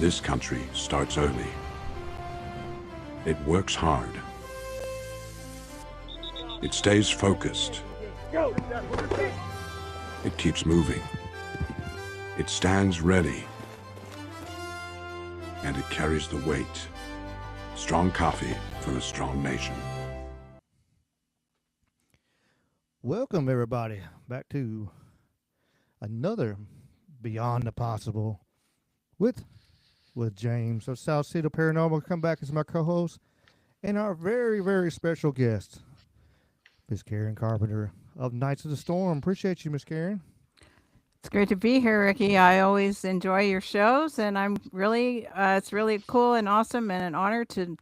This country starts early. It works hard. It stays focused. It keeps moving. It stands ready. And it carries the weight. Strong coffee for a strong nation. Welcome, everybody, back to another Beyond the Possible with James of Salsido Paranormal. Come back as my co-host and our very, very special guest, Miss Karen Carpenter of Knights of the Storm. Appreciate you, Miss Karen. It's great to be here, Ricky. I always enjoy your shows, and I'm really, it's really cool and awesome and an honor to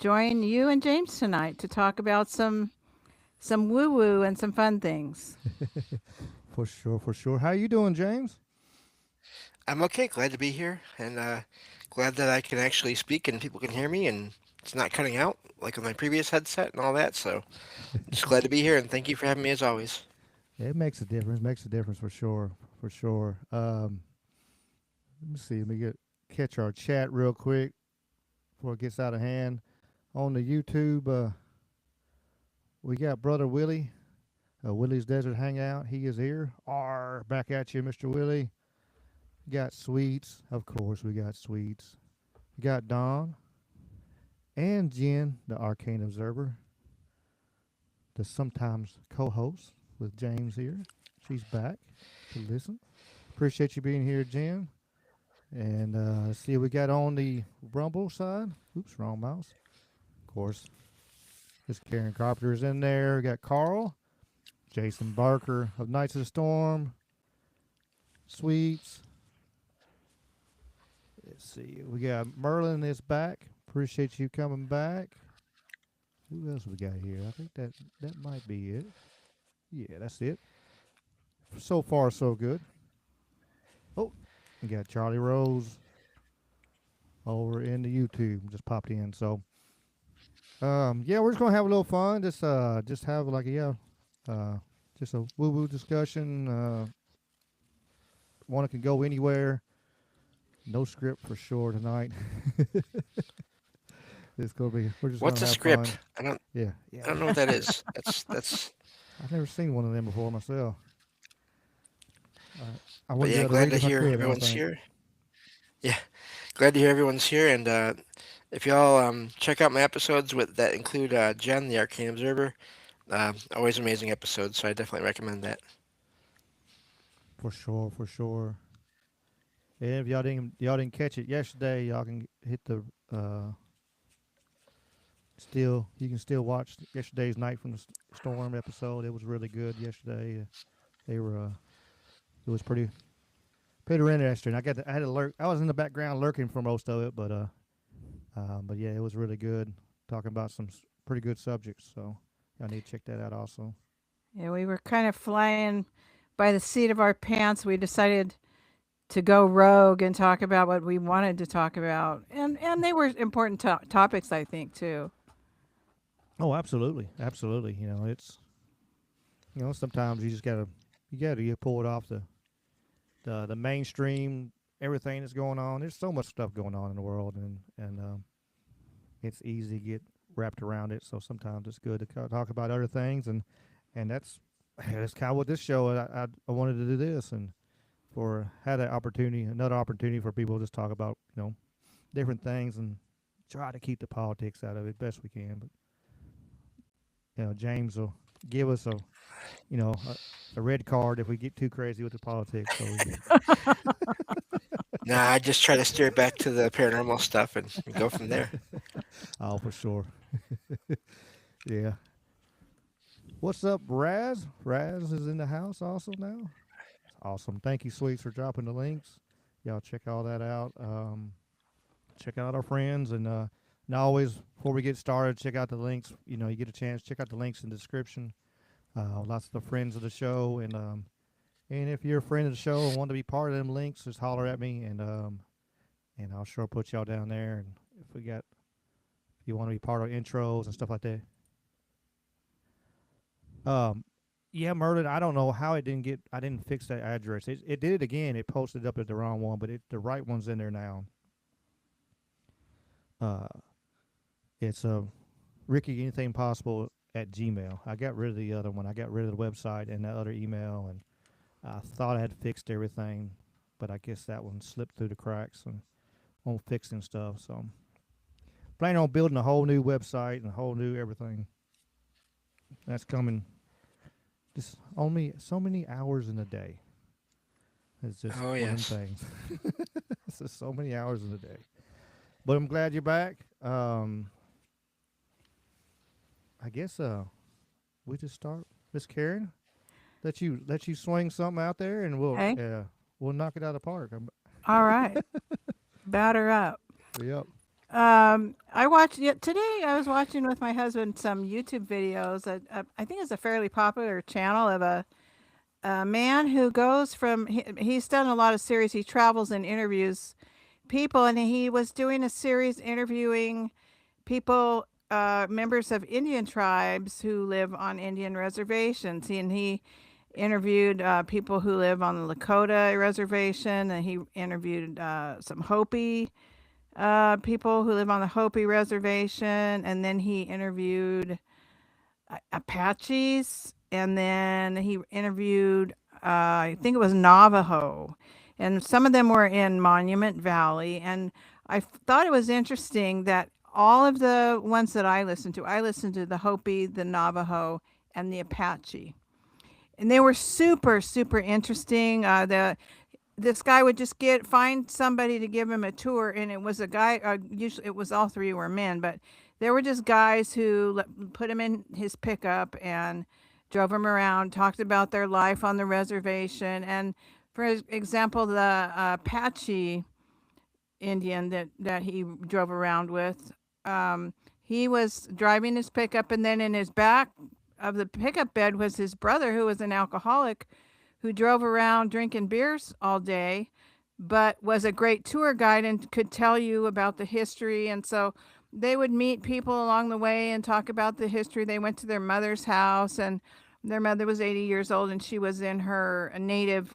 join you and James tonight to talk about some woo-woo and some fun things. For sure, for sure. How you doing, James? I'm okay. Glad to be here, and glad that I can actually speak and people can hear me, and it's not cutting out like with my previous headset and all that. So, just glad to be here, and thank you for having me as always. Yeah, it makes a difference. Makes a difference for sure, for sure. Let me see. Let me catch our chat real quick before it gets out of hand. On the YouTube, we got Brother Willie, Willie's Desert Hangout. He is here. Back at you, Mr. Willie. We got Sweets. Of course, we got Sweets. We got Don and Jen, the Arcane Observer, the sometimes co-host with James here. She's back to listen. Appreciate you being here, Jen. And let's see what we got on the Rumble side. Oops, wrong mouse. Of course, Miss Karen Carpenter is in there. We got Carl, Jason Barker of Knights of the Storm, Sweets. Let's see. We got Merlin is back. Appreciate you coming back. Who else we got here? I think that might be it. Yeah, that's it. So far, so good. Oh, we got Charlie Rose over in the YouTube. Just popped in. So, yeah, we're just gonna have a little fun. Just have like just a woo-woo discussion. One that can go anywhere. No script for sure tonight. It's gonna be. We're just. What's gonna a have script? Fun. I don't. Yeah. I don't know what that is. That's. I've never seen one of them before myself. I But wouldn't be yeah, able to glad read to if I hear could, I don't everyone's think. here. Yeah, glad to hear everyone's here, and if y'all check out my episodes that include Jen, the Arcane Observer, always amazing episodes. So I definitely recommend that. For sure, for sure. And if y'all didn't catch it yesterday, y'all can hit the you can still watch yesterday's Night from the Storm episode. It was really good yesterday. They were it was pretty interesting. I had to lurk. I was in the background lurking for most of it, but yeah, it was really good. Talking about some pretty good subjects, so y'all need to check that out also. Yeah, we were kind of flying by the seat of our pants. We decided to go rogue and talk about what we wanted to talk about, and they were important topics, I think, too. Oh, absolutely, absolutely. It's sometimes you just gotta get pulled off the mainstream, everything that's going on. There's so much stuff going on in the world, and it's easy to get wrapped around it. So sometimes it's good to talk about other things, and that's kind of what this show. I wanted to do this, and had another opportunity for people to just talk about different things and try to keep the politics out of it best we can. But James will give us a red card if we get too crazy with the politics. So Nah, I just try to steer back to the paranormal stuff and go from there. Oh, for sure. Yeah. What's up, Raz? Raz is in the house also now. Awesome. Thank you, Sweets, for dropping the links. Y'all check all that out. Check out our friends, and now always before we get started, check out the links. You get a chance, check out the links in the description. Lots of the friends of the show, and if you're a friend of the show and want to be part of them links, just holler at me, and I'll sure put y'all down there. And if you want to be part of intros and stuff like that. Yeah, Merlin, I don't know how I didn't fix that address. It did it again. It posted up as the wrong one, but the right one's in there now. Uh, it's Ricky Anything Possible at Gmail. I got rid of the other one. I got rid of the website and the other email, and I thought I had fixed everything, but I guess that one slipped through the cracks and on fixing stuff. So I'm planning on building a whole new website and a whole new everything. That's coming. Just only so many hours in a day. It's just Oh one of them yes. things. It's just so many hours in a day. But I'm glad you're back. I guess we just start. Miss Karen, let you swing something out there, and Okay. we'll knock it out of the park. All right. Batter up. Yep. I watched today. I was watching with my husband some YouTube videos. I think it's a fairly popular channel of a man who goes from. He's done a lot of series. He travels and interviews people, and he was doing a series interviewing people, members of Indian tribes who live on Indian reservations. And he interviewed people who live on the Lakota reservation, and he interviewed some Hopi people who live on the Hopi reservation, and then he interviewed Apaches, and then he interviewed, I think it was Navajo, and some of them were in Monument Valley. And thought it was interesting that all of the ones that I listened to the Hopi, the Navajo, and the Apache, and they were super super interesting. The This guy would just get find somebody to give him a tour, and it was a guy. Usually, it was all three were men, but there were just guys who put him in his pickup and drove him around, talked about their life on the reservation. And for example, the Apache Indian that he drove around with, he was driving his pickup, and then in his back of the pickup bed was his brother, who was an alcoholic, who drove around drinking beers all day, but was a great tour guide and could tell you about the history. And so they would meet people along the way and talk about the history. They went to their mother's house, and their mother was 80 years old, and she was in her native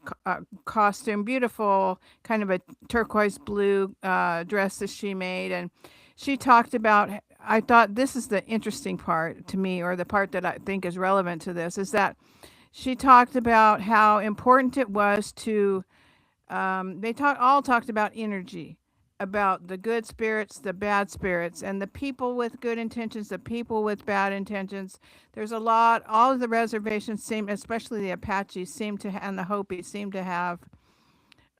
costume, beautiful, kind of a turquoise blue dress that she made. And she talked about, I thought this is the interesting part to me, or the part that I think is relevant to this, is that she talked about how important it was to, all talked about energy, about the good spirits, the bad spirits, and the people with good intentions, the people with bad intentions. There's a lot, all of the reservations seem, especially the Apaches, and the Hopi seem to have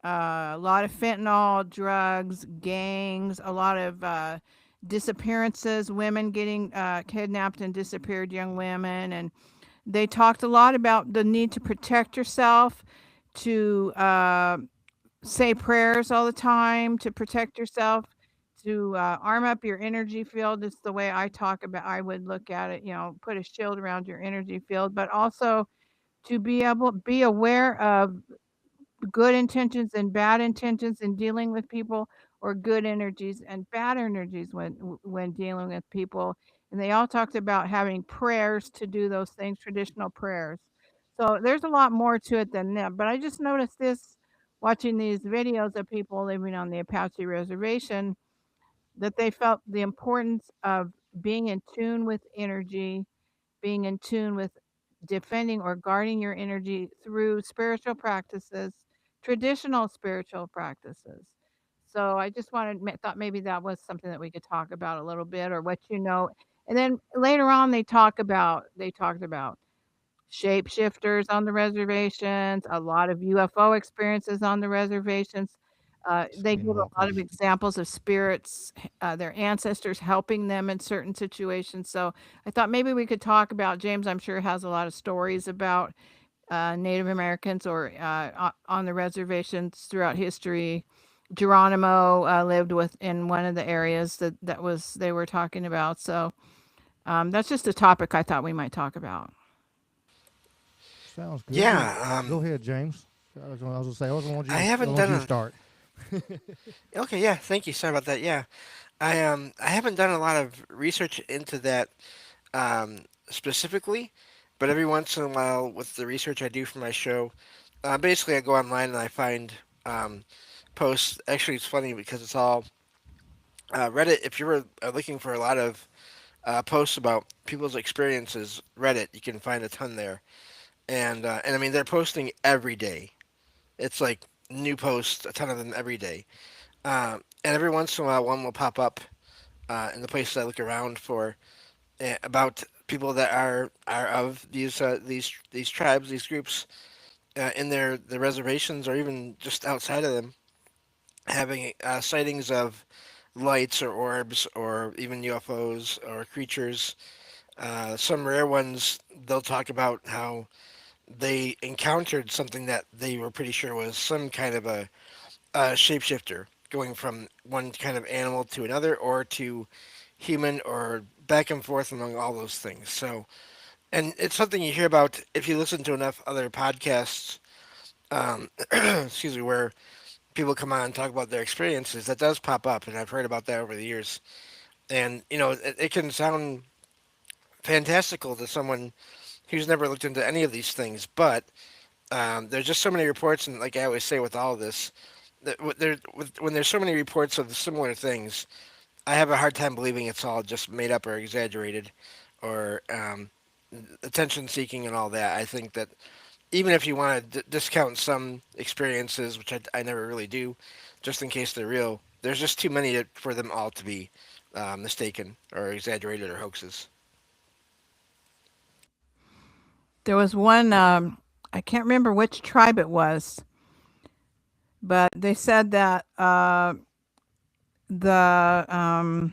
a lot of fentanyl, drugs, gangs, a lot of disappearances, women getting kidnapped and disappeared, young women. And they talked a lot about the need to protect yourself, to say prayers all the time, to protect yourself, to arm up your energy field. It's the way I would look at it, put a shield around your energy field, but also to be aware of good intentions and bad intentions in dealing with people, or good energies and bad energies when dealing with people. And they all talked about having prayers to do those things, traditional prayers. So there's a lot more to it than that, but I just noticed this watching these videos of people living on the Apache reservation, that they felt the importance of being in tune with energy, being in tune with defending or guarding your energy through spiritual practices, traditional spiritual practices. So I just thought maybe that was something that we could talk about a little bit, or what you know. And then later on, they talked about shapeshifters on the reservations, a lot of UFO experiences on the reservations. They give a lot Skinwalkers. of examples of spirits, their ancestors helping them in certain situations. So I thought maybe we could talk about, James, I'm sure, has a lot of stories about Native Americans, or on the reservations throughout history. Geronimo lived in one of the areas they were talking about. So that's just a topic I thought we might talk about. Sounds good. Yeah. Go ahead, James. I was gonna say I I haven't want done you to a. start. Okay, yeah, thank you. Sorry about that. Yeah, I haven't done a lot of research into that specifically, but every once in a while, with the research I do for my show, basically I go online and I find um, posts. Actually, it's funny because it's all Reddit, if you were looking for a lot of posts about people's experiences, Reddit, you can find a ton there. And I mean, they're posting every day. It's like new posts, a ton of them every day. And every once in a while, one will pop up in the places I look around for about people that are of these tribes, these groups in their reservations, or even just outside of them, having sightings of lights or orbs or even UFOs or creatures. Some rare ones, they'll talk about how they encountered something that they were pretty sure was some kind of a shapeshifter going from one kind of animal to another or to human or back and forth among all those things. So, and it's something you hear about if you listen to enough other podcasts, excuse me, where people come on and talk about their experiences. That does pop up, and I've heard about that over the years. And it can sound fantastical to someone who's never looked into any of these things, but there's just so many reports, and like I always say with all of this, when there's so many reports of similar things, I have a hard time believing it's all just made up or exaggerated, or attention seeking and all that. I think that even if you want to discount some experiences, which I never really do, just in case they're real, there's just too many for them all to be mistaken or exaggerated or hoaxes. There was one, I can't remember which tribe it was, but they said that the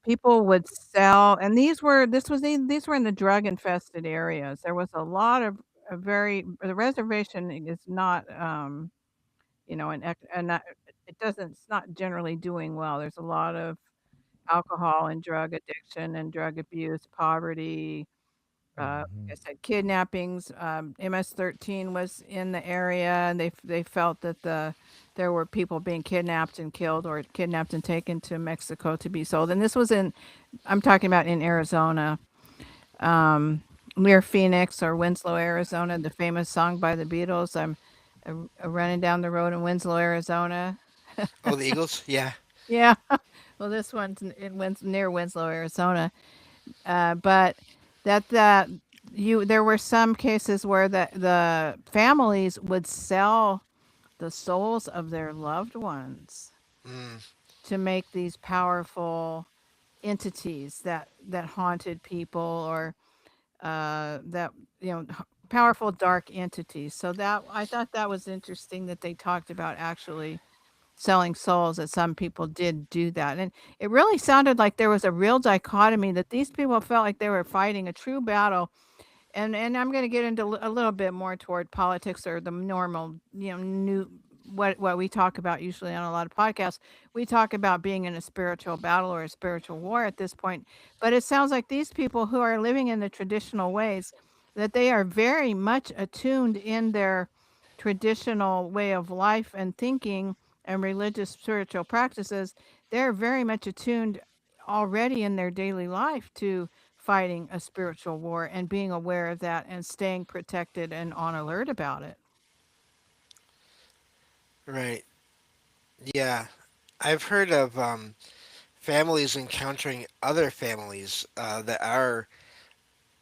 people would sell, and these were in the drug infested areas. There was a lot of a very the reservation is not and not, it doesn't it's not generally doing well. There's a lot of alcohol and drug addiction and drug abuse, poverty, like Hmm. I said, kidnappings. MS-13 was in the area, and they felt that there were people being kidnapped and killed, or kidnapped and taken to Mexico to be sold. And this was I'm talking about in Arizona, um, near Phoenix or Winslow, Arizona. The famous song by the Beatles, "I'm running down the road in Winslow, Arizona." Oh, the Eagles, yeah, Yeah. Well, this one's near Winslow, Arizona. But that there were some cases where the families would sell the souls of their loved ones mm, to make these powerful entities that haunted people, or that powerful dark entities. So that I thought that was interesting that they talked about actually selling souls, that some people did do that. And it really sounded like there was a real dichotomy, that these people felt like they were fighting a true battle. And I'm going to get into a little bit more toward politics, or the normal, new what we talk about usually on a lot of podcasts. We talk about being in a spiritual battle or a spiritual war at this point, but it sounds like these people who are living in the traditional ways, that they are very much attuned in their traditional way of life and thinking and religious spiritual practices. They're very much attuned already in their daily life to fighting a spiritual war and being aware of that and staying protected and on alert about it. right, yeah. I've heard of families encountering other families that are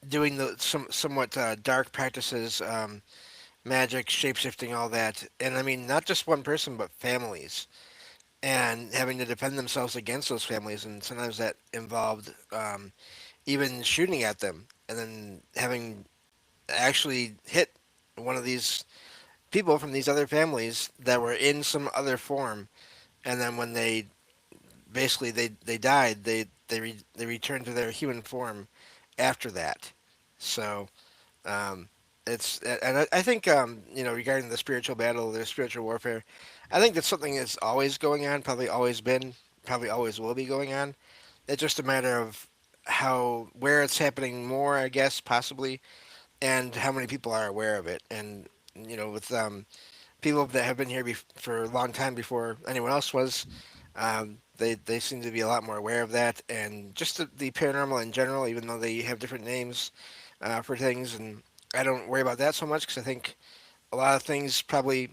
doing somewhat dark practices, magic, shapeshifting, all that. And I mean, not just one person, but families, and having to defend themselves against those families. And sometimes that involved even shooting at them, and then having actually hit one of these people from these other families that were in some other form. And then when they died, they returned to their human form after that. So Um, I think regarding the spiritual battle, the spiritual warfare, I think that's something that's always going on, probably always been, probably always will be going on. It's just a matter of where it's happening more, I guess, possibly, and how many people are aware of it. And with people that have been here for a long time before anyone else was, they seem to be a lot more aware of that, and just the paranormal in general, even though they have different names for things. And I don't worry about that so much because I think a lot of things probably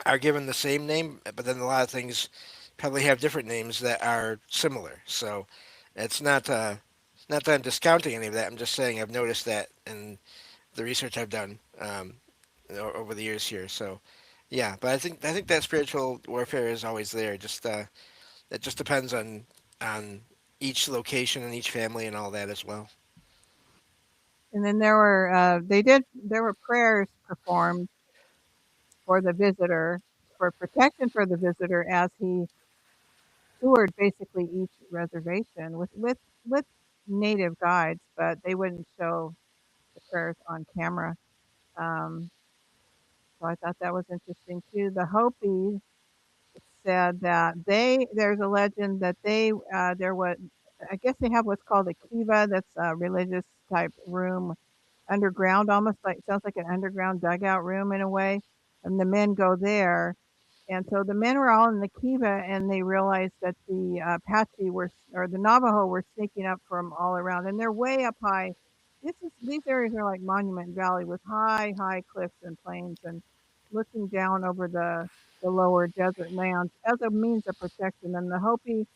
are given the same name, but then a lot of things probably have different names that are similar. So it's not that I'm discounting any of that. I'm just saying I've noticed that in the research I've done over the years here. So yeah, but I think that spiritual warfare is always there. Just it just depends on each location and each family and all that as well. And then there were prayers performed for the visitor, for protection for the visitor as he toured basically each reservation with native guides, but they wouldn't show the prayers on camera. Um, so I thought that was interesting too. The Hopi said that there's a legend that there was, I guess they have what's called a kiva, that's a religious type room underground, almost like, sounds like an underground dugout room in a way, and the men go there. And so the men were all in the kiva, and they realized that the Apache or the Navajo were sneaking up from all around, and they're way up high. These areas are like Monument Valley with high cliffs and plains, and looking down over the lower desert lands as a means of protection. And the Hopi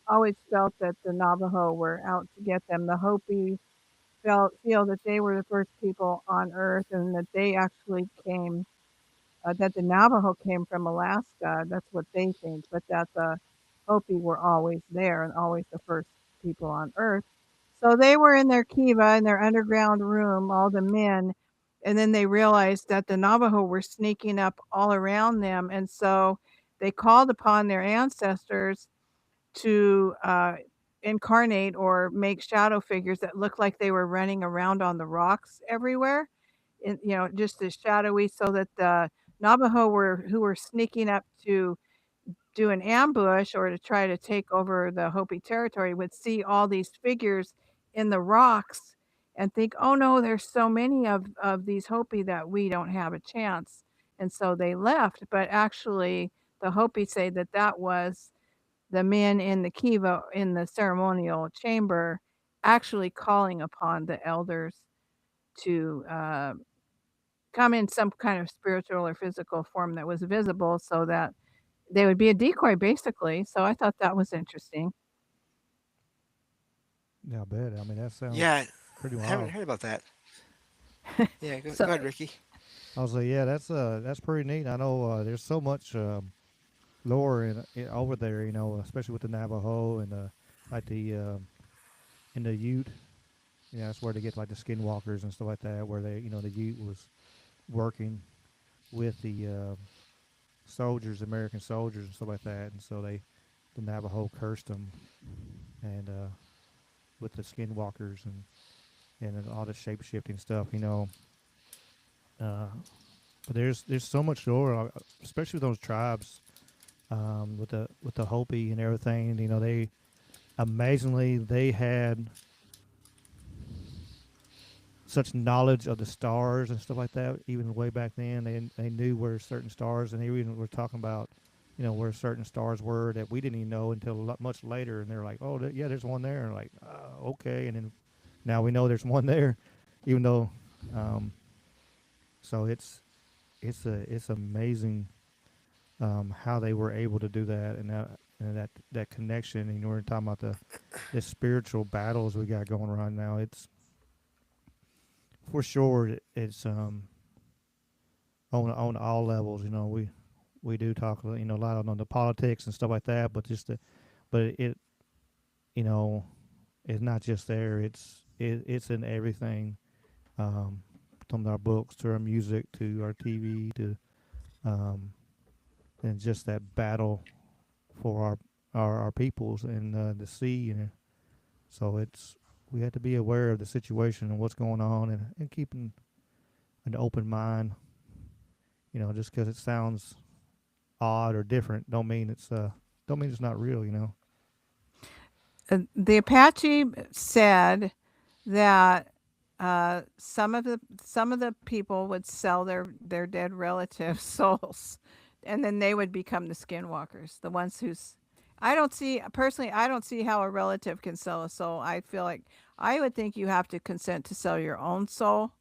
always felt that the Navajo were out to get them. The Hopi feel that they were the first people on Earth, and that they actually came, that the Navajo came from Alaska. That's what they think, but that the Hopi were always there and always the first people on Earth. So they were in their kiva, in their underground room, all the men, and then they realized that the Navajo were sneaking up all around them, and so they called upon their ancestors to incarnate or make shadow figures that looked like they were running around on the rocks everywhere, just as shadowy, so that the Navajo who were sneaking up to do an ambush or to try to take over the Hopi territory would see all these figures in the rocks and think, "Oh no, there's so many of these Hopi that we don't have a chance." And so they left, but actually the Hopi say that that was the men in the kiva, in the ceremonial chamber, actually calling upon the elders to come in some kind of spiritual or physical form that was visible, so that they would be a decoy basically. So I thought that was interesting. Yeah, I bet. I mean, that sounds Yeah, pretty I haven't wild. heard about that. Yeah, So go ahead, Ricky. I was like, yeah, that's pretty neat. I know there's so much lore over there, especially with the Navajo and like the in the Ute. That's where they get like the skinwalkers and stuff like that, where the Ute was working with the soldiers, American soldiers and stuff like that, and so the Navajo cursed them, and with the skinwalkers and then all the shape shifting stuff, uh, but there's so much lore, especially with those tribes, with the Hopi and everything. They amazingly they had such knowledge of the stars and stuff like that. Even way back then, they knew where certain stars, and they even were talking about, where certain stars were that we didn't even know until much later. And they're like, "Oh, yeah, there's one there." And like, okay. And then now we know there's one there, even though. Um, so it's amazing how they were able to do that, and that connection. We're talking about the spiritual battles we got going right now. It's for sure. It's on all levels. We do talk a lot on the politics and stuff like that, but but you know it's not just there. It's in everything. From our books to our music to our TV to um, and just that battle for our peoples and the sea. So we have to be aware of the situation and what's going on, and keeping an open mind. Just because it sounds odd or different, don't mean it's not real. the Apache said that some of the people would sell their dead relatives' souls, and then they would become the skinwalkers, the ones who's. I don't see personally. I don't see how a relative can sell a soul. I feel like I would think you have to consent to sell your own soul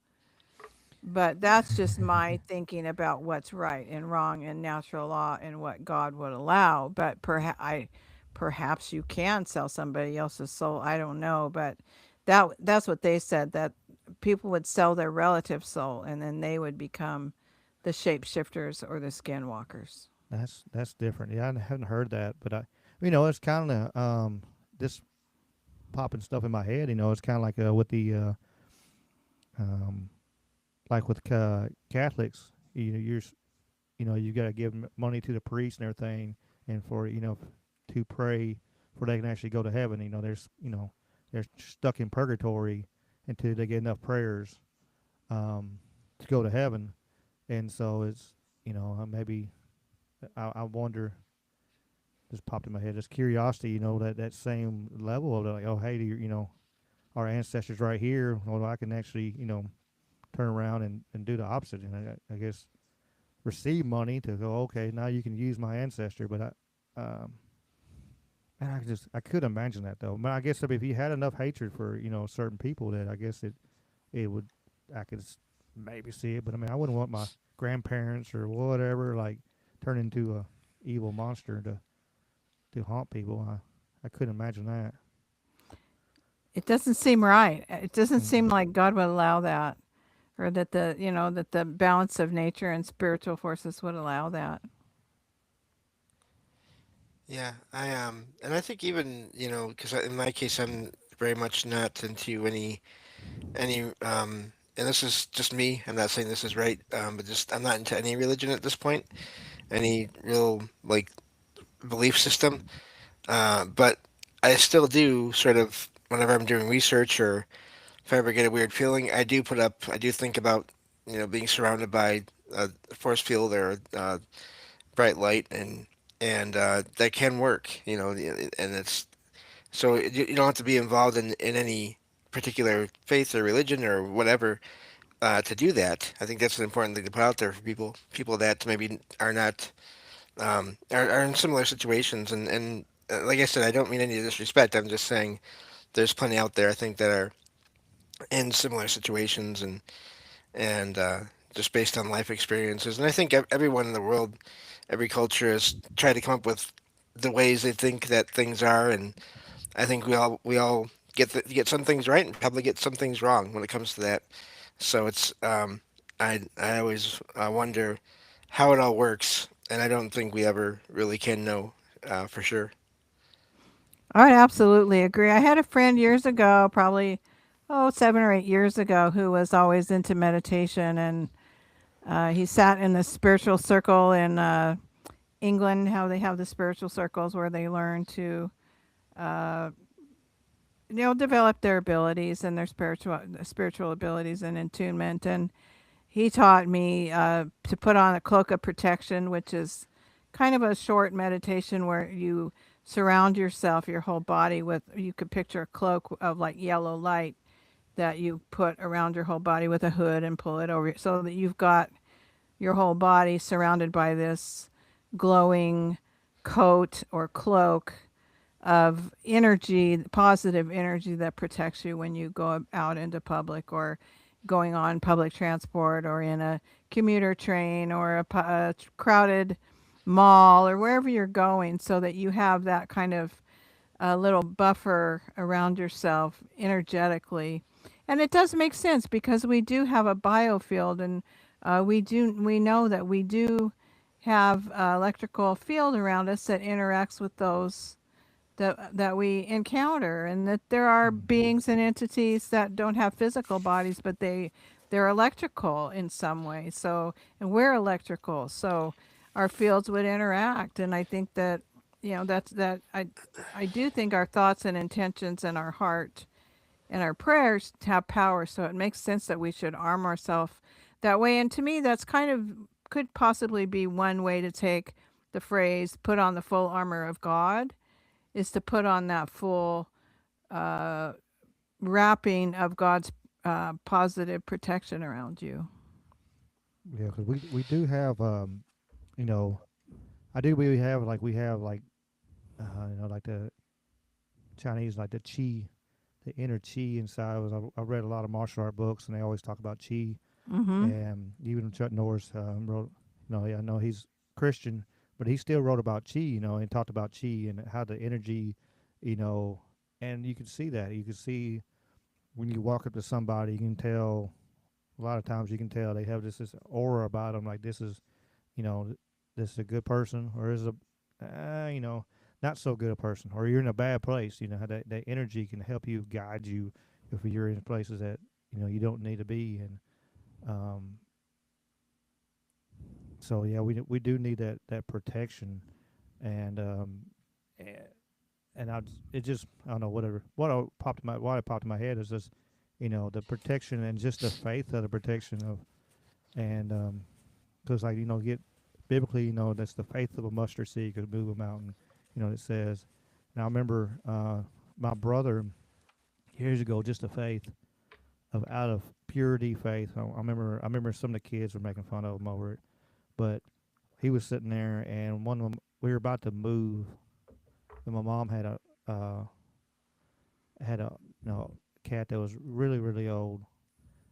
But that's just my thinking about what's right and wrong and natural law and what God would allow. But perhaps you can sell somebody else's soul. I don't know, but that's what they said, that people would sell their relative soul and then they would become the shapeshifters or the skinwalkers. That's different. Yeah, I haven't heard that, but it's kind of this popping stuff in my head. It's kind of like with the um, like with Catholics. You got to give money to the priest and everything, and for to pray for they can actually go to heaven. They're stuck in purgatory until they get enough prayers to go to heaven, and so it's maybe I wonder. Just popped in my head. Just curiosity, that same level of like, oh hey, our ancestors right here. Well, I can actually turn around and do the opposite, and I guess receive money to go. Okay, now you can use my ancestor, but and I could imagine that though. But I guess if you had enough hatred for certain people, that I guess it would I could maybe see it. But I mean, I wouldn't want my grandparents or whatever like turn into a evil monster to haunt people. I couldn't imagine that. It doesn't seem right. It doesn't seem Mm. like God would allow that, or that the balance of nature and spiritual forces would allow that. Yeah, and I think even because in my case, I'm very much not into any, and this is just me. I'm not saying this is right, but just I'm not into any religion at this point, any real like belief system. But I still do sort of whenever I'm doing research or if I ever get a weird feeling, I do think about being surrounded by a force field or bright light and that can work, and it's so you don't have to be involved in any particular faith or religion or whatever to do that. I think that's an important thing to put out there for people that maybe are not are in similar situations. And like I said, I don't mean any disrespect. I'm just saying there's plenty out there I think that are in similar situations and just based on life experiences. And I think everyone in the world, every culture has tried to come up with the ways they think that things are, and I think we all get some things right and probably get some things wrong when it comes to that. So it's I always wonder how it all works, and I don't think we ever really can know for sure. I would absolutely agree. I had a friend years ago, probably 7 or 8 years ago, who was always into meditation, and he sat in the spiritual circle in England. How they have the spiritual circles where they learn to uh, develop their abilities and their spiritual abilities and attunement. And he taught me to put on a cloak of protection, which is kind of a short meditation where you surround yourself, your whole body with, you could picture a cloak of like yellow light that you put around your whole body with a hood and pull it over so that you've got your whole body surrounded by this glowing coat or cloak of energy, positive energy that protects you when you go out into public or going on public transport or in a commuter train or a crowded mall or wherever you're going, so that you have that kind of little buffer around yourself energetically. And it does make sense because we do have a biofield, and we know that we do have electrical field around us that interacts with those that we encounter, and that there are beings and entities that don't have physical bodies, but they're electrical in some way. So, and we're electrical, so our fields would interact. And I think that I do think our thoughts and intentions and our heart and our prayers have power. So it makes sense that we should arm ourselves that way. And to me, that's kind of could possibly be one way to take the phrase "put on the full armor of God," is to put on that full uh, wrapping of God's positive protection around you. Yeah, because we do have you know I do we have like like the Chinese like the chi, the inner chi inside of us. I read a lot of martial art books and they always talk about chi. Mm-hmm. And even Chuck Norris wrote, I know he's Christian, but he still wrote about chi, and talked about chi and how the energy, you know, and you can see that. You can see when you walk up to somebody, you can tell. A lot of times, you can tell they have this aura about them, like this is, you know, this is a good person, or is a, not so good a person, or you're in a bad place. How that energy can help you guide you if you're in places that you don't need to be. And um, so yeah, we do need that protection, and and, and it just I don't know whatever what popped in my head is just the protection and just the faith of the protection of and because like get biblically that's the faith of a mustard seed could move a mountain, it says. And I remember my brother years ago, just the faith of out of purity faith. I remember some of the kids were making fun of him over it, but he was sitting there, and one of them, we were about to move, and my mom had a cat that was really really old,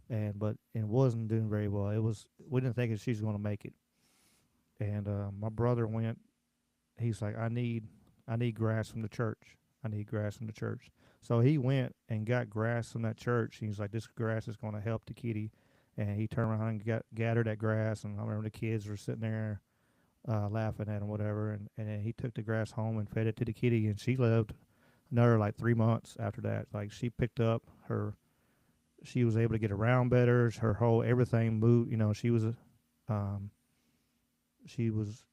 and wasn't doing very well. We didn't think that she was going to make it, and my brother went. He's like, I need grass from the church. I need grass from the church. So he went and got grass from that church. He's like, this grass is going to help the kitty, and he turned around and gathered that grass. And I remember the kids were sitting there laughing at him, whatever. And then he took the grass home and fed it to the kitty, and she lived another like 3 months after that. Like she picked up her, she was able to get around better. Her whole everything moved. Um, she was,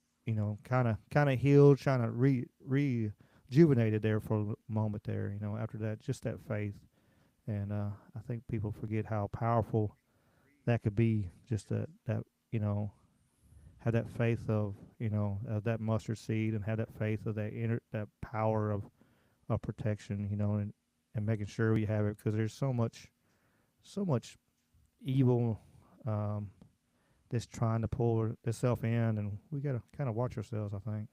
kind of healed, trying to rejuvenated there for a moment there. After that, just that faith, and I think people forget how powerful that could be. Just that have that faith of that mustard seed, and have that faith of that power of protection, and making sure we have it, because there's so much evil that's trying to pull itself in, and we got to kind of watch ourselves, I think.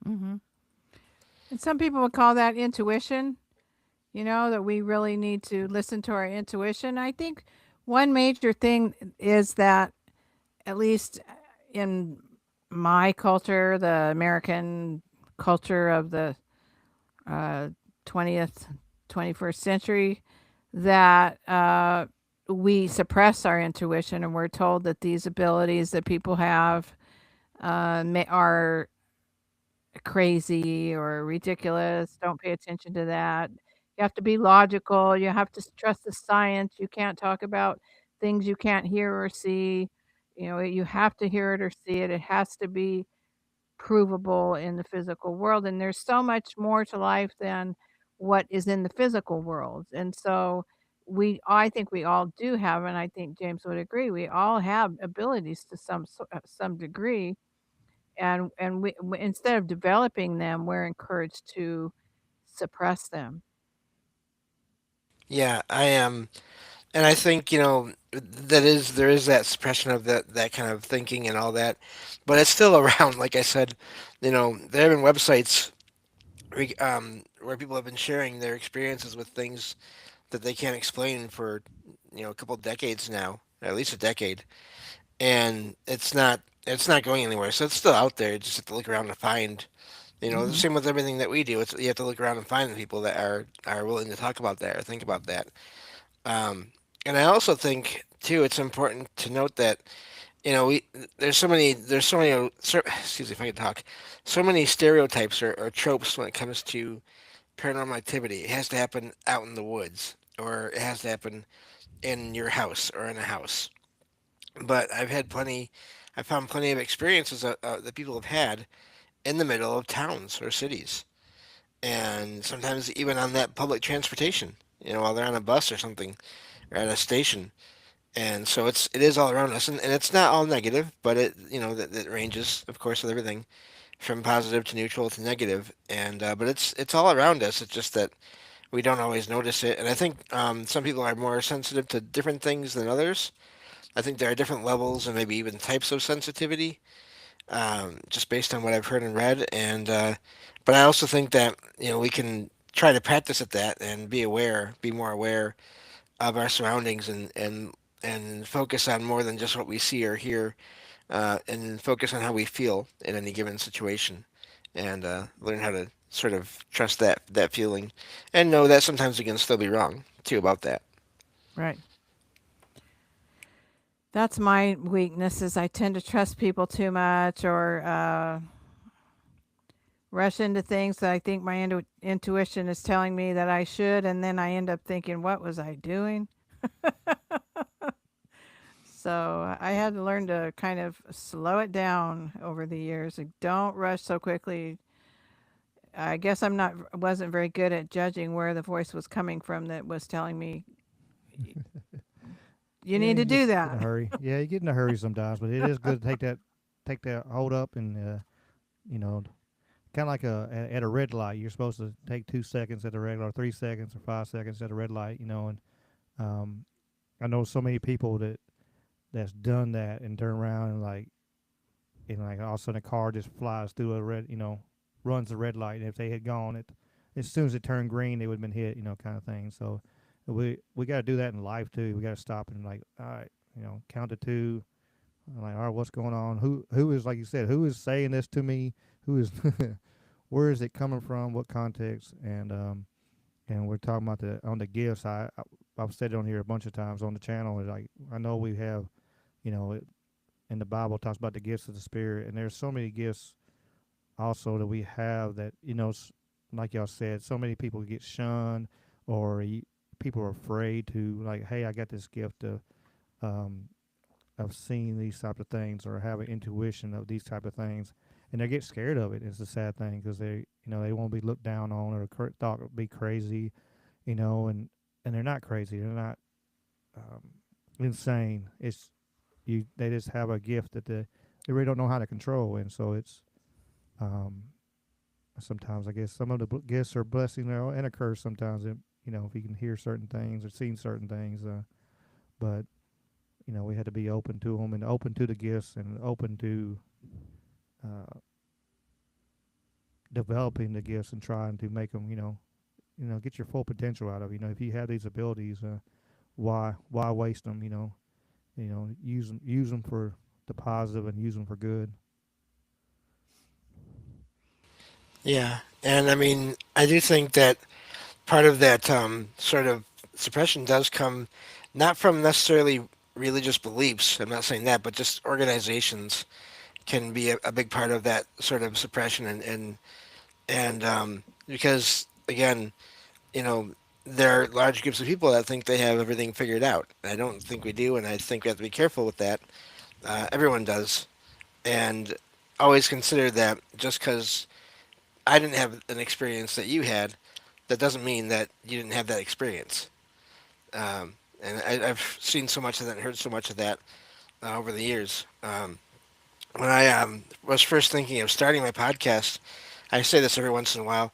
Mm-hmm. And some people would call that intuition. That we really need to listen to our intuition. I think one major thing is that, at least in my culture, the American culture of the uh, 20th, 21st century, that we suppress our intuition, and we're told that these abilities that people have are crazy or ridiculous. Don't pay attention to that. You have to be logical. You have to trust the science. You can't talk about things you can't hear or see. You have to hear it or see it. It has to be provable in the physical world. And there's so much more to life than what is in the physical world. And so I think we all do have, and I think James would agree, we all have abilities to some degree, and instead of developing them, we're encouraged to suppress them. Yeah, I am, and I think there is that suppression of that kind of thinking and all that, but it's still around. Like I said, there have been websites where people have been sharing their experiences with things that they can't explain for a couple of decades now, at least a decade, and it's not going anywhere. So it's still out there. You just have to look around and find. The Mhm. same with everything that we do. You have to look around and find the people that are willing to talk about that or think about that. Um, and I also think too, it's important to note that we there's so many excuse me if I can talk, so many stereotypes or tropes when it comes to paranormal activity. It has to happen out in the woods, or it has to happen in your house or in a house. But I found plenty of experiences that people have had in the middle of towns or cities, and sometimes even on that public transportation. While they're on a bus or something, or at a station. And so it is all around us, and it's not all negative, but that ranges, of course, with everything from positive to neutral to negative, and but it's all around us. It's just that we don't always notice it, and I think some people are more sensitive to different things than others. I think there are different levels and maybe even types of sensitivity, just based on what I've heard and read, and but I also think that we can try to practice at that and be more aware of our surroundings, and and focus on more than just what we see or hear, and focus on how we feel in any given situation, and learn how to sort of trust that feeling, and know that sometimes we can still be wrong too about that. Right. That's my weakness is I tend to trust people too much or rush into things that I think my intuition is telling me that I should, and then I end up thinking, what was I doing? So I had to learn to kind of slow it down over the years. Like, don't rush so quickly. I guess wasn't very good at judging where the voice was coming from that was telling me you Yeah, need you to do just get in a that. hurry. Yeah, you get in a hurry sometimes, but it is good to take that hold up and you know, kind of like at a red light. You're supposed to take 2 seconds at a red light, or 3 seconds, or 5 seconds at a red light. You know, and um, I know so many people that's done that and turn around and all of a sudden a car just flies through a red, runs the red light. And if they had gone, as soon as it turned green, they would have been hit, kind of thing. So we got to do that in life too. We got to stop and like, all right, count to two. I'm like, all right, what's going on? Who is, like you said, who is saying this to me? Who is where is it coming from? What context? And we're talking about the gifts. I've said it on here a bunch of times on the channel. Is like, I know we have, you know, it, in the Bible it talks about the gifts of the Spirit, and there's so many gifts also that we have that, like y'all said, so many people get shunned, or people are afraid to, like, hey, I got this gift um, of seeing these type of things or have an intuition of these type of things, and they get scared of it. It's a sad thing because they won't be looked down on or thought be crazy, and they're not crazy. They're not um, insane. It's they just have a gift that they really don't know how to control, and so it's um, sometimes I guess some of the gifts are blessing and a curse sometimes. If you can hear certain things or see certain things, but we had to be open to them and open to the gifts and open to uh, developing the gifts and trying to make them, get your full potential out of. If you have these abilities, why waste them? Use them for the positive and use them for good. Yeah, and I mean, I do think that part of that sort of suppression does come not from necessarily religious beliefs. I'm not saying that, but just organizations can be a big part of that sort of suppression, and because again, you know, there are large groups of people that think they have everything figured out. I don't think we do, and I think we have to be careful with that. Everyone does, and always consider that just because I didn't have an experience that you had, that doesn't mean that you didn't have that experience. I've seen so much of that and heard so much of that over the years. When I was first thinking of starting my podcast, I say this every once in a while.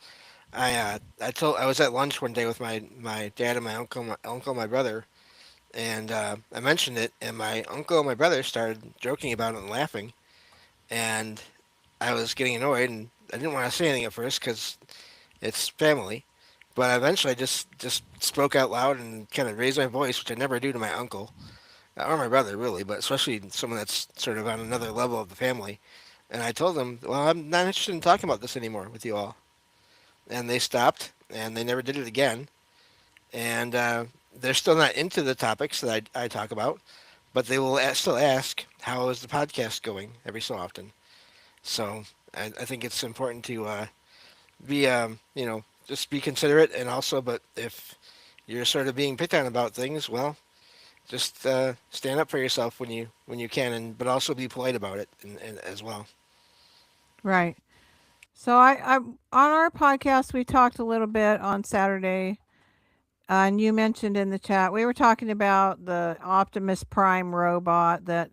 I was at lunch one day with my dad and my uncle, my brother, and I mentioned it, and my uncle and my brother started joking about it and laughing, and I was getting annoyed, and I didn't want to say anything at first because it's family, but eventually I just spoke out loud and kind of raised my voice, which I never do to my uncle or my brother really, but especially someone that's sort of on another level of the family. And I told them, well, I'm not interested in talking about this anymore with you all. And they stopped, and they never did it again. And they're still not into the topics that I talk about, but they will still ask, how is the podcast going every so often. So I think it's important to be, just be considerate, and also, but if you're sort of being picked on about things, well, just stand up for yourself when you can, and but also be polite about it and as well. Right. So on our podcast, we talked a little bit on Saturday, and you mentioned in the chat, we were talking about the Optimus Prime robot that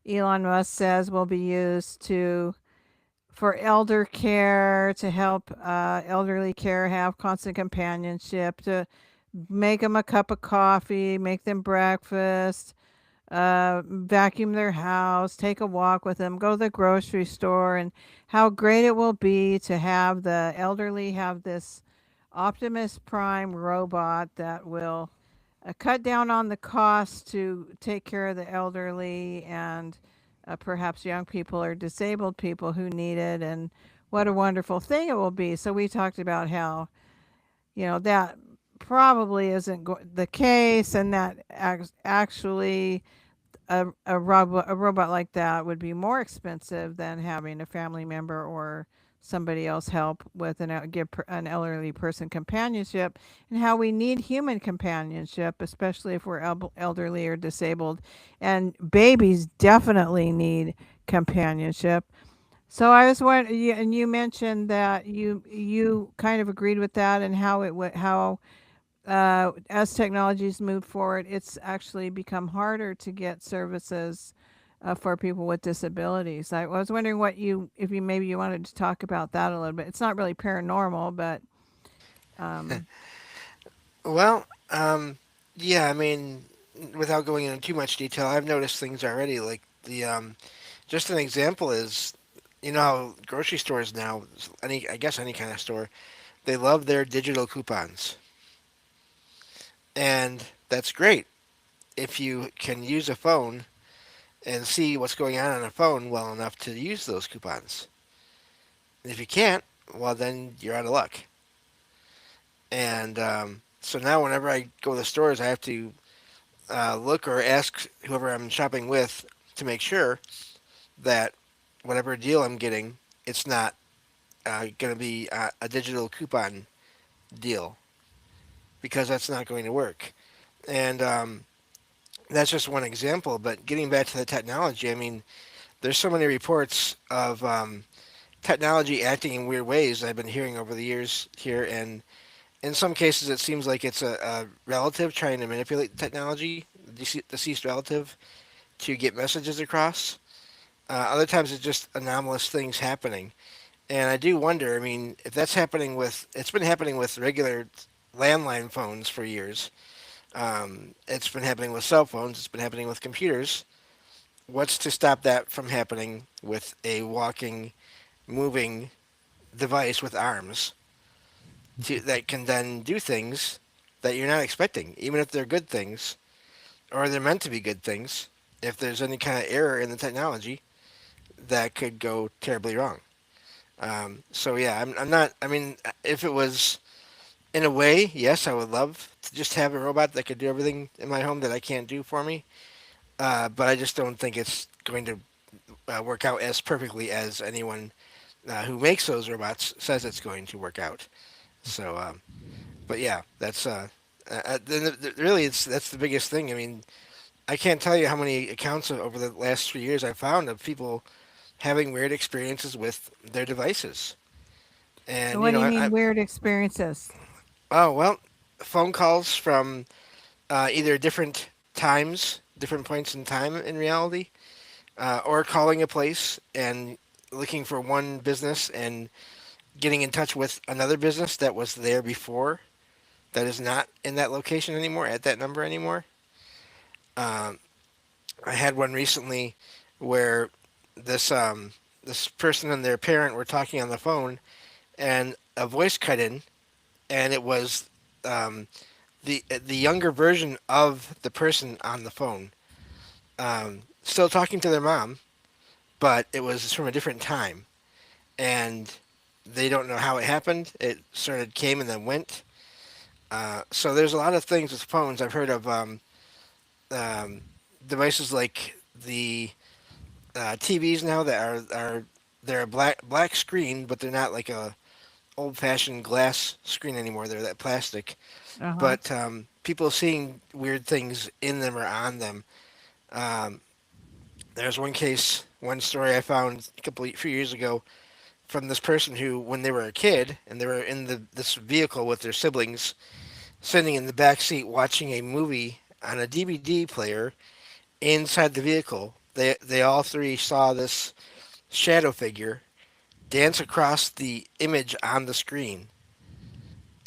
Elon Musk says will be used for elder care, to help elderly care have constant companionship, to make them a cup of coffee, make them breakfast, vacuum their house, take a walk with them, go to the grocery store, and how great it will be to have the elderly have this Optimus Prime robot that will cut down on the cost to take care of the elderly and perhaps young people or disabled people who need it, and what a wonderful thing it will be. So we talked about how, that probably isn't the case, and that actually a robot like that would be more expensive than having a family member or somebody else help with give an elderly person companionship, and how we need human companionship, especially if we're elderly or disabled, and babies definitely need companionship. So I was wondering, and you mentioned that you kind of agreed with that, and how it would how as technologies move forward, it's actually become harder to get services for people with disabilities. I was wondering if you maybe you wanted to talk about that a little bit. It's not really paranormal, but um, Well, yeah, I mean, without going into too much detail, I've noticed things already. Like just an example is, how grocery stores now, I guess any kind of store, they love their digital coupons, and that's great if you can use a phone and see what's going on a phone well enough to use those coupons. And if you can't, well, then you're out of luck. And so now, whenever I go to the stores, I have to look or ask whoever I'm shopping with to make sure that whatever deal I'm getting, it's not going to be a digital coupon deal, because that's not going to work. And that's just one example. But getting back to the technology, I mean, there's so many reports of technology acting in weird ways I've been hearing over the years here, and in some cases it seems like it's a relative trying to manipulate the technology, deceased relative, to get messages across. Other times it's just anomalous things happening. And I do wonder, I mean, if that's happening it's been happening with regular landline phones for years. It's been happening with cell phones. It's been happening with computers. What's to stop that from happening with a walking, moving device with arms that can then do things that you're not expecting, even if they're good things, or they're meant to be good things? If there's any kind of error in the technology, that could go terribly wrong. So yeah, I'm not. I mean, if it was in a way, yes, I would love to just have a robot that could do everything in my home that I can't do for me. But I just don't think it's going to work out as perfectly as anyone who makes those robots says it's going to work out. So, but yeah, that's really that's the biggest thing. I mean, I can't tell you how many accounts over the last 3 years I found of people having weird experiences with their devices. And what do you mean weird experiences? oh well, phone calls from either different times, different points in time in reality, or calling a place and looking for one business and getting in touch with another business that was there before, that is not in that location anymore, at that number anymore. Um, I had one recently where this person and their parent were talking on the phone, and a voice cut in, and it was um, the younger version of the person on the phone, still talking to their mom, but it was from a different time, and they don't know how it happened. It came and then went. So there's a lot of things with phones. I've heard of um, devices like the TVs now that they're a black screen, but they're not like a old fashioned glass screen anymore. They're that plastic. Uh huh. But people seeing weird things in them or on them. Um, there's one story I found few years ago from this person who, when they were a kid and they were in this vehicle with their siblings, sitting in the back seat watching a movie on a DVD player inside the vehicle. They all three saw this shadow figure dance across the image on the screen,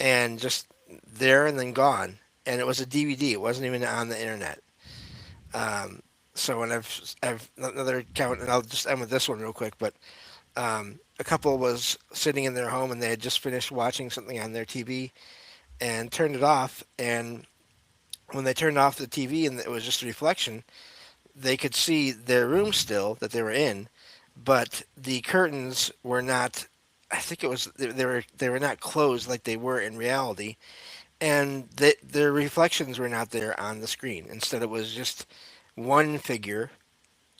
and just there and then gone. And it was a DVD. It wasn't even on the internet. Um, so when I've another account, and I'll just end with this one real quick. But a couple was sitting in their home and they had just finished watching something on their TV and turned it off, and when they turned off the TV and it was just a reflection, they could see their room still that they were in, but the curtains were not. I think it was they were not closed like they were in reality, and their reflections were not there on the screen. Instead, it was just one figure,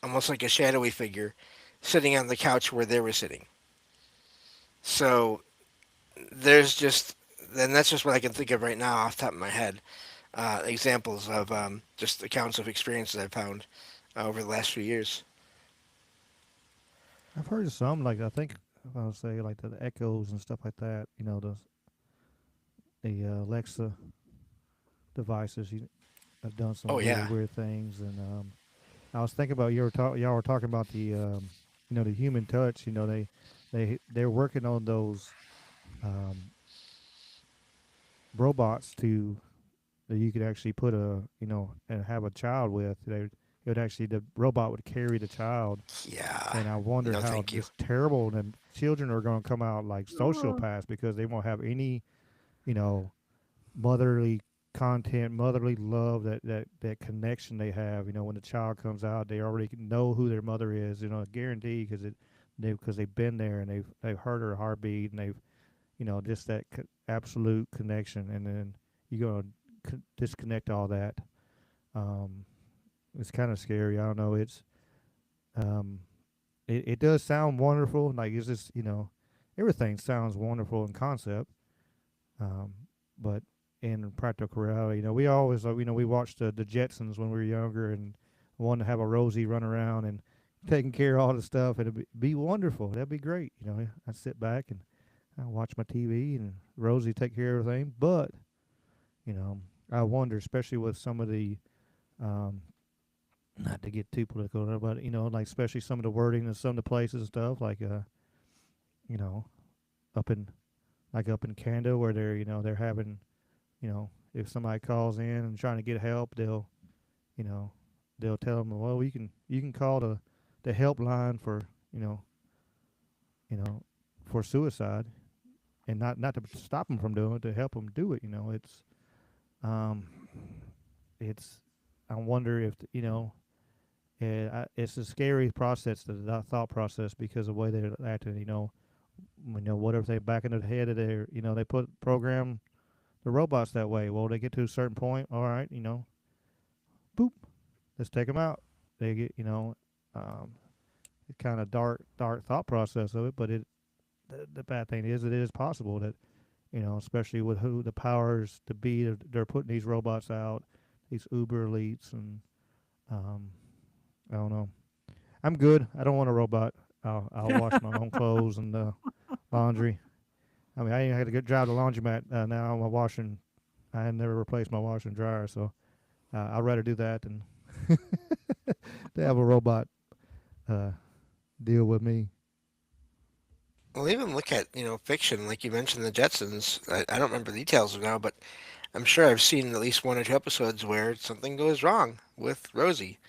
almost like a shadowy figure, sitting on the couch where they were sitting. So there's just, and that's just what I can think of right now off the top of my head. Examples of just accounts of experiences I've found over the last few years. I've heard of some, like I think if I would say like the echoes and stuff like that. You know, the Alexa devices. Have done some Oh really yeah, weird things, and I was thinking about y'all were talking about the the human touch. You know, they're working on those um, robots to that you could actually put and have a child with. It would actually the robot would carry the child, yeah. and I wonder No, how thank you. just terrible the children are going to come out like sociopaths because they won't have any you know motherly content, motherly love, that connection they have. You know, when the child comes out, they already know who their mother is. You know, guarantee because they've been there and they've heard her heartbeat and they've just that absolute connection. And then you go disconnect all that. Um, it's kind of scary. I don't know. Um, it does sound wonderful. Like it's just everything sounds wonderful in concept. Um, but in practical reality, we always, we watched the Jetsons when we were younger and wanted to have a Rosie run around and taking care of all the stuff. It'd be wonderful. That'd be great. I sit back and I watch my TV and Rosie take care of everything. But, you know, I wonder, especially with some of the, um, not to get too political, but, like especially some of the wording and some of the places and stuff, like, you know, up in, up in Canada where they're having if somebody calls in and trying to get help, you know, they'll tell them, well, you can call the helpline for you know for suicide, and not to stop them from doing it, to help them do it. Um it's I wonder if it's a scary process, the thought process, because of the way they're acting. What if they back into the head of their they program the robots that way. Well, they get to a certain point. All right, boop, let's take them out. They get, um, it's kind of dark thought process of it. But the bad thing is, it is possible that especially with who the powers to be, they're putting these robots out, these uber elites, and um, I don't know. I'm good. I don't want a robot. I'll wash my own clothes and laundry. I mean, I ain't had to drive the laundromat. Now my washing, I had never replaced my washer and dryer, so I'd rather do that than to have a robot uh, deal with me. Well, even look at fiction, like you mentioned the Jetsons. I don't remember the details now, but I'm sure I've seen at least one or two episodes where something goes wrong with Rosie.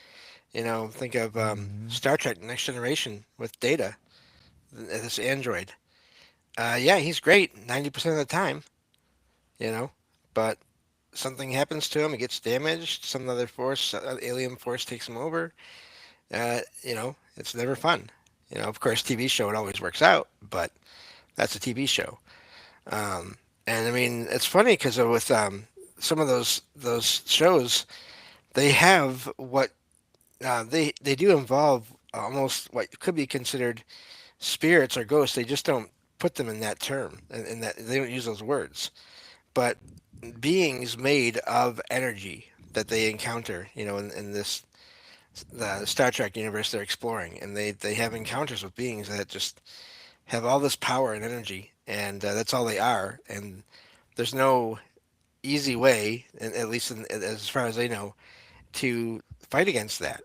Think of Mm-hmm. Star Trek: Next Generation with Data, this android. Yeah, he's great 90% of the time. You know, but something happens to him. He gets damaged. Some other force, alien force, takes him over. It's never fun. Of course, TV show it always works out, but that's a TV show. And I mean, it's funny because with some of those shows, they have what they do involve almost what could be considered spirits or ghosts. They just don't put them in that term, and that they don't use those words. But beings made of energy that they encounter, in this the Star Trek universe they're exploring, and they have encounters with beings that just have all this power and energy, and that's all they are. And there's no easy way, and at least as far as they know, to fight against that.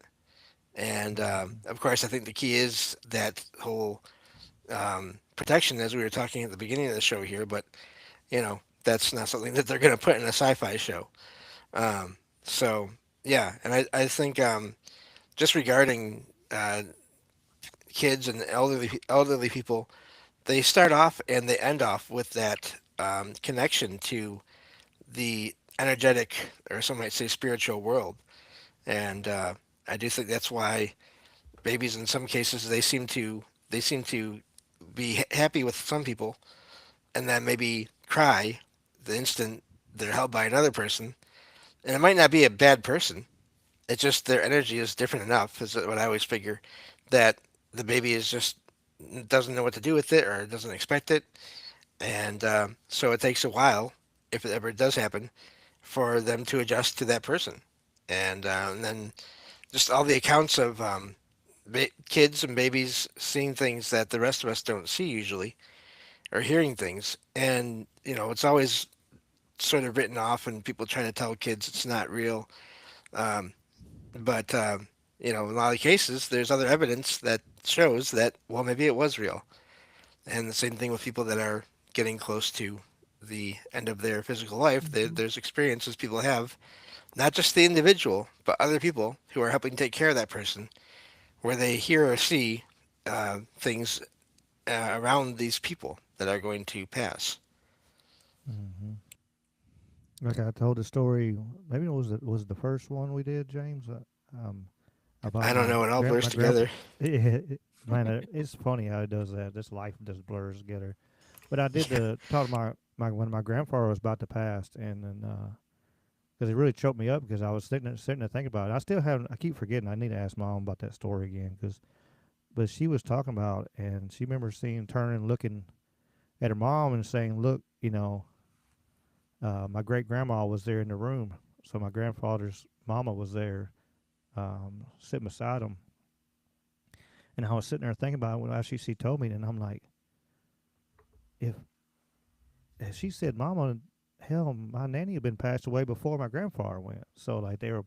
And Mm-hmm. of course, I think the key is that whole protection, as we were talking at the beginning of the show here. But that's not something that they're going to put in a sci-fi show. So yeah, and I think just regarding kids and elderly people, they start off and they end off with that connection to the energetic, or some might say spiritual world. And I do think that's why babies, in some cases, they seem to be happy with some people, and then maybe cry the instant they're held by another person. And it might not be a bad person. It's just their energy is different enough, is what I always figure, that the baby is just doesn't know what to do with it or doesn't expect it, and so it takes a while, if it ever does happen, for them to adjust to that person. And then just all the accounts of kids and babies seeing things that the rest of us don't see usually, or hearing things, and it's always sort of written off, and people try to tell kids it's not real. Um, but in a lot of cases, there's other evidence that shows that, well, maybe it was real. And the same thing with people that are getting close to the end of their physical life. Hmm. There's experiences people have, not just the individual, but other people who are helping take care of that person, where they hear or see things around these people that are going to pass. Hmm. Like I told the story, maybe it was the first one we did, James, about I don't know, it all blurs my grandpa. together. Man, it's funny how it does that. This life just blurs together. But I did the talk to my when my grandfather was about to pass, and then because it really choked me up because I was sitting there thinking about it. I still haven't. I keep forgetting. I need to ask mom about that story again because. But she was talking about, and she remember seeing turning, looking at her mom, and saying, "Look, my great grandma was there in the room, so my grandfather's mama was there, sitting beside him." And I was sitting there thinking about it when actually she told me, and I'm like, if she said, "Mama, hell, my nanny had been passed away before my grandfather went," so like they were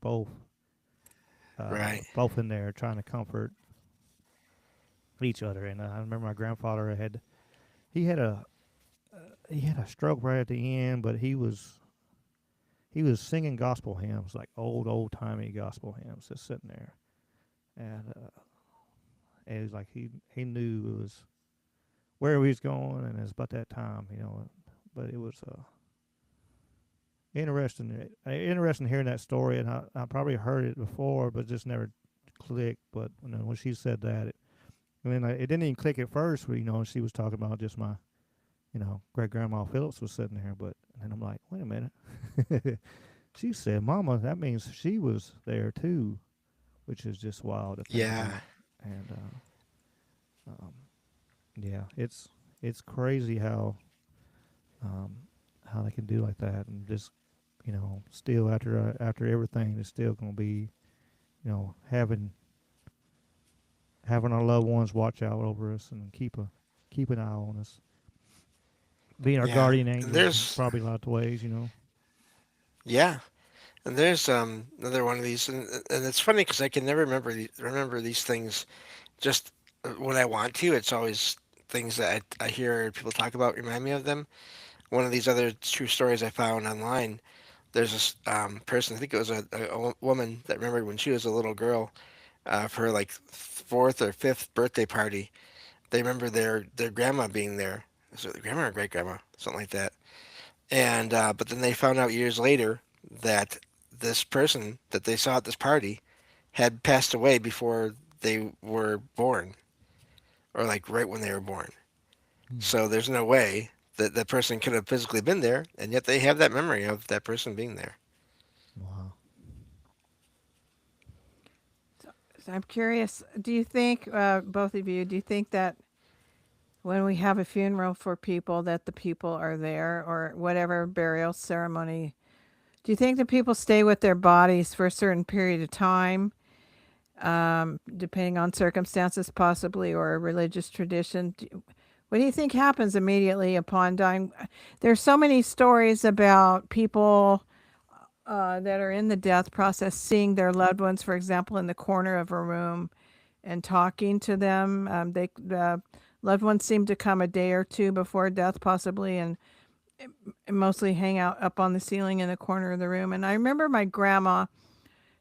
Right. both in there trying to comfort each other. And I remember my grandfather he had a he had a stroke right at the end, but he was singing gospel hymns, like old timey gospel hymns, just sitting there, and it was like he knew it was where he was going, and it was about that time. But it was interesting hearing that story, and I probably heard it before, but just never clicked. But when she said that, it didn't even click at first. She was talking about just my great grandma Phillips was sitting there, but and then I'm like, wait a minute. She said, "Mama, that means she was there too," which is just wild to think Yeah. about. And um, yeah, it's crazy um, how they can do like that, and just still after everything, it's still gonna be having our loved ones watch out over us and keep an eye on us, being our Yeah. guardian And angels, there's probably a lot of ways. yeah. And there's another one of these, and it's funny because I can never remember these things just when I want to. It's always things that I hear people talk about remind me of them. One of these other true stories I found online. There's this person, I think it was a woman that remembered when she was a little girl, for her like fourth or fifth birthday party. They remember their grandma being there. Was it grandma or great grandma? Something like that. And but then they found out years later that this person that they saw at this party had passed away before they were born, or like right when they were born. Hmm. So there's no way that that person could have physically been there, and yet they have that memory of that person being there. Wow. So I'm curious, do you think, both of you, do you think that when we have a funeral for people, that the people are there or whatever burial ceremony, do you think that people stay with their bodies for a certain period of time, depending on circumstances, possibly, or a religious tradition? What do you think happens immediately upon dying? There's so many stories about people that are in the death process seeing their loved ones, for example, in the corner of a room and talking to them. The loved ones seem to come a day or two before death, possibly, and mostly hang out up on the ceiling in the corner of the room. And I remember my grandma.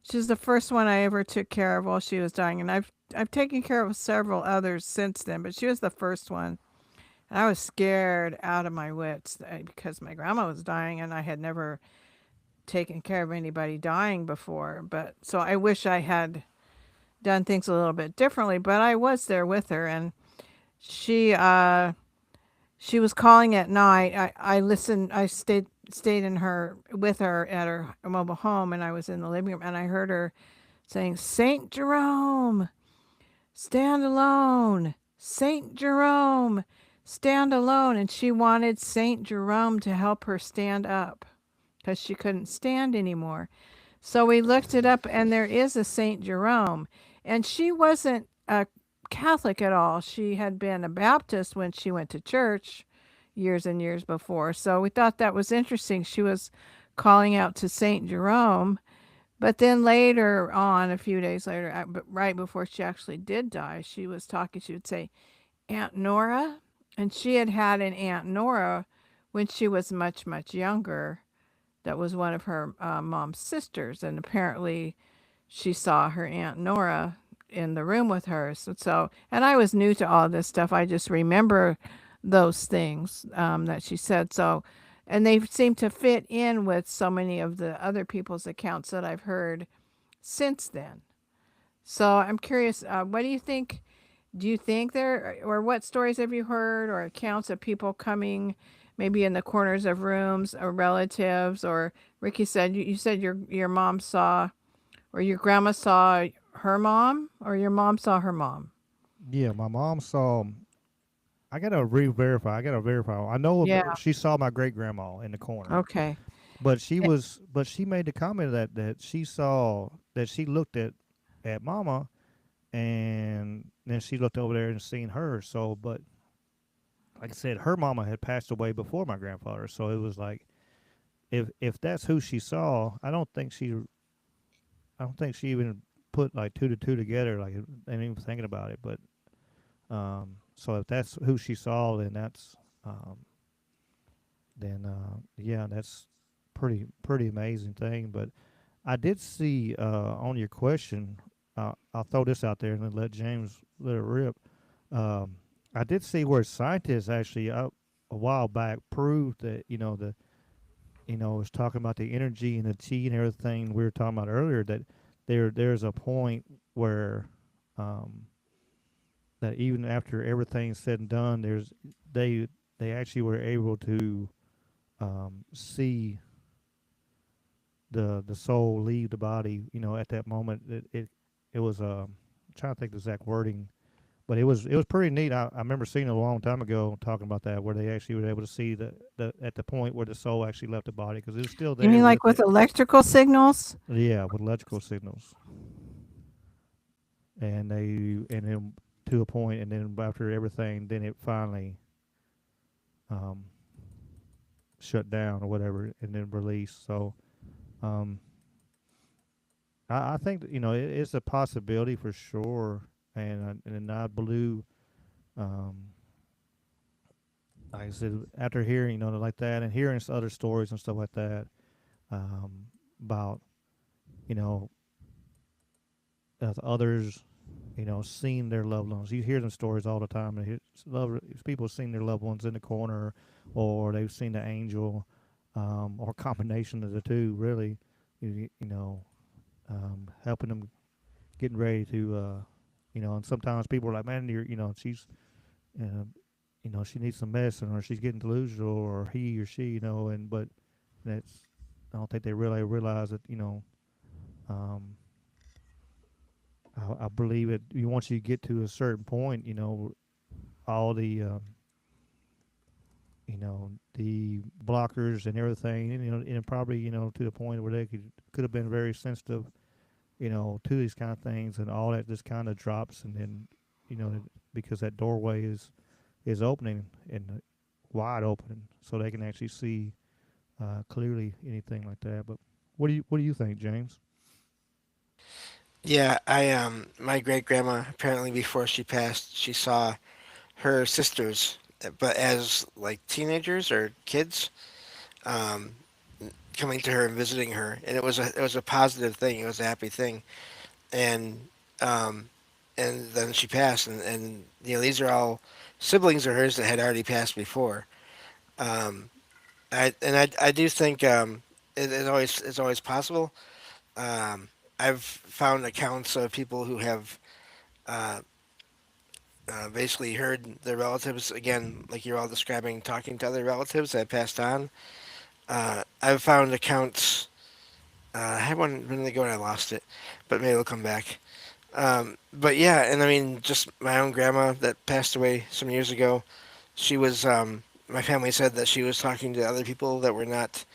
She's the first one I ever took care of while she was dying, and I've taken care of several others since then, but she was the first one. And I was scared out of my wits because my grandma was dying, and I had never taken care of anybody dying before, but so I wish I had done things a little bit differently, but I was there with her, and she uh she was calling at night. I listened. I stayed in her with her at her mobile home, and I was in the living room, and I heard her saying, "Saint Jerome, stand alone. Saint Jerome, stand alone." And she wanted Saint Jerome to help her stand up because she couldn't stand anymore. So we looked it up, and there is a Saint Jerome, and she wasn't a Catholic at all. She had been a Baptist when she went to church years and years before. So we thought that was interesting. She was calling out to Saint Jerome, but then later on, a few days later, right before she actually did die, she was talking. She would say, "Aunt Nora," and she had had an Aunt Nora when she was much, much younger. That was one of her mom's sisters, and apparently she saw her Aunt Nora in the room with her. So, and I was new to all this stuff. I just remember those things that she said. So, and they seem to fit in with so many of the other people's accounts that I've heard since then. So I'm curious, what do you think? Do you think there, or what stories have you heard, or accounts of people coming, maybe in the corners of rooms, or relatives, or Ricky said you said your mom saw, or your grandma saw her mom, or your mom saw her mom. Yeah, my mom saw. I gotta re-verify. I gotta verify. I know Yeah. she saw my great grandma in the corner, Okay. but she Eh, was. But she made the comment that she saw that she looked at mama, and then she looked over there and seen her. So, but like I said, her mama had passed away before my grandfather. So it was like if that's who she saw, I don't think she even put like two to two together, like and even thinking about it. But so if that's who she saw, then um, yeah, that's pretty amazing thing. But I did see on your question, I'll throw this out there and then let James let it rip. Um, I did see where scientists actually a while back proved that was talking about the energy and the chi and everything we were talking about earlier, that there's a point where um, that even after everything's said and done, they they actually were able to see the soul leave the body. At that moment, it was I'm trying to think the exact wording, but it was pretty neat. I remember seeing it a long time ago talking about that, where they actually were able to see the at the point where the soul actually left the body because it was still You there mean with like with it. electrical signals? Yeah, with electrical signals, and then to a point, and then after everything, then it finally um, shut down or whatever, and then released. So um, I think that, it's a possibility for sure, and I believe, um, like I said, after hearing like that and hearing other stories and stuff like that, about you know others, seeing their loved ones. You hear them stories all the time. And people seeing their loved ones in the corner, or they've seen the angel, or a combination of the two. Really, helping them getting ready to, and sometimes people are like, man, she's, uh, she needs some medicine, or she's getting delusional, or he or she, but that's, I don't think they really realize that, um, I believe it. Once you get to a certain point, all the blockers and everything, and probably, to the point where they could have been very sensitive, to these kind of things, and all that just kind of drops, and then, because that doorway is opening and wide open, so they can actually see clearly anything like that. But what do you think, James? Yeah, my great grandma apparently before she passed, she saw her sisters, but as like teenagers or kids, um, coming to her and visiting her, and it was a positive thing. It was a happy thing, and um, and then she passed, and these are all siblings of hers that had already passed before. Um, I do think it's always possible. Um, I've found accounts of people who have uh, basically heard their relatives again, like you're all describing, talking to other relatives that passed on. I've found accounts. I had one a minute ago and I lost it, but maybe it'll come back. But yeah, and I mean, just my own grandma that passed away some years ago. She was. My family said that she was talking to other people that were not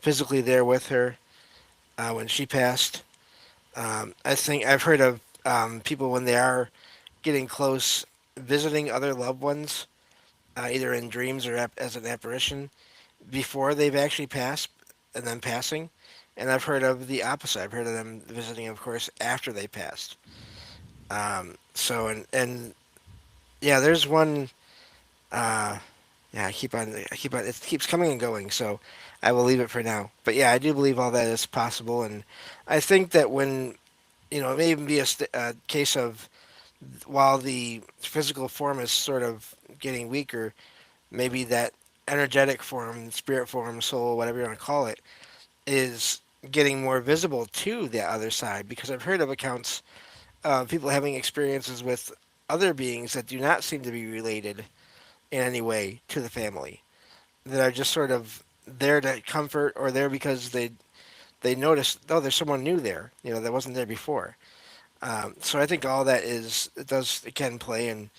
physically there with her when she passed. I think I've heard of people when they are getting close, visiting other loved ones, either in dreams or as an apparition, before they've actually passed and then passing. And I've heard of the opposite. I've heard of them visiting, of course, after they passed. So and yeah, there's one. Uh, yeah, I keep on. It keeps coming and going. So I will leave it for now. But yeah, I do believe all that is possible, and I think that when it may even be a case of while the physical form is sort of getting weaker, maybe that energetic form, spirit form, soul, whatever you want to call it, is getting more visible to the other side. Because I've heard of accounts of people having experiences with other beings that do not seem to be related in any way to the family, that are just sort of there to comfort or there because they notice, oh, there's someone new there, that wasn't there before. So I think all that it can play, and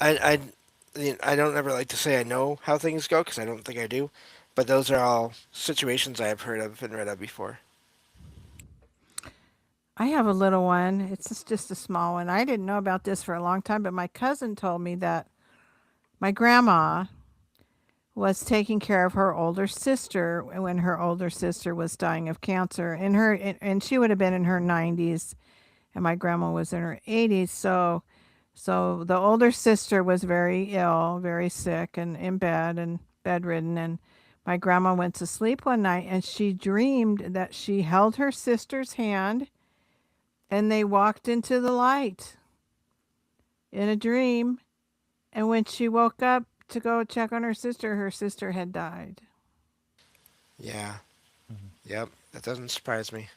I don't ever like to say I know how things go because I don't think I do, but those are all situations I have heard of and read of before. I have a little one. It's just a small one. I didn't know about this for a long time, but my cousin told me that my grandma was taking care of her older sister when her older sister was dying of cancer. And she would have been in her 90s, and my grandma was in her 80s. So the older sister was very ill, very sick, and in bed and bedridden. And my grandma went to sleep one night, and she dreamed that she held her sister's hand, and they walked into the light in a dream. And when she woke up to go check on her sister had died. Yeah. Mhm. Yep. That doesn't surprise me.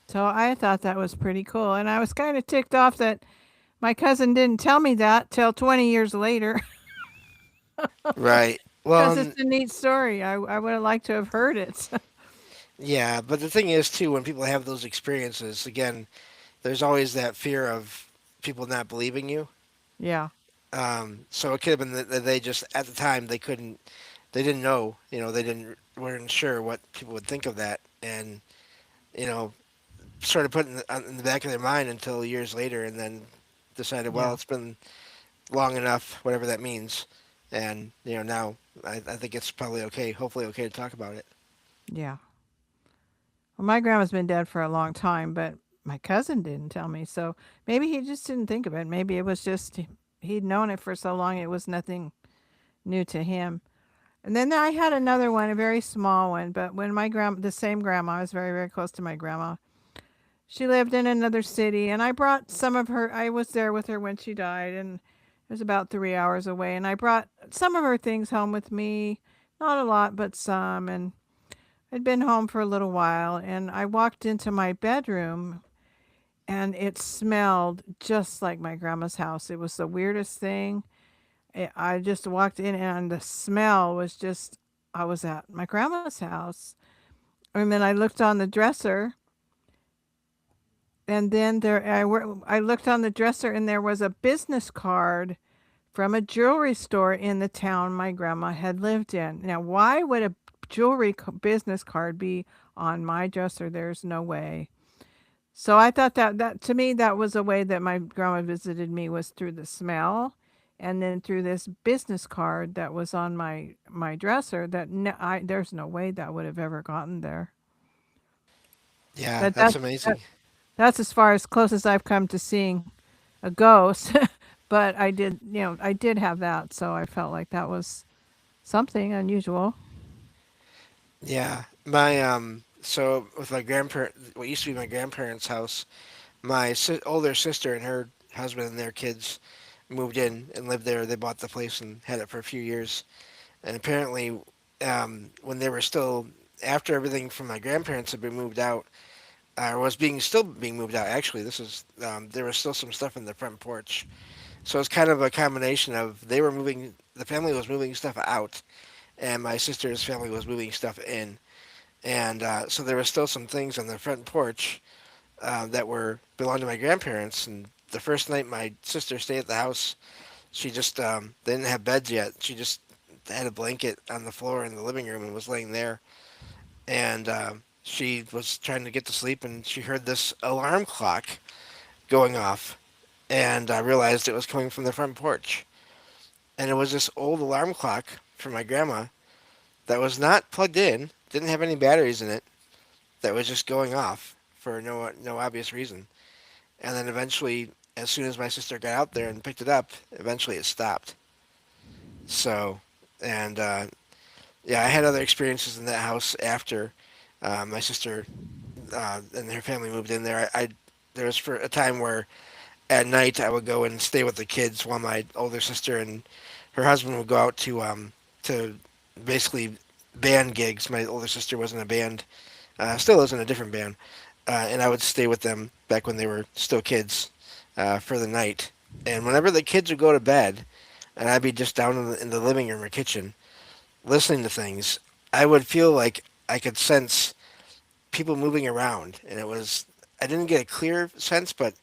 So I thought that was pretty cool. And I was kind of ticked off that my cousin didn't tell me that till 20 years later Right. Well, because it's a neat story. I would have liked to have heard it. yeah, but the thing is too, when people have those experiences, again, there's always that fear of people not believing you. Yeah. So it could have been that they just at the time they didn't know, weren't sure what people would think of that, and you know, sort of put in the back of their mind until years later, and then decided, well, Yeah. it's been long enough, whatever that means, and now I think it's probably okay, hopefully okay to talk about it. Yeah. Well, my grandma's been dead for a long time, but my cousin didn't tell me. So maybe he just didn't think of it. Maybe it was just he'd known it for so long it was nothing new to him. And then I had another one, a very small one, but when the same grandma, I was very, very close to my grandma. She lived in another city, and I brought some of her. I was there with her when she died, and it was about 3 hours away. And I brought some of her things home with me, not a lot, but some. And I'd been home for a little while, and I walked into my bedroom, and it smelled just like my grandma's house. It was the weirdest thing. I just walked in, and the smell was just. I was at my grandma's house, and then I looked on the dresser, and then I looked on the dresser, and there was a business card from a jewelry store in the town my grandma had lived in. Now, why would a business card be on my dresser? There's no way. So I thought that to me that was a way that my grandma visited me, was through the smell, and then through this business card that was on my dresser. That there's no way that would have ever gotten there. Yeah, But that's amazing. that's as far as close as I've come to seeing a ghost. But I did have that, so I felt like that was something unusual. Yeah, my so with my grandparent, what used to be my grandparents' house, my older sister and her husband and their kids moved in and lived there. They bought the place and had it for a few years. And apparently, when they were still after everything from my grandparents had been moved out, or was being still being moved out. Actually, this was there was still some stuff in the front porch, so it's kind of a combination of they were moving, the family was moving stuff out, and my sister's family was moving stuff in, and so there were still some things on the front porch that were belonged to my grandparents. And the first night my sister stayed at the house, she just they didn't have beds yet. She just had a blanket on the floor in the living room and was laying there. And she was trying to get to sleep, and she heard this alarm clock going off, and I realized it was coming from the front porch. And it was this old alarm clock from my grandma that was not plugged in, didn't have any batteries in it, that was just going off for no obvious reason. And then eventually, as soon as my sister got out there and picked it up, eventually it stopped. So, and yeah, I had other experiences in that house after my sister and her family moved in there. There was for a time where at night I would go and stay with the kids while my older sister and her husband would go out to basically band gigs. My older sister was in a band, still is in a different band, and I would stay with them back when they were still kids for the night. And whenever the kids would go to bed, and I'd be just down in the living room or kitchen listening to things, I would feel like I could sense people moving around, and it was, I didn't get a clear sense, but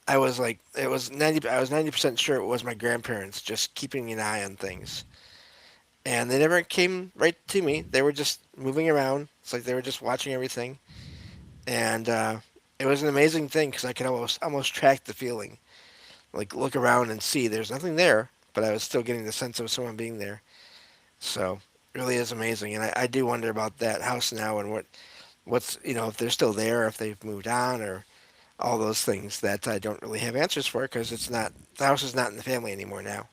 I was like, it was 90. I was 90% sure it was my grandparents just keeping an eye on things, and they never came right to me. They were just moving around. It's like they were just watching everything, and it was an amazing thing because I could almost track the feeling, like look around and see there's nothing there, but I was still getting the sense of someone being there. So it really is amazing, and I do wonder about that house now and what's if they're still there, if they've moved on, or all those things that I don't really have answers for because it's not, the house is not in the family anymore now.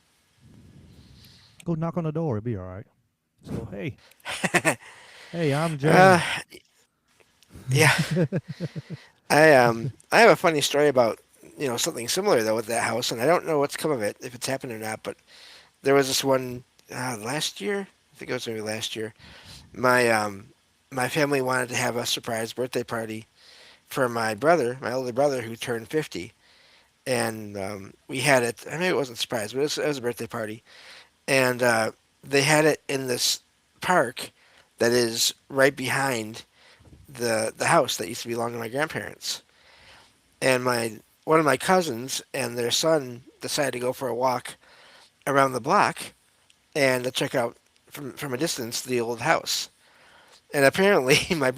Go knock on the door. It'll be all right. Just go, hey, hey, I'm uh, James. yeah, I have a funny story about something similar though with that house, and I don't know what's come of it, if it's happened or not. But there was this one last year. I think it was maybe last year. My my family wanted to have a surprise birthday party for my brother, my older brother, who turned 50, and we had it. I mean, it wasn't a surprise, but it was a birthday party, and they had it in this park that is right behind the house that used to belong to my grandparents. And my one of my cousins and their son decided to go for a walk around the block and to check out from a distance the old house. And apparently, my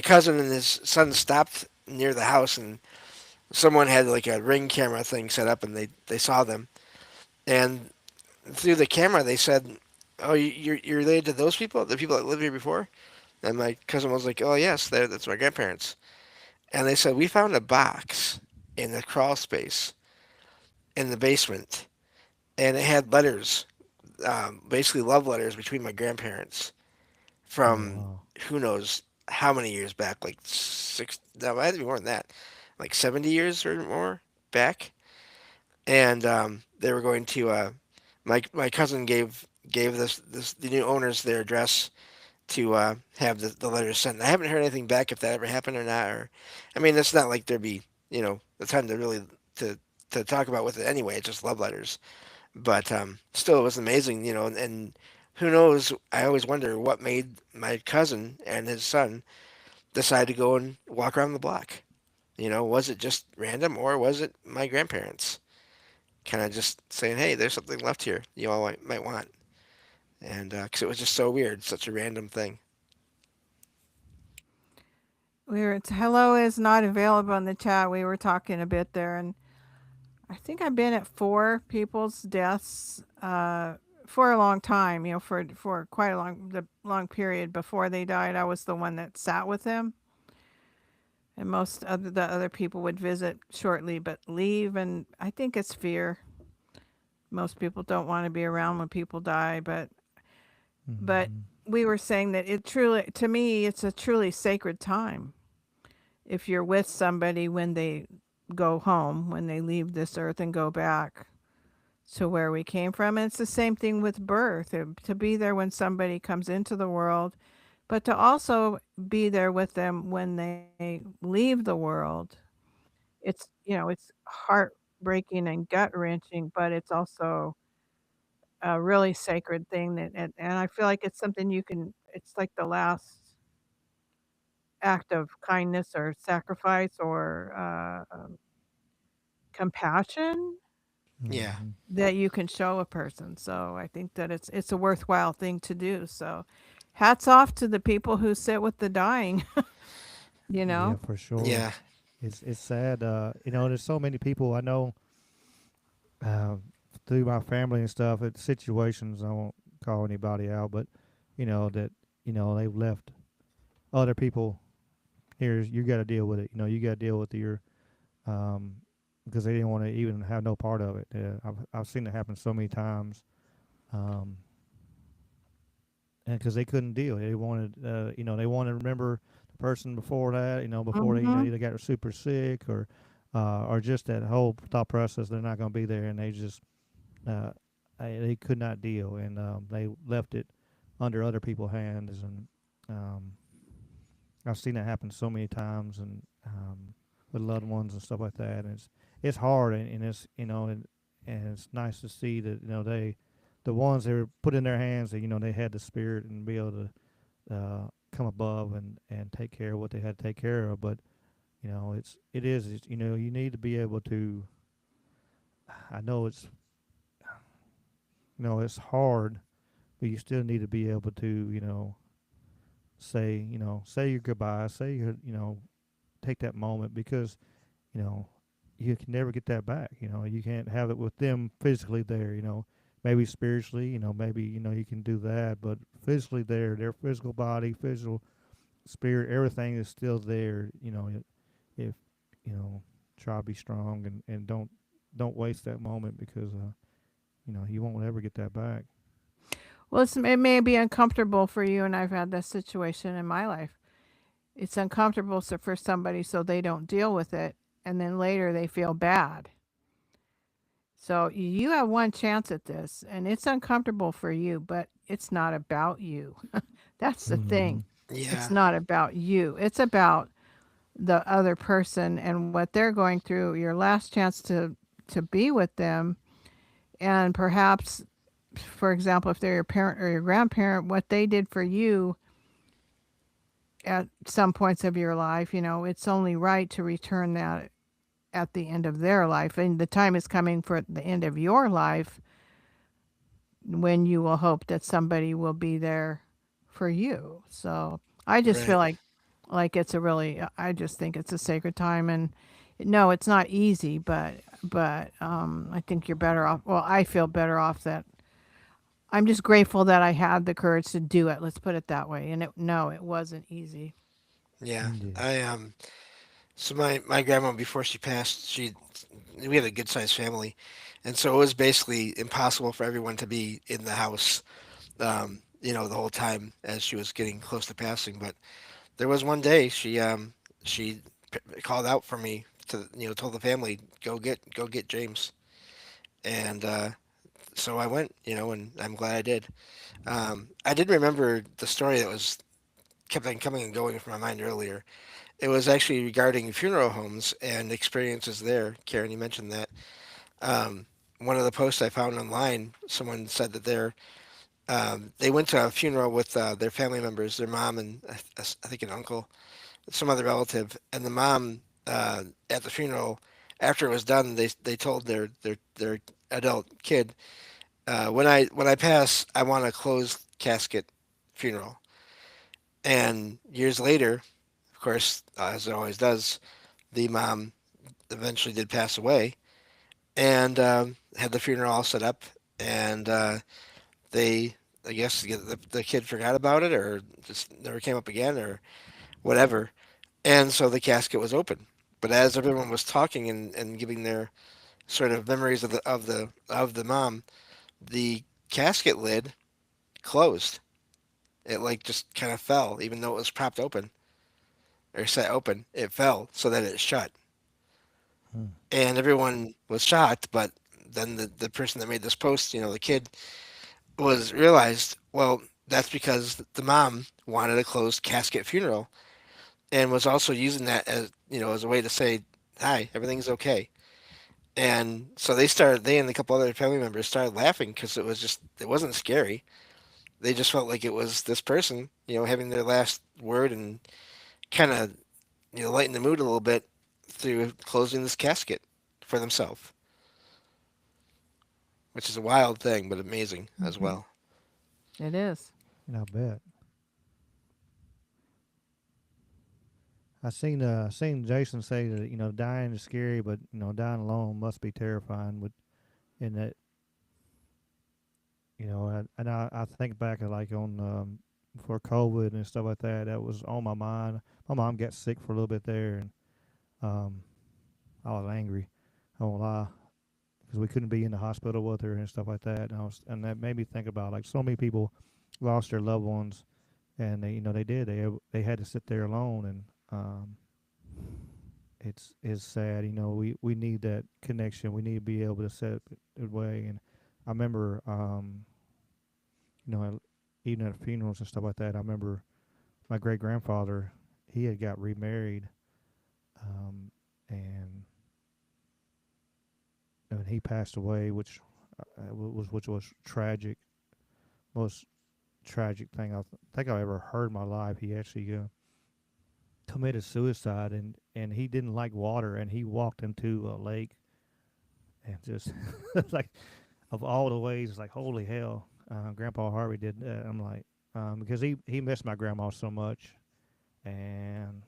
cousin and his son stopped near the house, and someone had like a ring camera thing set up, and they saw them. And through the camera, they said, "Oh, you're related to those people, the people that lived here before?" And my cousin was like, "Oh yes, that's my grandparents." And they said, "We found a box in the crawl space in the basement, and it had letters, basically love letters between my grandparents Oh from wow. who knows how many years back, like six, no, it had to be more than that, like 70 years or more back." And they were going to, my cousin gave this the new owners their address to have the letters sent. I haven't heard anything back if that ever happened or not. Or, I mean, it's not like there'd be the time to really to to talk about with it anyway. It's just love letters, but still, it was amazing, and who knows? I always wonder what made my cousin and his son decide to go and walk around the block. Was it just random, or was it my grandparents kind of just saying, "Hey, there's something left here you all might want," and because it was just so weird, such a random thing. Hello is not available in the chat. We were talking a bit there, and I think I've been at four people's deaths for a long time. For quite a long period before they died. I was the one that sat with them, and most of the other people would visit shortly but leave. And I think it's fear. Most people don't want to be around when people die, but Hmm. we were saying that it truly, to me, it's a truly sacred time. If you're with somebody when they go home, when they leave this earth and go back to where we came from. And it's the same thing with birth. To be there when somebody comes into the world, but to also be there with them when they leave the world. It's heartbreaking and gut wrenching, but it's also a really sacred thing and I feel like it's something it's like the last act of kindness or sacrifice or compassion Yeah. Hmm. that you can show a person. So I think that it's a worthwhile thing to do. So hats off to the people who sit with the dying, you Yeah, know? for sure. Yeah. It's sad. There's so many people I know uh, through my family and stuff. It's situations I won't call anybody out, but that they've left other people. Here's you got to deal with it. You got to deal with your um, because they didn't want to even have no part of it. I've seen it happen so many times, um, and because they couldn't deal, they wanted they wanted to remember the person before that, before they Mhm. either got super sick or just that whole thought process they're not going to be there, and they just uh, they could not deal, and they left it under other people's hands, and um, I've seen that happen so many times, and with loved ones and stuff like that. And it's hard, and it's and it's nice to see that the ones that were put in their hands that they had the spirit and be able to come above and take care of what they had to take care of. But it's you need to be able to. I know it's hard, but you still need to be able to say your goodbye, say your take that moment because you know, you can never get that back. You can't have it with them physically there. Maybe spiritually. Maybe you can do that, but physically there, their physical body, physical spirit, everything is still there. If you know, try to be strong and don't waste that moment because you won't ever get that back. Well, it may be uncomfortable for you, and I've had this situation in my life. It's uncomfortable for somebody so they don't deal with it, and then later they feel bad. So you have one chance at this, and it's uncomfortable for you, but it's not about you. That's the Mm-hmm. thing. It's Yeah. not about you. It's about the other person and what they're going through. Your last chance to be with them, and perhaps, for example, if they're your parent or your grandparent, what they did for you at some points of your life, it's only right to return that at the end of their life. And the time is coming for the end of your life when you will hope that somebody will be there for you. So I just feel Right. like it's a really I just think it's a sacred time and no, it's not easy, but I think you're better off. Well, I feel better off that I'm just grateful that I had the courage to do it. Let's put it that way. And no, it wasn't easy. Yeah. Yeah. I. So my grandma before she passed, we had a good sized family, and so it was basically impossible for everyone to be in the house, the whole time as she was getting close to passing. But there was one day she called out for me to told the family go get James, and so I went, and I'm glad I did. I did remember the story that was kept on coming and going from my mind earlier. It was actually regarding funeral homes and experiences there. Karen, you mentioned that. Um, One of the posts I found online, someone said that they went to a funeral with their family members, their mom and I think an uncle, some other relative, and the mom at the funeral, after it was done, they told their adult kid, when I pass, I want a closed casket funeral. And years later, of course, as it always does, the mom eventually did pass away, and had the funeral all set up, and they, I guess, the kid forgot about it, or just never came up again, or whatever, and so the casket was open. But as everyone was talking and giving their sort of memories of the mom, the casket lid closed. It like just kind of fell, even though it was propped open or set open. It fell so that it shut, Hmm. and everyone was shocked. But then the person that made this post, the kid, was realized. Well, That's because the mom wanted a closed casket funeral and was also using that as as a way to say, "Hi, everything's okay." And so they and a couple other family members started laughing because it wasn't scary. They just felt like it was this person, having their last word and kind of, lighten the mood a little bit through closing this casket for themselves, which is a wild thing, but amazing as Hmm. well. It is. I bet. I seen Jason say that dying is scary, but dying alone must be terrifying. With in that and I think back at like on for COVID and stuff like that. That was on my mind. My mom got sick for a little bit there, and um, I was angry. I won't lie, because we couldn't be in the hospital with her and stuff like that. And that made me think about like so many people lost their loved ones, and they had to sit there alone, and it's sad. We need that connection. We need to be able to set it away. And I remember even at funerals and stuff like that. I remember my great grandfather. He had got remarried, um, and and he passed away, which was tragic. Most tragic thing think I ever heard in my life. He actually committed suicide, and he didn't like water, and he walked into a lake, and just like of all the ways, it's like holy hell. Grandpa Harvey did that. I'm like, because he missed my grandma so much, and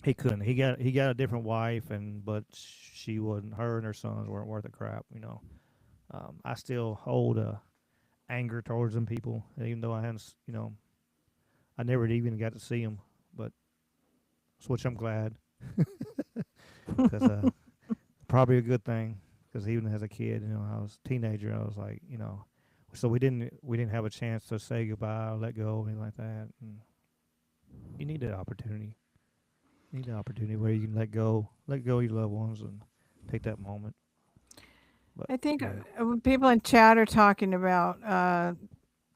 he couldn't. He got a different wife, but she wasn't. Her and her sons weren't worth a crap. I still hold anger towards them people, even though I hadn't. I never even got to see them, but which I'm glad, because probably a good thing. Because even as a kid, I was a teenager. I was like, so we didn't have a chance to say goodbye or let go or anything like that. And you need that opportunity. You need an opportunity where you can let go of your loved ones and take that moment. But I think yeah. when people in chat are talking about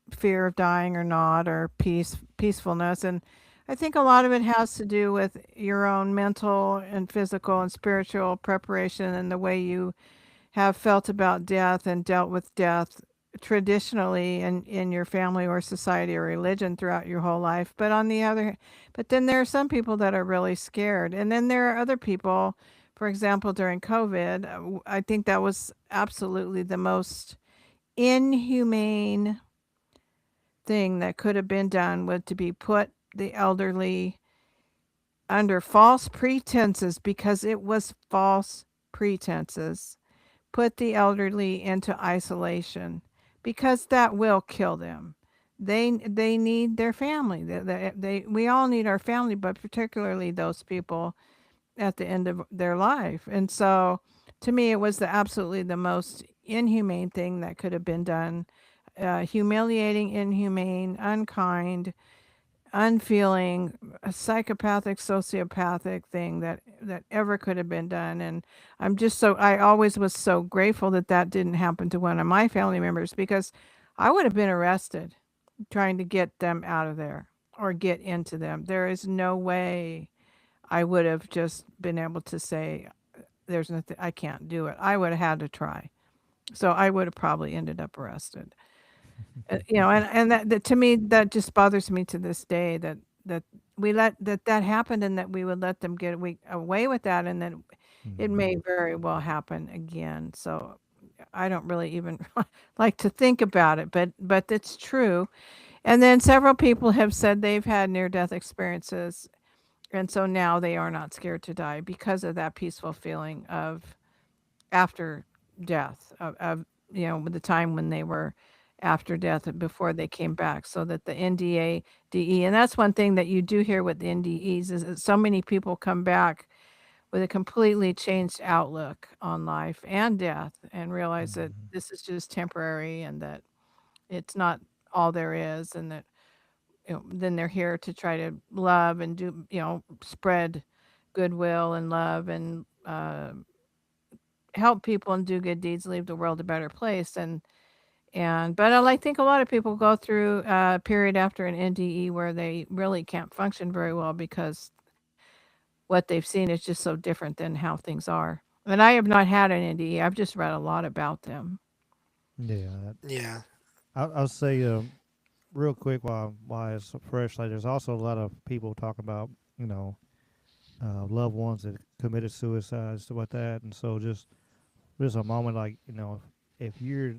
fear of dying or not, or peacefulness, and I think a lot of it has to do with your own mental and physical and spiritual preparation and the way you have felt about death and dealt with death traditionally in your family or society or religion throughout your whole life. But then there are some people that are really scared. And then there are other people, for example, during COVID, I think that was absolutely the most inhumane thing that could have been done, was to be put the elderly under false pretenses, because it was false pretenses, put the elderly into isolation, because that will kill them. They need their family. We all need our family, but particularly those people at the end of their life. And so, to me, it was absolutely the most inhumane thing that could have been done. Humiliating, inhumane, unkind, unfeeling, a psychopathic, sociopathic thing that ever could have been done. And I always was so grateful that that didn't happen to one of my family members, because I would have been arrested trying to get them out of there or get into them. There is no way I would have just been able to say, there's nothing, I can't do it. I would have had to try. So I would have probably ended up arrested. And that to me, that just bothers me to this day, that that happened, and that we would let them away with that, and then it Hmm. may very well happen again. So I don't really even like to think about it, but it's true. And then several people have said they've had near death experiences, and so now they are not scared to die because of that peaceful feeling of after death, of the time when they were after death and before they came back. So that the NDA, DE, and that's one thing that you do hear with the NDEs, is that so many people come back with a completely changed outlook on life and death, and realize that Hmm. this is just temporary, and that it's not all there is, and that then they're here to try to love and spread goodwill and love, and help people and do good deeds, leave the world a better place. But I think a lot of people go through a period after an NDE where they really can't function very well because what they've seen is just so different than how things are. And I have not had an NDE. I've just read a lot about them. Yeah, Yeah. I'll say real quick while it's fresh. Like, there's also a lot of people talking about loved ones that committed suicide, stuff like that. And so just a moment, like, if you're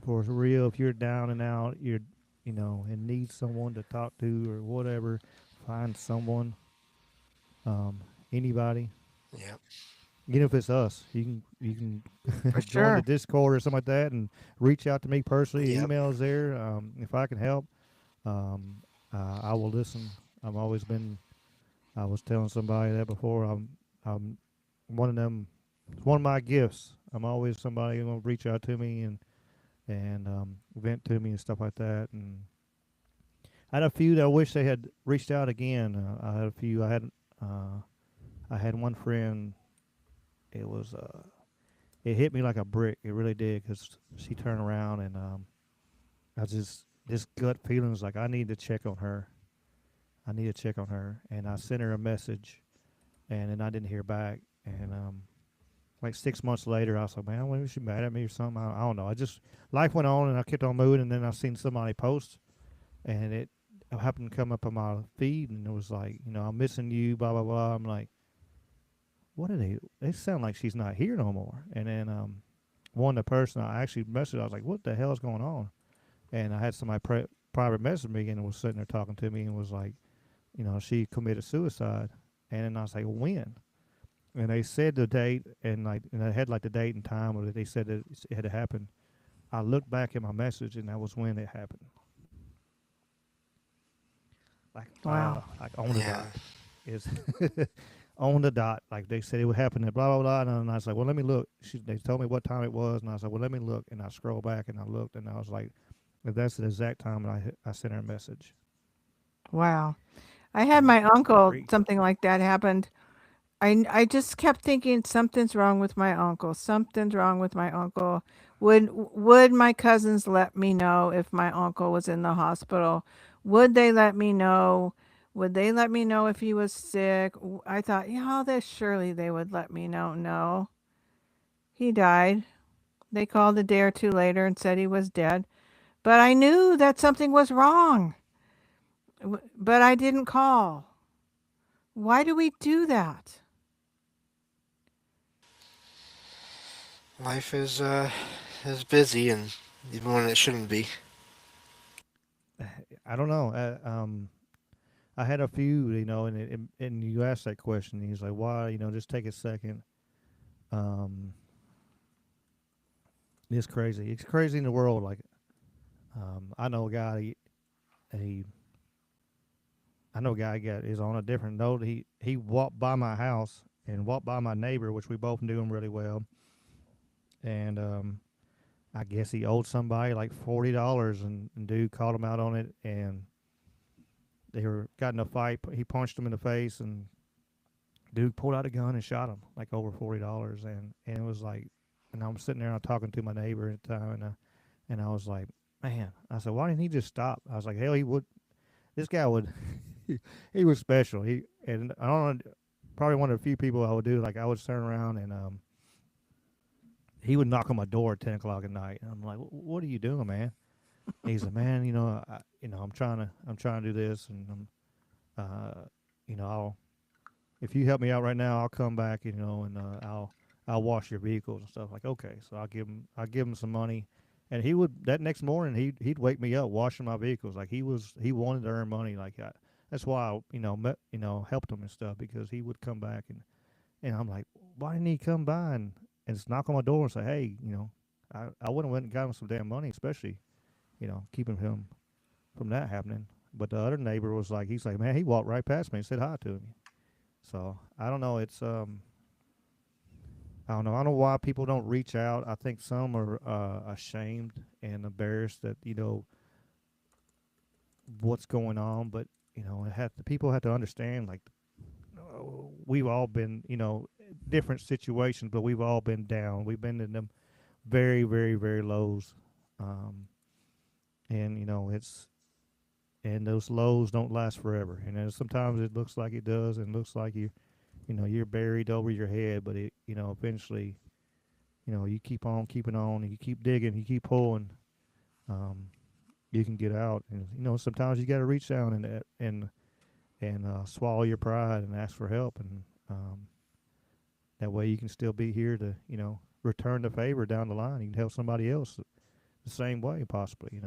for real, if you're down and out, you're and need someone to talk to or whatever, find someone, anybody. Yeah. Even if it's us, you can For join the sure. Discord or something like that, and reach out to me personally. Yep. Email is there. If I can help, um, I will listen. I've always been. I was telling somebody that before. I'm one of them. It's one of my gifts. I'm always somebody who will reach out to me and vent to me and stuff like that. And I had a few that I wish they had reached out again. I had a few. I had one friend. It was it hit me like a brick. It really did, because she turned around and I just this gut feeling was like I need to check on her. I need to check on her, and I sent her a message, and then I didn't hear back. And like 6 months later, I was like, man, maybe she mad at me or something. I don't know. I just life went on, and I kept on moving. And then I seen somebody post, and it happened to come up on my feed, and it was like, I'm missing you, blah blah blah. I'm like, what are they? They sound like she's not here no more. And then one the person I actually messaged, I was like, what the hell is going on? And I had somebody private message me and was sitting there talking to me and was like, she committed suicide. And then I was like, when? And they said the date, and I had like the date and time where they said that it had happened. I looked back at my message, and that was when it happened. Wow. Like on the Yeah. dot. Is on the dot. Like they said it would happen at blah blah blah. And I was like, well, let me look. They told me what time it was, and I was like, well, let me look. And I scrolled back and I looked, and I was like, that's the exact time. And I sent her a message. Wow. I had And my I was uncle, intrigued. something like that happened. I just kept thinking something's wrong with my uncle. Something's wrong with my uncle. Would my cousins let me know if my uncle was in the hospital? Would they let me know? Would they let me know if he was sick? I thought, yeah, they surely they would let me know. No, he died. They called a day or two later and said he was dead. But I knew that something was wrong. But I didn't call. Why do we do that? Life is busy, and even when it shouldn't be. I don't know. I had a few, and you asked that question. He's like, why? Just take a second. Um, it's crazy. It's crazy in the world. Like, I know a guy. He I know a guy got is on a different note. He walked by my house and walked by my neighbor, which we both knew him really well. And I guess he owed somebody like $40, and dude called him out on it, and they were got in a fight. He punched him in the face, and dude pulled out a gun and shot him like over $40, and it was like, and I'm sitting there and I'm talking to my neighbor at the time, and I was like, man, I said, why didn't he just stop? I was like, hell, he would. This guy would. he was special. He and I don't know, probably one of the few people I would do. Like I would turn around and he would knock on my door at 10 o'clock at night. And I'm like, what are you doing, man? And he's like, man, I'm trying to do this, and I'll if you help me out right now, I'll come back, and I'll wash your vehicles and stuff. Like, okay, so I'll give him some money, and he would that next morning he'd wake me up washing my vehicles. Like he wanted to earn money. Like that's why I helped him and stuff, because he would come back, and I'm like, why didn't he come by and just knock on my door and say, hey, I wouldn't have went and got him some damn money, especially keeping him from that happening. But the other neighbor was like, he's like, man, he walked right past me and said hi to me. So I don't know. It's I don't know. I don't know why people don't reach out. I think some are ashamed and embarrassed that what's going on. But the people have to understand. Like we've all been different situations, but we've all been down. We've been in them very very very lows. and and those lows don't last forever. And then sometimes it looks like it does, and looks like you're buried over your head, but eventually, you keep on keeping on, and you keep digging, you keep pulling, um, you can get out. And sometimes you got to reach down and swallow your pride and ask for help, and that way you can still be here to return the favor down the line. You can help somebody else the same way, possibly.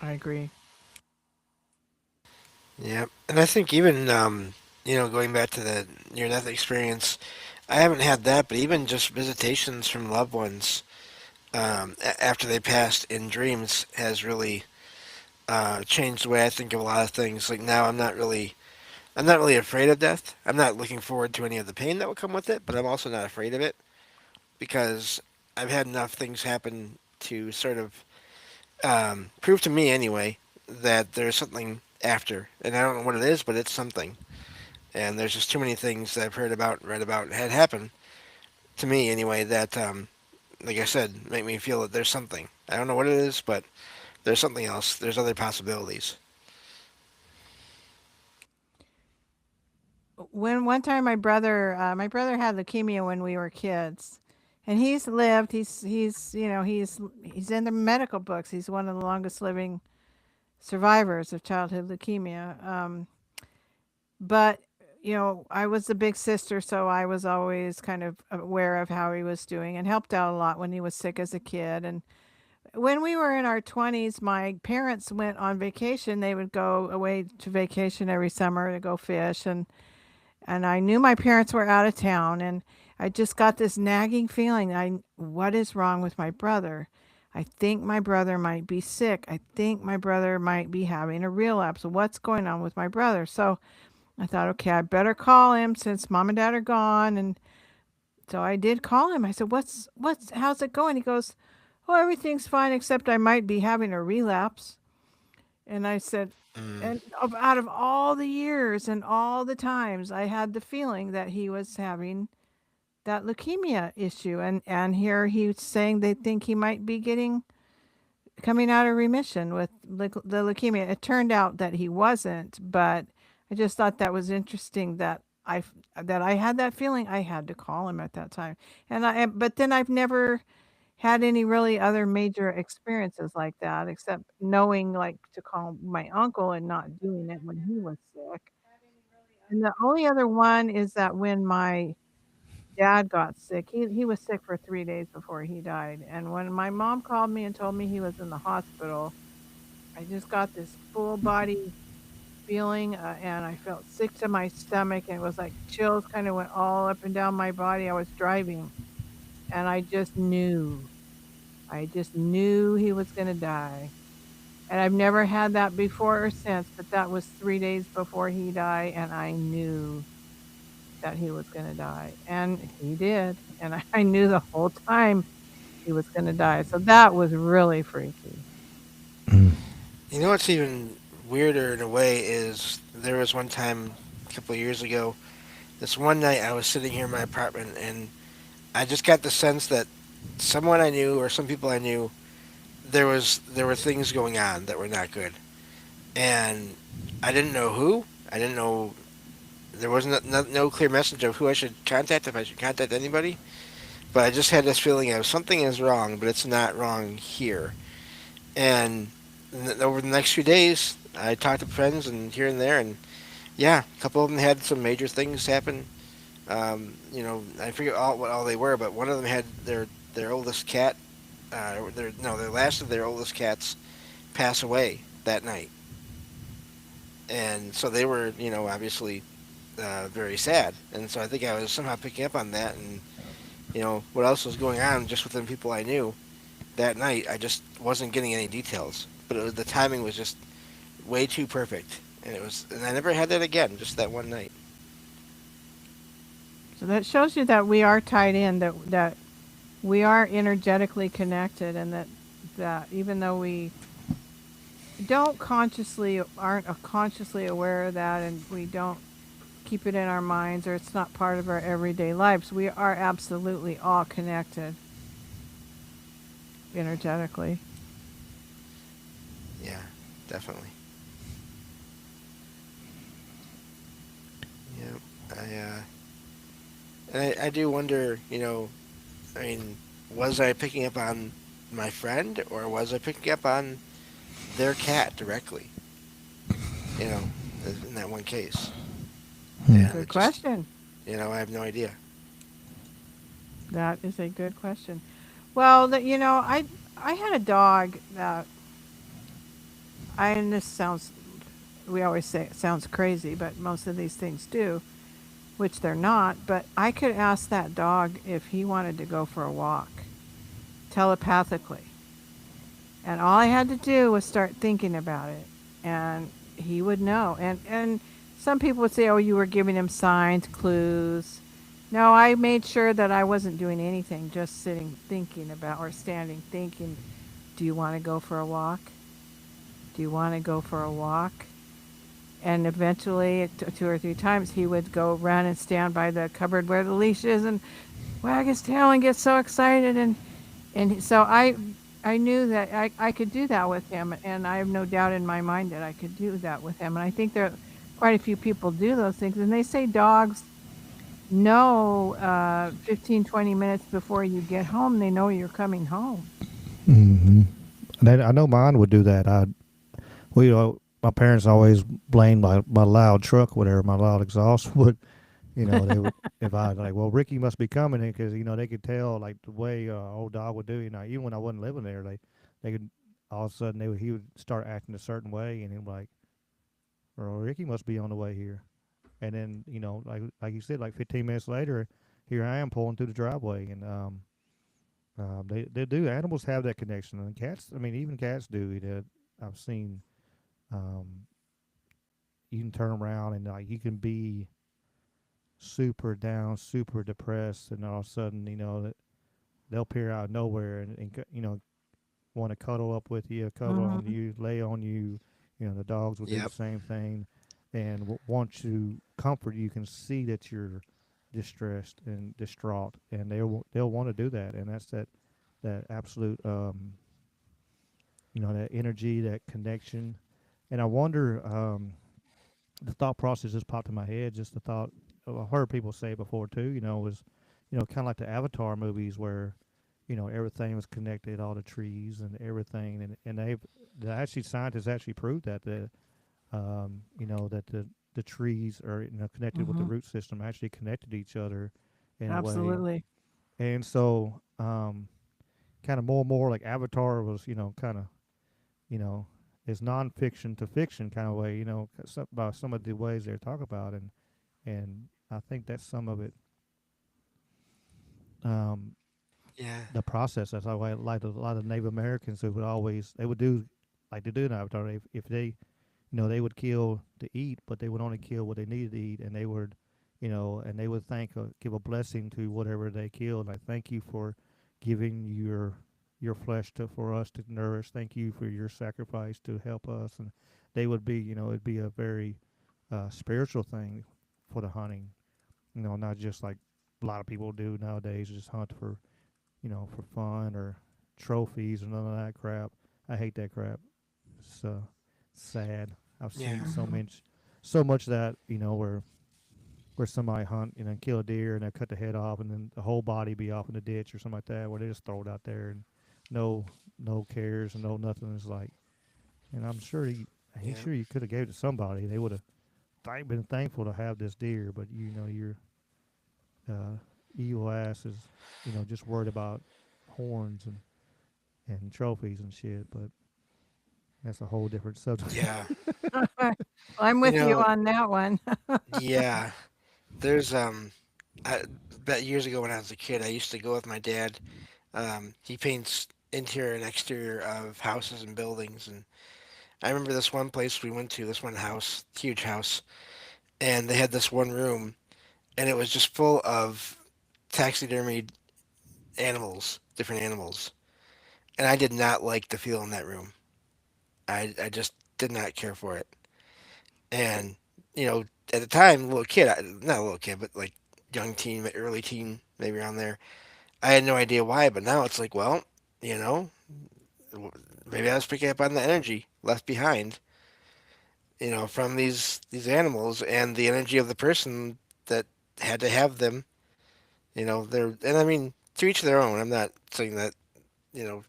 I agree. Yeah, and I think even going back to the near-death experience, I haven't had that, but even just visitations from loved ones after they passed in dreams has really changed the way I think of a lot of things. Like now, I'm not really afraid of death. I'm not looking forward to any of the pain that will come with it, but I'm also not afraid of it because I've had enough things happen to sort of prove to me anyway that there's something after, and I don't know what it is, but it's something. And there's just too many things that I've heard about, read about, had happen to me anyway that, like I said, make me feel that there's something. I don't know what it is, but there's something else. There's other possibilities. When one time my brother had leukemia when we were kids, and he's lived. He's in the medical books. He's one of the longest living survivors of childhood leukemia. But I was the big sister, so I was always kind of aware of how he was doing and helped out a lot when he was sick as a kid. And when we were in our 20s, my parents went on vacation. They would go away to vacation every summer to go fish, and I knew my parents were out of town, and I just got this nagging feeling. What is wrong with my brother? I think my brother might be sick. I think my brother might be having a relapse. What's going on with my brother? So I thought, okay, I better call him since mom and dad are gone. And so I did call him. I said, how's it going? He goes, oh, everything's fine, except I might be having a relapse. And I said, Mm. and out of all the years and all the times, I had the feeling that he was having that leukemia issue. And here he's saying they think he might be coming out of remission with the leukemia. It turned out that he wasn't, but I just thought that was interesting that I had that feeling. I had to call him at that time. But then I've never had any really other major experiences like that, except knowing like to call my uncle and not doing it when he was sick. And the only other one is that when my dad got sick, he was sick for 3 days before he died. And when my mom called me and told me he was in the hospital, I just got this full body feeling, and I felt sick to my stomach, and it was like chills kind of went all up and down my body. I was driving, and I just knew he was going to die. And I've never had that before or since, but that was 3 days before he died, and I knew that he was going to die. And he did. And I knew the whole time he was going to die. So that was really freaky. You know what's even weirder in a way is there was one time a couple of years ago. This one night I was sitting here in my apartment and I just got the sense that someone I knew or some people I knew there were things going on that were not good, and I didn't know who. I didn't know there wasn't no clear message of who I should contact if I should contact anybody. But I just had this feeling of something is wrong, but it's not wrong here. And over the next few days, I talked to friends and here and there, and yeah, a couple of them had some major things happen. I forget what all they were, but one of them had their oldest cat, their last of their oldest cats pass away that night, and so they were obviously very sad. And so I think I was somehow picking up on that, and what else was going on just within people I knew that night. I just wasn't getting any details, but the timing was just way too perfect, and I never had that again. Just that one night. So that shows you that we are tied in, that we are energetically connected, and that even though we aren't consciously aware of that, and we don't keep it in our minds, or it's not part of our everyday lives, we are absolutely all connected. energetically. Yeah, definitely. Yeah, I do wonder. I mean, was I picking up on my friend or was I picking up on their cat directly? You know, in that one case, and Good it just, question. I have no idea. That is a good question. Well, I had a dog that and this sounds, we always say it sounds crazy, but most of these things do, which they're not. But I could ask that dog if he wanted to go for a walk telepathically. And all I had to do was start thinking about it. And he would know. And some people would say, oh, you were giving him signs, clues. No, I made sure that I wasn't doing anything, just sitting thinking about or standing thinking, do you want to go for a walk? Do you want to go for a walk? And eventually, two or three times, he would go run and stand by the cupboard where the leash is and wag his tail and get so excited. So I knew that I could do that with him, and I have no doubt in my mind that I could do that with him. And I think there quite a few people do those things. And they say dogs know 15, 20 minutes before you get home, they know you're coming home. Mm-hmm. I know mine would do that. My parents always blamed my loud truck, whatever my loud exhaust would. They would if I like, well, Ricky must be coming in because they could tell like the way old dog would do. Even when I wasn't living there, they could all of a sudden he would start acting a certain way, and he'd be like, well, Ricky must be on the way here. And then like you said, like 15 minutes later, here I am pulling through the driveway, and they do. Animals have that connection, and cats. I mean, even cats do that. I've seen. Um, you can turn around and like you can be super down, super depressed, and all of a sudden, that they'll appear out of nowhere and want to cuddle up with you, cuddle on Hmm. you, lay on you. The dogs will do the Yep. same thing, and want to comfort you. You can see that you're distressed and distraught, and they'll want to do that, and that's that absolute that energy, that connection. And I wonder, the thought process just popped in my head. Just the thought, I heard people say before too. Was kind of like the Avatar movies where everything was connected, all the trees and everything, and actually scientists actually proved that the trees are connected with the Hmm. root system, actually connected to each other in a way. Absolutely. And so kind of more and more like Avatar was kind of you know is nonfiction to fiction kind of way, about some of the ways they talk about, and I think that's some of it. Um, Yeah. the process. That's how I like a lot of Native Americans who would always they would do like they do in Avatar. If they they would kill to eat, but they would only kill what they needed to eat, and they would and they would give a blessing to whatever they killed. Like thank you for giving your flesh to for us to nourish. Thank you for your sacrifice to help us, and they would be it'd be a very spiritual thing for the hunting. Not just like a lot of people do nowadays, just hunt for fun or trophies or none of that crap. I hate that crap. It's sad. I've Yeah. seen Hmm. so much that where somebody hunt kill a deer and they cut the head off and then the whole body be off in the ditch or something like that, where they just throw it out there and no no cares and no nothing. Is like, and I'm sure he's Yeah. sure you could have gave it to somebody. They would have been thankful to have this deer, but your uh, evil ass is just worried about horns and trophies and shit. But that's a whole different subject. Yeah. I'm You with you know. on that one. Yeah. There's I bet years ago when I was a kid, I used to go with my dad. He paints interior and exterior of houses and buildings, and I remember this one place we went to, this one house, huge house, and they had this one room, and it was just full of taxidermied animals, different animals, and I did not like the feel in that room. I just did not care for it, and you know, at the time, little kid, not a little kid, but like young teen, early teen, maybe around there. I had no idea why, but now it's like, well. you know, maybe I was picking up on the energy left behind, from these animals and the energy of the person that had to have them. They're and I mean to each their own. I'm not saying that you know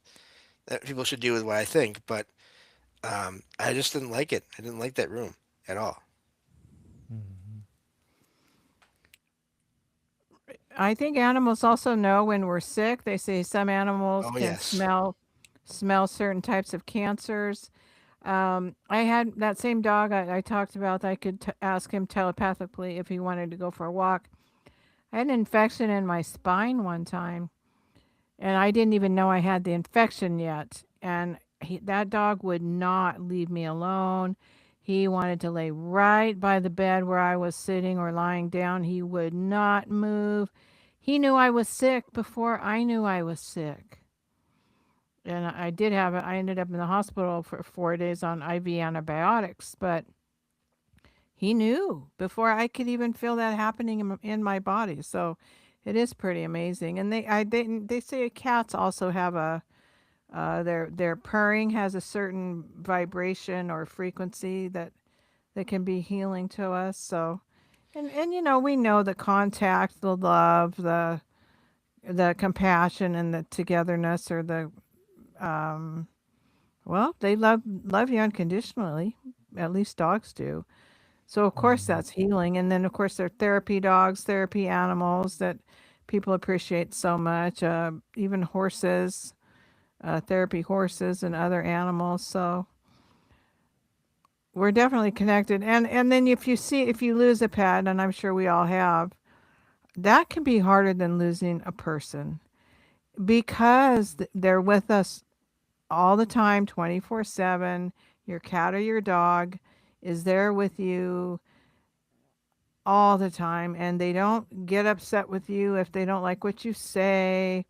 that people should do with what I think, but I just didn't like it. I didn't like that room at all. Hmm. I think animals also know when we're sick. They say some animals Oh can yes. smell certain types of cancers. I had that same dog I talked about. I could ask him telepathically if he wanted to go for a walk. I had an infection in my spine one time, and I didn't even know I had the infection yet. And that dog would not leave me alone. He wanted to lay right by the bed where I was sitting or lying down. He would not move. He knew I was sick before I knew I was sick. And I did have it. I ended up in the hospital for 4 days on IV antibiotics, but he knew before I could even feel that happening in my body. So it is pretty amazing. And they say cats also have a their purring has a certain vibration or frequency that can be healing to us. So and we know the contact, the love, the compassion, and the togetherness, or the um well, they love you unconditionally. At least dogs do. So of course Hmm. that's healing. And then of course there are therapy dogs, therapy animals that people appreciate so much. Even horses, therapy horses and other animals. So we're definitely connected. And then if you lose a pet, and I'm sure we all have, that can be harder than losing a person because they're with us all the time, 24/7. Your cat or your dog is there with you all the time, and they don't get upset with you if they don't like what you say,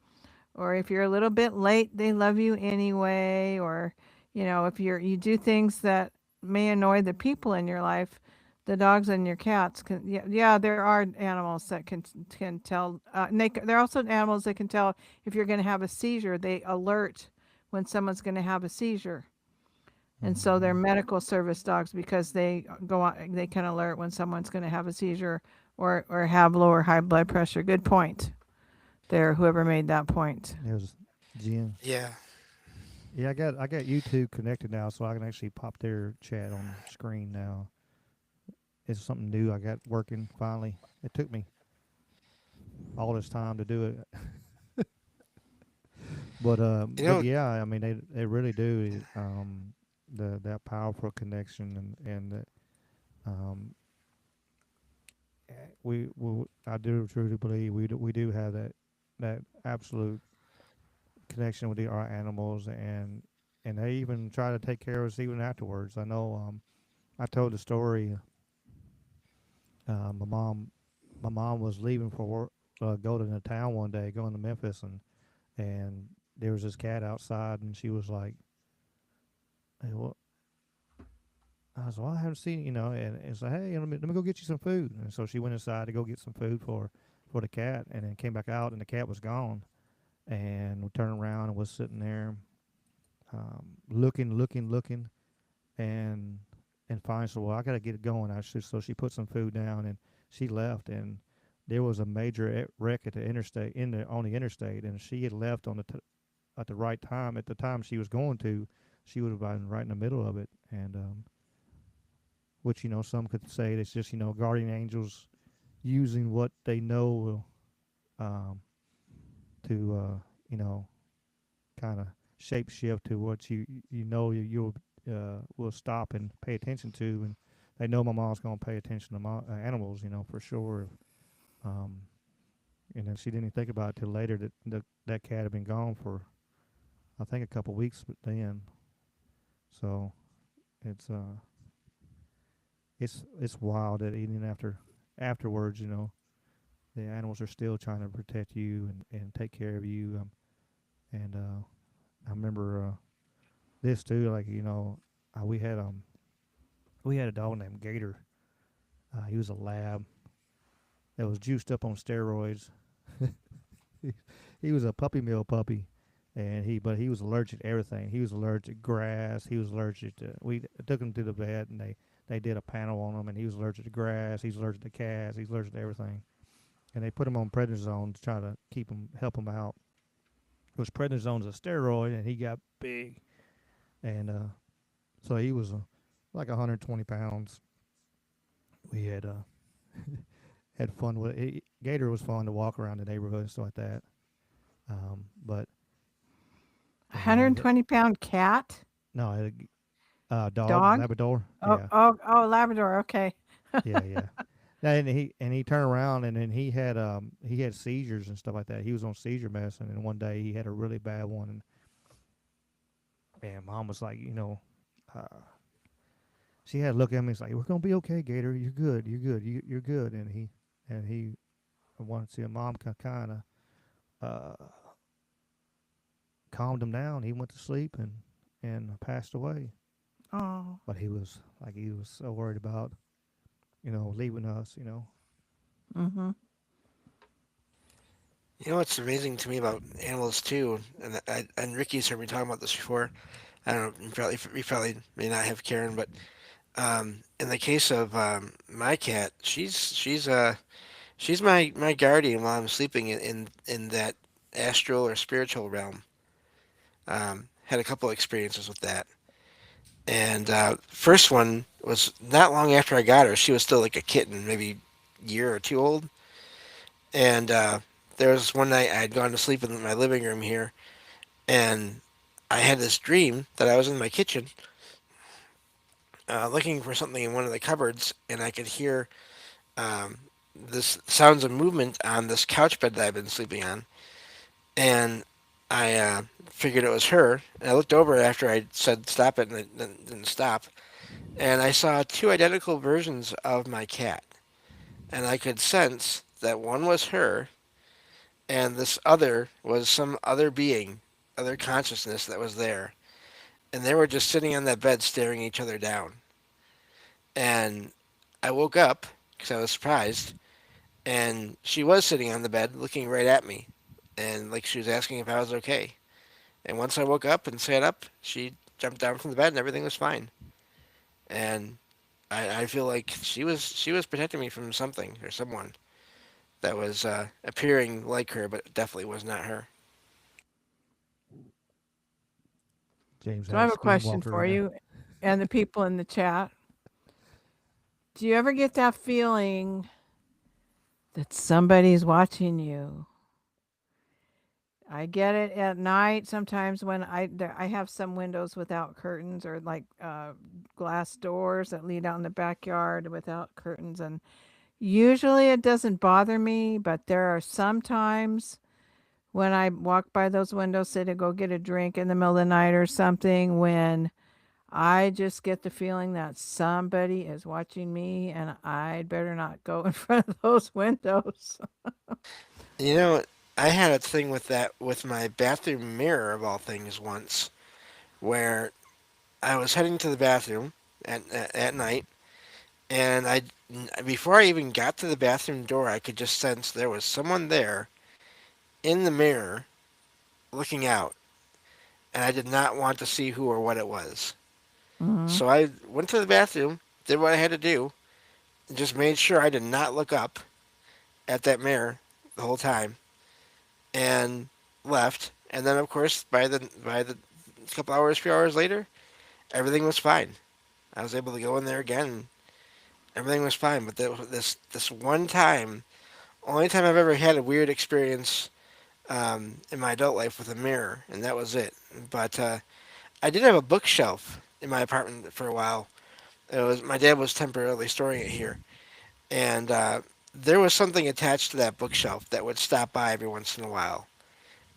or if you're a little bit late, they love you anyway, or if you do things that may annoy the people in your life, the dogs and your cats can. Yeah, there are animals that can tell, and there are also animals that can tell if you're going to have a seizure. They alert when someone's going to have a seizure. And so they're Hmm. medical service dogs because they go on, they can alert when someone's going to have a seizure or have low or high blood pressure. Good point there, whoever made that point. It was Jen. Yeah. Yeah, I got YouTube connected now, so I can actually pop their chat on screen now. It's something new I got working finally. It took me all this time to do it, You but know, yeah, I mean they really do that powerful connection and that um I do truly believe we do have that absolute connection with our animals and they even try to take care of us even afterwards. I know I told the story. My mom was leaving for work, going to town one day, going to Memphis, and there was this cat outside, and she was like, "Hey, what?" I was, "Well, I haven't seen," and it's like, "Hey, let me go get you some food." And so she went inside to go get some food for the cat, and then came back out, and the cat was gone. And we turned around and was sitting there, looking, and finally said, "Well, I gotta get it going." So she put some food down and she left, and there was a major wreck at the interstate on the interstate, and she had left at the right time. At the time she was going to, she would have been right in the middle of it, and which some could say it's just guardian angels using what they know um, to kind of shape shift to what you'll will stop and pay attention to, and they know my mom's gonna pay attention to animals, for sure. Um, and then she didn't even think about it till later that that cat had been gone for I think a couple weeks, but then so it's it's wild that even afterwards, the animals are still trying to protect you and take care of you. And I remember this too, like we had a dog named Gator. He was a lab that was juiced up on steroids. he, he was a puppy mill puppy, and but he was allergic to everything. He was allergic to grass. He was allergic to. We took him to the vet, and they did a panel on him, and he was allergic to grass. He's allergic to cats. He's allergic to everything. And they put him on prednisone to try to help him out. Which prednisone is a steroid, and he got big, and so he was like 120 pounds. We had fun with it. Gator was fun to walk around the neighborhood and stuff like that. But A you know, 120-pound cat? no, I had a dog, Dog? Labrador. Oh, Yeah, oh, oh, Labrador. Okay. yeah. And he turned around and then he had seizures and stuff like that. He was on seizure medicine, and one day he had a really bad one, and Mom was like, uh, she had to look at me. It's like, we're gonna be okay, Gator. You're good. You're good. You're good. And he I wanted to see Mom kind of uh, calmed him down. He went to sleep and passed away. Oh. But he was so worried about leaving us. Mm-hmm. You know what's amazing to me about animals too, and Ricky's heard me talking about this before. I don't know, you probably may not have Karen, but in the case of my cat, she's my guardian while I'm sleeping in that astral or spiritual realm. Had a couple experiences with that, and first one was not long after I got her. She was still like a kitten, maybe a year or two old, and there was one night I had gone to sleep in my living room here, and I had this dream that I was in my kitchen looking for something in one of the cupboards, and I could hear um, this sounds of movement on this couch bed that I've been sleeping on, and I figured it was her. And I looked over after I said stop it, and it didn't stop. And I saw two identical versions of my cat, and I could sense that one was her, and this other was some other being, other consciousness that was there, and they were just sitting on that bed staring each other down. And I woke up because I was surprised, and she was sitting on the bed looking right at me, and like she was asking if I was okay. And once I woke up and sat up, she jumped down from the bed and everything was fine. And I feel like she was protecting me from something or someone that was appearing like her, but definitely was not her. James So I had a have a question skinwalker for around. you and the people in the chat. Do you ever get that feeling that somebody's watching you? I get it at night sometimes when I have some windows without curtains or like glass doors that lead out in the backyard without curtains, and usually it doesn't bother me, but there are some times when I walk by those windows, say to go get a drink in the middle of the night or something, when I just get the feeling that somebody is watching me and I'd better not go in front of those windows. You know, I had a thing with that with my bathroom mirror of all things once, where I was heading to the bathroom at night, and I before I even got to the bathroom door, I could just sense there was someone there in the mirror looking out, and I did not want to see who or what it was. Hmm. So I went to the bathroom, did what I had to do, and just made sure I did not look up at that mirror the whole time, and left. And then, of course, by the couple hours, few hours later, everything was fine. I was able to go in there again, and everything was fine. But this one time, only time I've ever had a weird experience in my adult life with a mirror, and that was it. But I did have a bookshelf in my apartment for a while. It was my dad was temporarily storing it here, and there was something attached to that bookshelf that would stop by every once in a while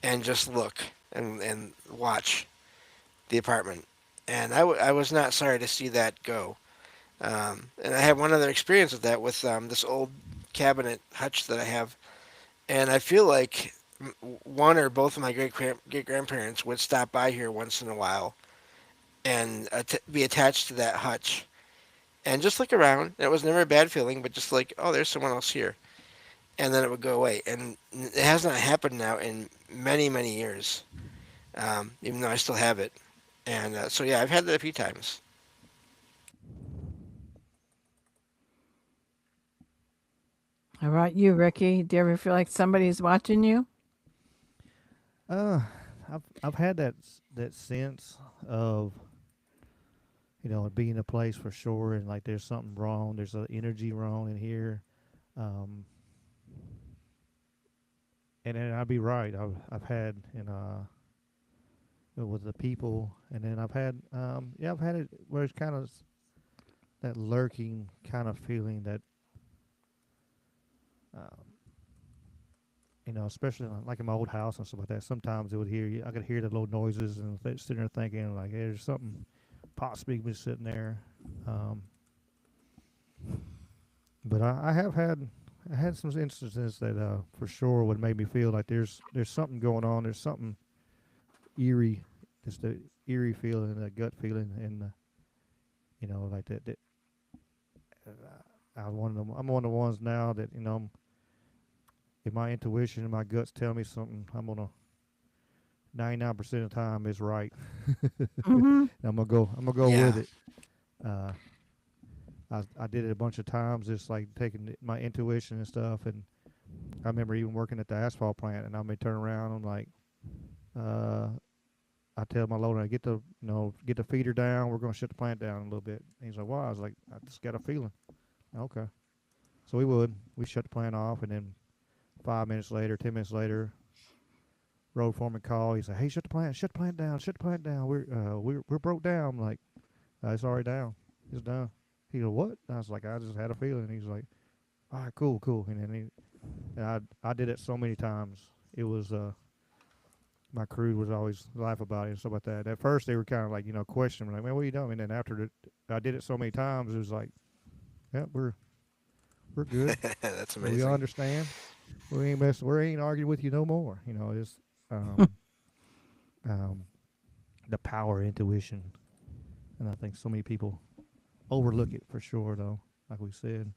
and just look and watch the apartment. And I was not sorry to see that go. And I had one other experience with that with this old cabinet hutch that I have, and I feel like one or both of my great grandparents would stop by here once in a while and be attached to that hutch and just look around. It was never a bad feeling, but just like, oh, there's someone else here, and then it would go away. And it has not happened now in many years. even though I still have it. And so yeah, I've had that a few times. How about you, Ricky? Do you ever feel like somebody's watching you? Uh, I've had that sense of being in a place for sure, and like there's something wrong. There's an energy wrong in here, um, and then I'd be right. I've had with the people, and then I've had it where it's kind of that lurking kind of feeling that um, especially like in my old house and stuff like that. Sometimes it would hear I could hear the little noises and sitting there thinking like, hey, there's something possibly be sitting there. Um, but I have had I had some instances that for sure would make me feel like there's something going on. There's something eerie, just a eerie feeling, a gut feeling, and like that. I'm one of the ones now that if my intuition and my guts tell me something, I'm gonna 99% of the time is right. Mm-hmm. I'm gonna go with Yeah. it. Uh, I did it a bunch of times, just like taking my intuition and stuff. And I remember even working at the asphalt plant, and I may turn around. I'm like, uh, I tell my loader, get the feeder down. We're gonna shut the plant down a little bit. And he's like, why? I was like, I just got a feeling. Okay, so we shut the plant off, and then 5 minutes later, 10 minutes later, road foreman call. He said, hey, shut the plant down, shut the plant down. We're broke down. I'm like, it's already down. It's done. He goes, what? I was like, I just had a feeling. He's like, all right, cool, cool. And then I did it so many times. It was my crew would always laugh about it and stuff like that. At first, they were kind of like questioning, like, man, what are you doing? And then after I did it so many times, it was like, yeah, we're good. That's We all amazing. understand. We ain't arguing with you no more. It's um, um, the power of intuition, and I think so many people overlook it for sure, though. Like we said,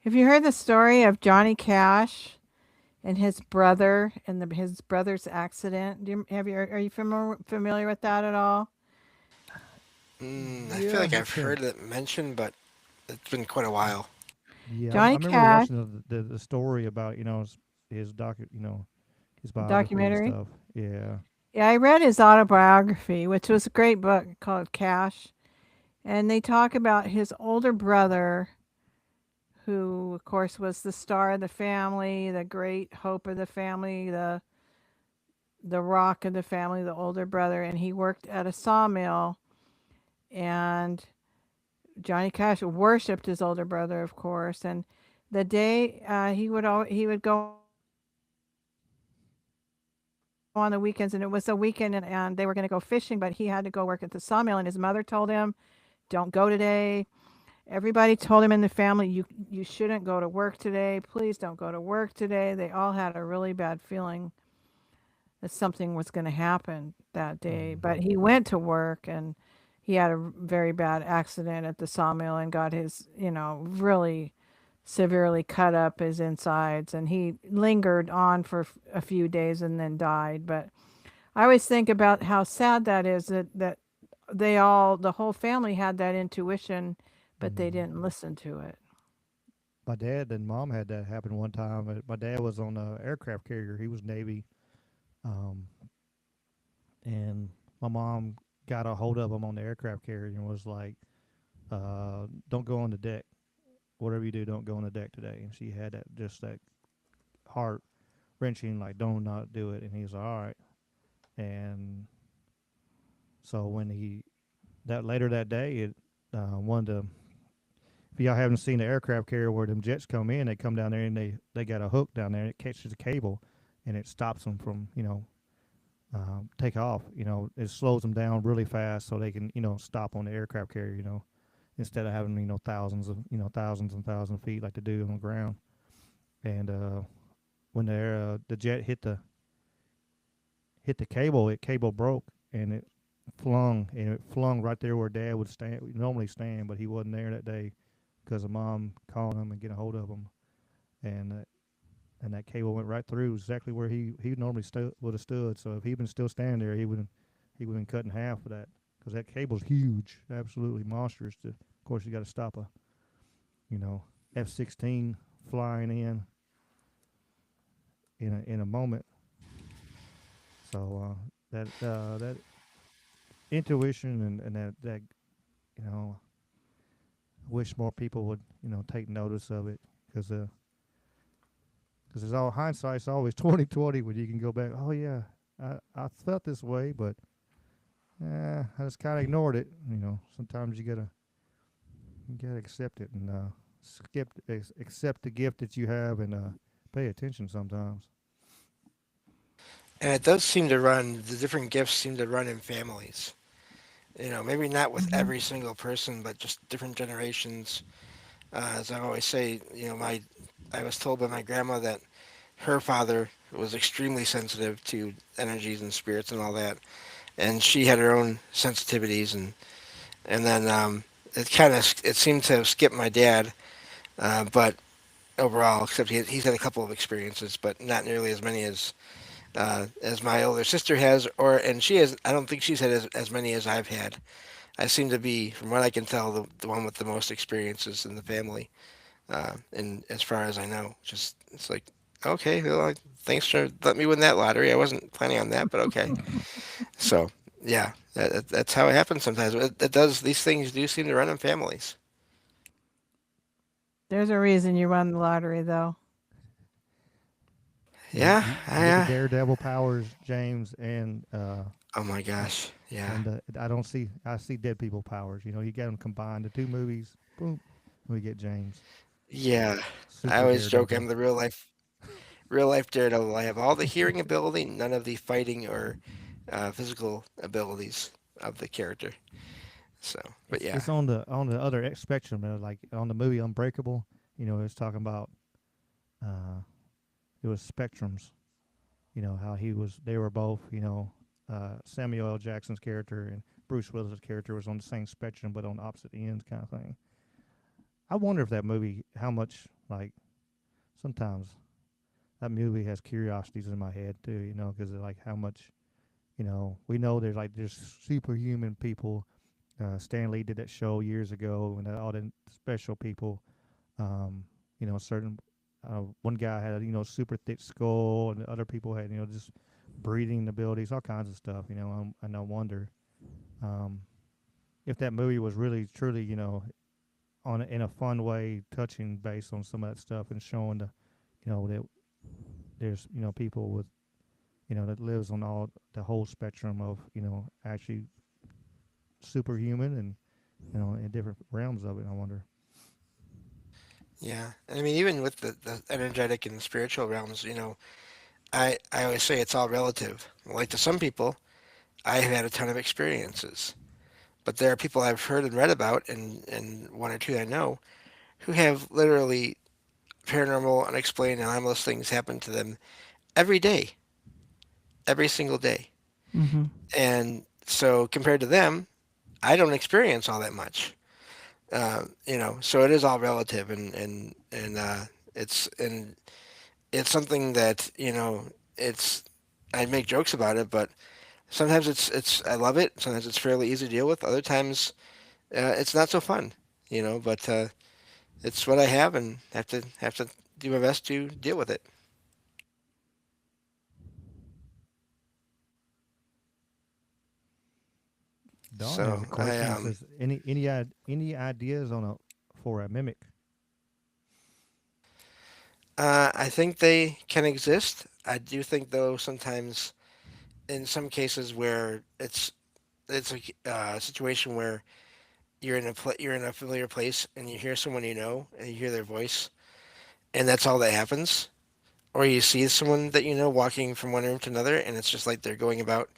Have you heard the story of Johnny Cash and his brother and his brother's accident? Are you familiar with that at all? I feel yeah, like I I've think. heard it mentioned, but it's been quite a while. Yeah, I Johnny remember Cash watching the story about his his biography and documentary. stuff. Yeah. Yeah, I read his autobiography, which was a great book called Cash, and they talk about his older brother, who of course was the star of the family, the great hope of the family, the rock of the family, the older brother, and he worked at a sawmill. And Johnny Cash worshipped his older brother, of course. And the day he would go on the weekends, and it was a weekend, and they were going to go fishing, but he had to go work at the sawmill. And his mother told him, "Don't go today. Everybody told him in the family, you shouldn't go to work today. Please don't go to work today." They all had a really bad feeling that something was going to happen that day. But he went to work, and he had a very bad accident at the sawmill and got his, really severely cut up his insides. And he lingered on for a few days and then died. But I always think about how sad that is that the whole family had that intuition, but they Hmm. didn't listen to it. My dad and mom had that happen one time. My dad was on a aircraft carrier. He was Navy, um, and my mom got a hold of him on the aircraft carrier and was like, "Don't go on the deck. Whatever you do, don't go on the deck today." And she had that heart wrenching, like, "Don't not do it." And he's like, "All right." And so when he that later that day, one of the if y'all haven't seen the aircraft carrier where them jets come in, they come down there and they got a hook down there and it catches a cable, and it stops them from take off. It slows them down really fast so they can stop on the aircraft carrier. Instead of having thousands and thousands of feet like they do on the ground. And when the jet hit the cable, cable broke and it flung right there where Dad would normally stand, but he wasn't there that day because of Mom calling him and getting a hold of him. And and that cable went right through exactly where he normally would have stood. So if he'd been still standing there, he would have been cut in half for that, because that cable's huge, absolutely monstrous. Of course, you got to stop a F-16 flying in a moment. So that intuition and that you know, I wish more people would take notice of it, because it's all hindsight's always 2020 when you can go back. Oh yeah, I felt this way, but I just kind of ignored it. Sometimes you gotta accept it and accept the gift that you have, and pay attention sometimes. And it does seem to run, the different gifts seem to run in families. Maybe not with Hmm. every single person, but just different generations. As I always say, I was told by my grandma that her father was extremely sensitive to energies and spirits and all that, and she had her own sensitivities, and then it seemed to have skipped my dad, but overall, except he's had a couple of experiences, but not nearly as many as my older sister has, and she has. I don't think she's had as many as I've had. I seem to be, from what I can tell, the one with the most experiences in the family. And as far as I know, just it's like, okay, well, thanks for letting me win that lottery. I wasn't planning on that, but okay. So yeah, that's how it happens sometimes. It does. These things do seem to run in families. There's a reason you won the lottery, though. You, Yeah. you, you get the daredevil powers, James, Oh my gosh. Yeah. and I see dead people powers. You get them combined, the two movies. Boom, we get James, Yeah. I super always joke daredevil. I'm the real life daredevil. I have all the hearing ability, none of the fighting or physical abilities of the character. So, but It's yeah. it's on the other spectrum, like on the movie Unbreakable. It's talking about uh, it was spectrums. How they were both. Samuel L. Jackson's character and Bruce Willis' character was on the same spectrum, but on opposite ends, kind of thing. I wonder if that movie, how much like sometimes that movie has curiosities in my head too. Because like how much we know there's superhuman people. Stan Lee did that show years ago, and all the special people. Certain one guy had super thick skull, and other people had just breathing abilities, all kinds of stuff. And I wonder um, if that movie was really truly in a fun way, touching based on some of that stuff and showing that there's people with that lives on all the whole spectrum of actually superhuman and in different realms of it. I wonder. Yeah. And I mean, even with the energetic and spiritual realms, I always say it's all relative. Like to some people, I have had a ton of experiences. But there are people I've heard and read about, and one or two I know, who have literally paranormal, unexplained, anomalous things happen to them every day, every single day. Hmm. And so compared to them, I don't experience all that much. So it is all relative, it's and it's something that it's I make jokes about it, but sometimes it's I love it. Sometimes it's fairly easy to deal with. Other times it's not so fun, But it's what I have, and have to do my best to deal with it. Dawn has a So I question. It says, any ideas on a for a mimic? I think they can exist. I do think though sometimes in some cases where it's a situation where you're in a familiar place and you hear someone and you hear their voice and that's all that happens, or you see someone that walking from one room to another and it's just like they're going about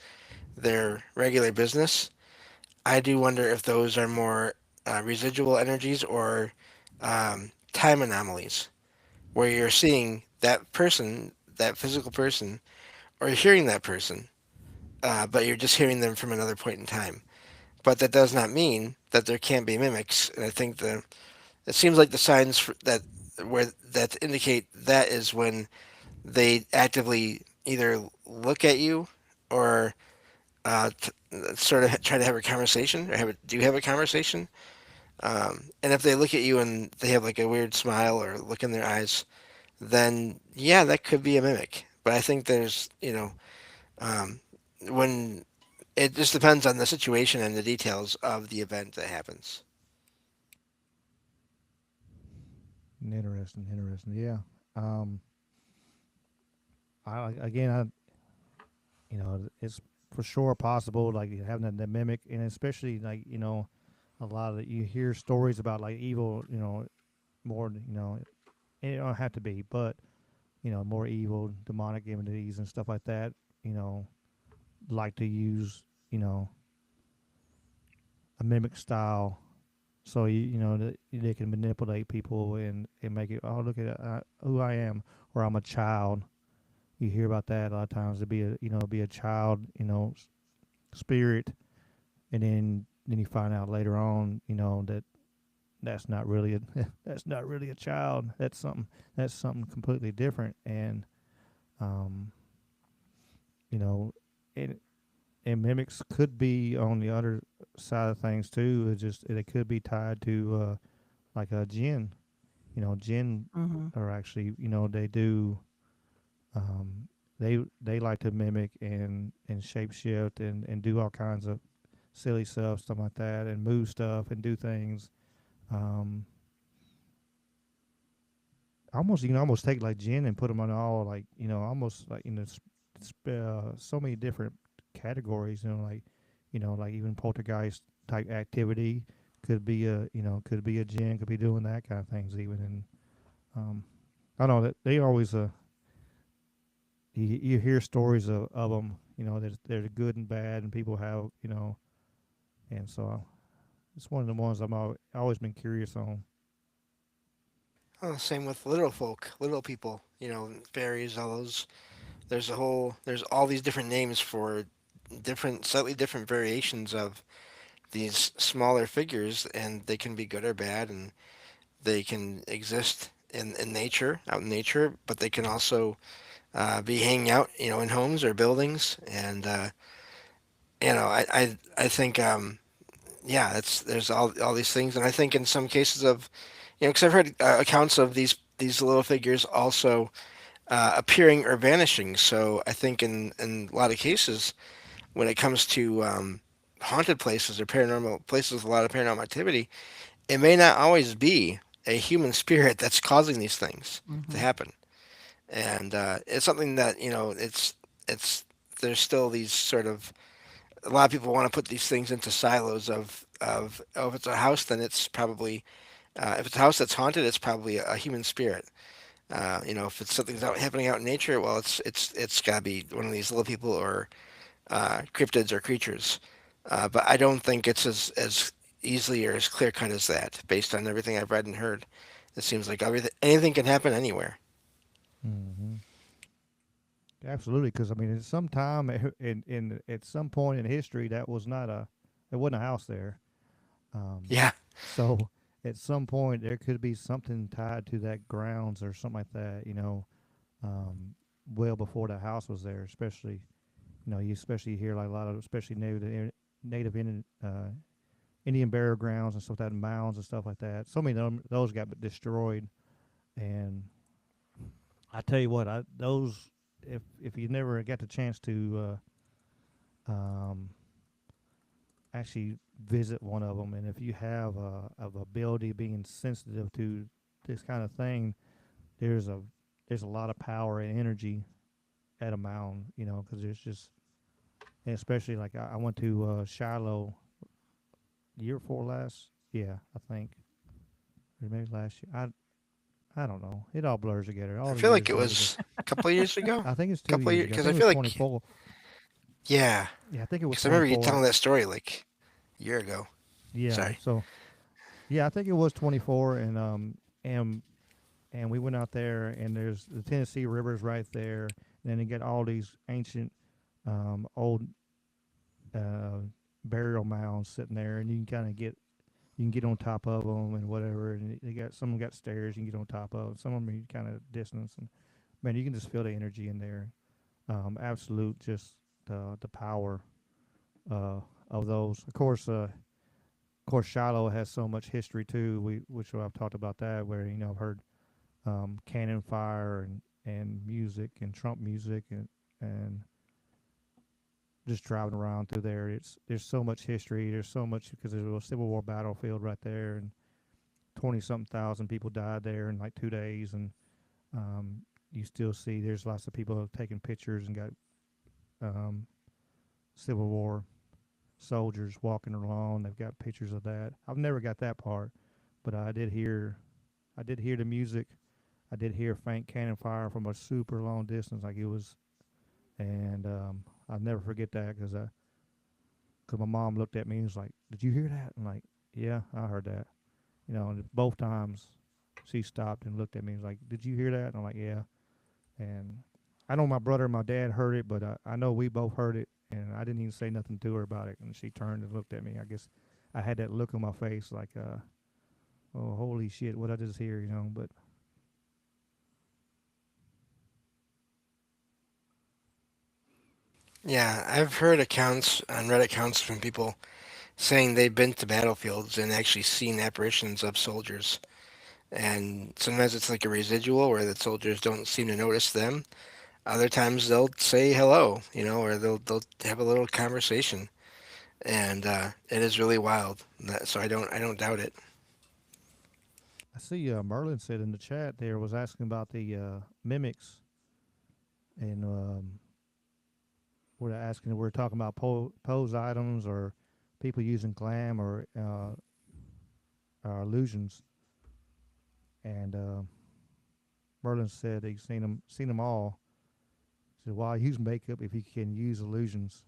their regular business. I do wonder if those are more residual energies or time anomalies, where you're seeing that person, that physical person, or you're hearing that person, but you're just hearing them from another point in time. But that does not mean that there can't be mimics. And I think it seems like the signs that indicate that is when they actively either look at you or sort of try to have a conversation or do you have a conversation? And if they look at you and they have like a weird smile or look in their eyes, then yeah, that could be a mimic. But I think there's, um, when it just depends on the situation and the details of the event that happens. Interesting, interesting. Yeah. Um, again, it's for sure possible, like having that mimic, and especially like a lot of you hear stories about like evil, more, it don't have to be, but more evil, demonic entities and stuff like that, you know, like to use, a mimic style. So that they can manipulate people and make it. Oh, look at who I am, or I'm a child. You hear about that a lot of times. To be a child, spirit, and then you find out later on, that that's not really a that's not really a child. That's something completely different. And um, you know, it and mimics could be on the other side of things too. It's just they could be tied to like a jinn. Jinn Mm-hmm. are actually they do they like to mimic and shape shift and do all kinds of silly stuff like that, and move stuff and do things. Um, almost you can almost take like gin and put them on all like almost like so many different categories. Like even poltergeist type activity could be a gin, could be doing that kind of things even. And um, I know that they always you hear stories of them. That they're good and bad, and people have and so it's one of the ones always been curious on. Oh, same with little folk, little people, fairies, all those. There's all these different names for slightly different variations of these smaller figures, and they can be good or bad, and they can exist in nature, out in nature, but they can also be hanging out, in homes or buildings. And I think yeah, there's all these things, and I think in some cases of because I've heard accounts of these little figures also appearing or vanishing. So I think in a lot of cases when it comes to haunted places or paranormal places with a lot of paranormal activity, it may not always be a human spirit that's causing these things to Mm-hmm. happen. And it's something that it's there's still these sort of a lot of people want to put these things into silos of oh, if it's a house, then it's probably if it's a house that's haunted, it's probably a human spirit. If it's something that's happening out in nature, well, it's got to be one of these little people or cryptids or creatures. But I don't think it's as easily or as clear cut as that, based on everything I've read and heard. It seems like anything can happen anywhere. Mm-hmm. Absolutely, because I mean, at some time in at some point in history, that was not it wasn't a house there. Um, Yeah. so at some point, there could be something tied to that grounds or something like that. Um, well before the house was there, especially you especially hear like a lot of especially native Indian burial grounds and stuff like that, mounds and stuff like that. So many of those got destroyed, and I tell you what, I those if you never got the chance to actually visit one of them, and if you have of ability being sensitive to this kind of thing, there's a there's a lot of power and energy at a mound, because there's just and especially like I went to Shiloh year before last, yeah, I think or maybe last year. I don't know. It all blurs together. I All the feel like years it blur together. was a couple of years ago. I think it's A two couple of years years, ago. I because think I it was feel like 24. yeah, Yeah, I think it was because I remember you 24. telling that story like a year ago. Yeah. Sorry. So yeah, I think it was 24, and and we went out there, and there's the Tennessee River's right there. And then you get all these ancient, old uh, burial mounds sitting there, and you can kind of you can get on top of them and whatever. And they got some of them got stairs you can get on top of. Some of them you kind of distance, man, you can just feel the energy in there. Absolute, just the power uh, of those. Of course, Shiloh has so much history too. Which I've talked about that, where I've heard cannon fire and music and Trump music and just driving around through there. There's so much history. There's so much because there's a Civil War battlefield right there, and 20 something thousand people died there in like 2 days, and you still see there's lots of people taking pictures and got um, Civil War soldiers walking along. They've got pictures of that. I've never got that part, but I did hear the music. I did hear faint cannon fire from a super long distance, like it was, and I'll never forget that because my mom looked at me and was like, "Did you hear that?" I'm like, "Yeah, I heard that." And both times she stopped and looked at me and was like, "Did you hear that?" And I'm like, "Yeah." And I know my brother and my dad heard it, but I know we both heard it, and I didn't even say nothing to her about it. And she turned and looked at me. I guess I had that look on my face like, "Oh, holy shit, what I just hear?" But Yeah, I've heard accounts on Reddit accounts from people saying they've been to battlefields and actually seen apparitions of soldiers. And sometimes it's like a residual where the soldiers don't seem to notice them. Other times they'll say hello, or they'll have a little conversation, and it is really wild. So I don't doubt it. I see Merlin said in the chat there was asking about the mimics, and we're talking about pose items or people using glam or illusions. And Merlin said he's seen them all. He said, "Why use makeup if you can use illusions?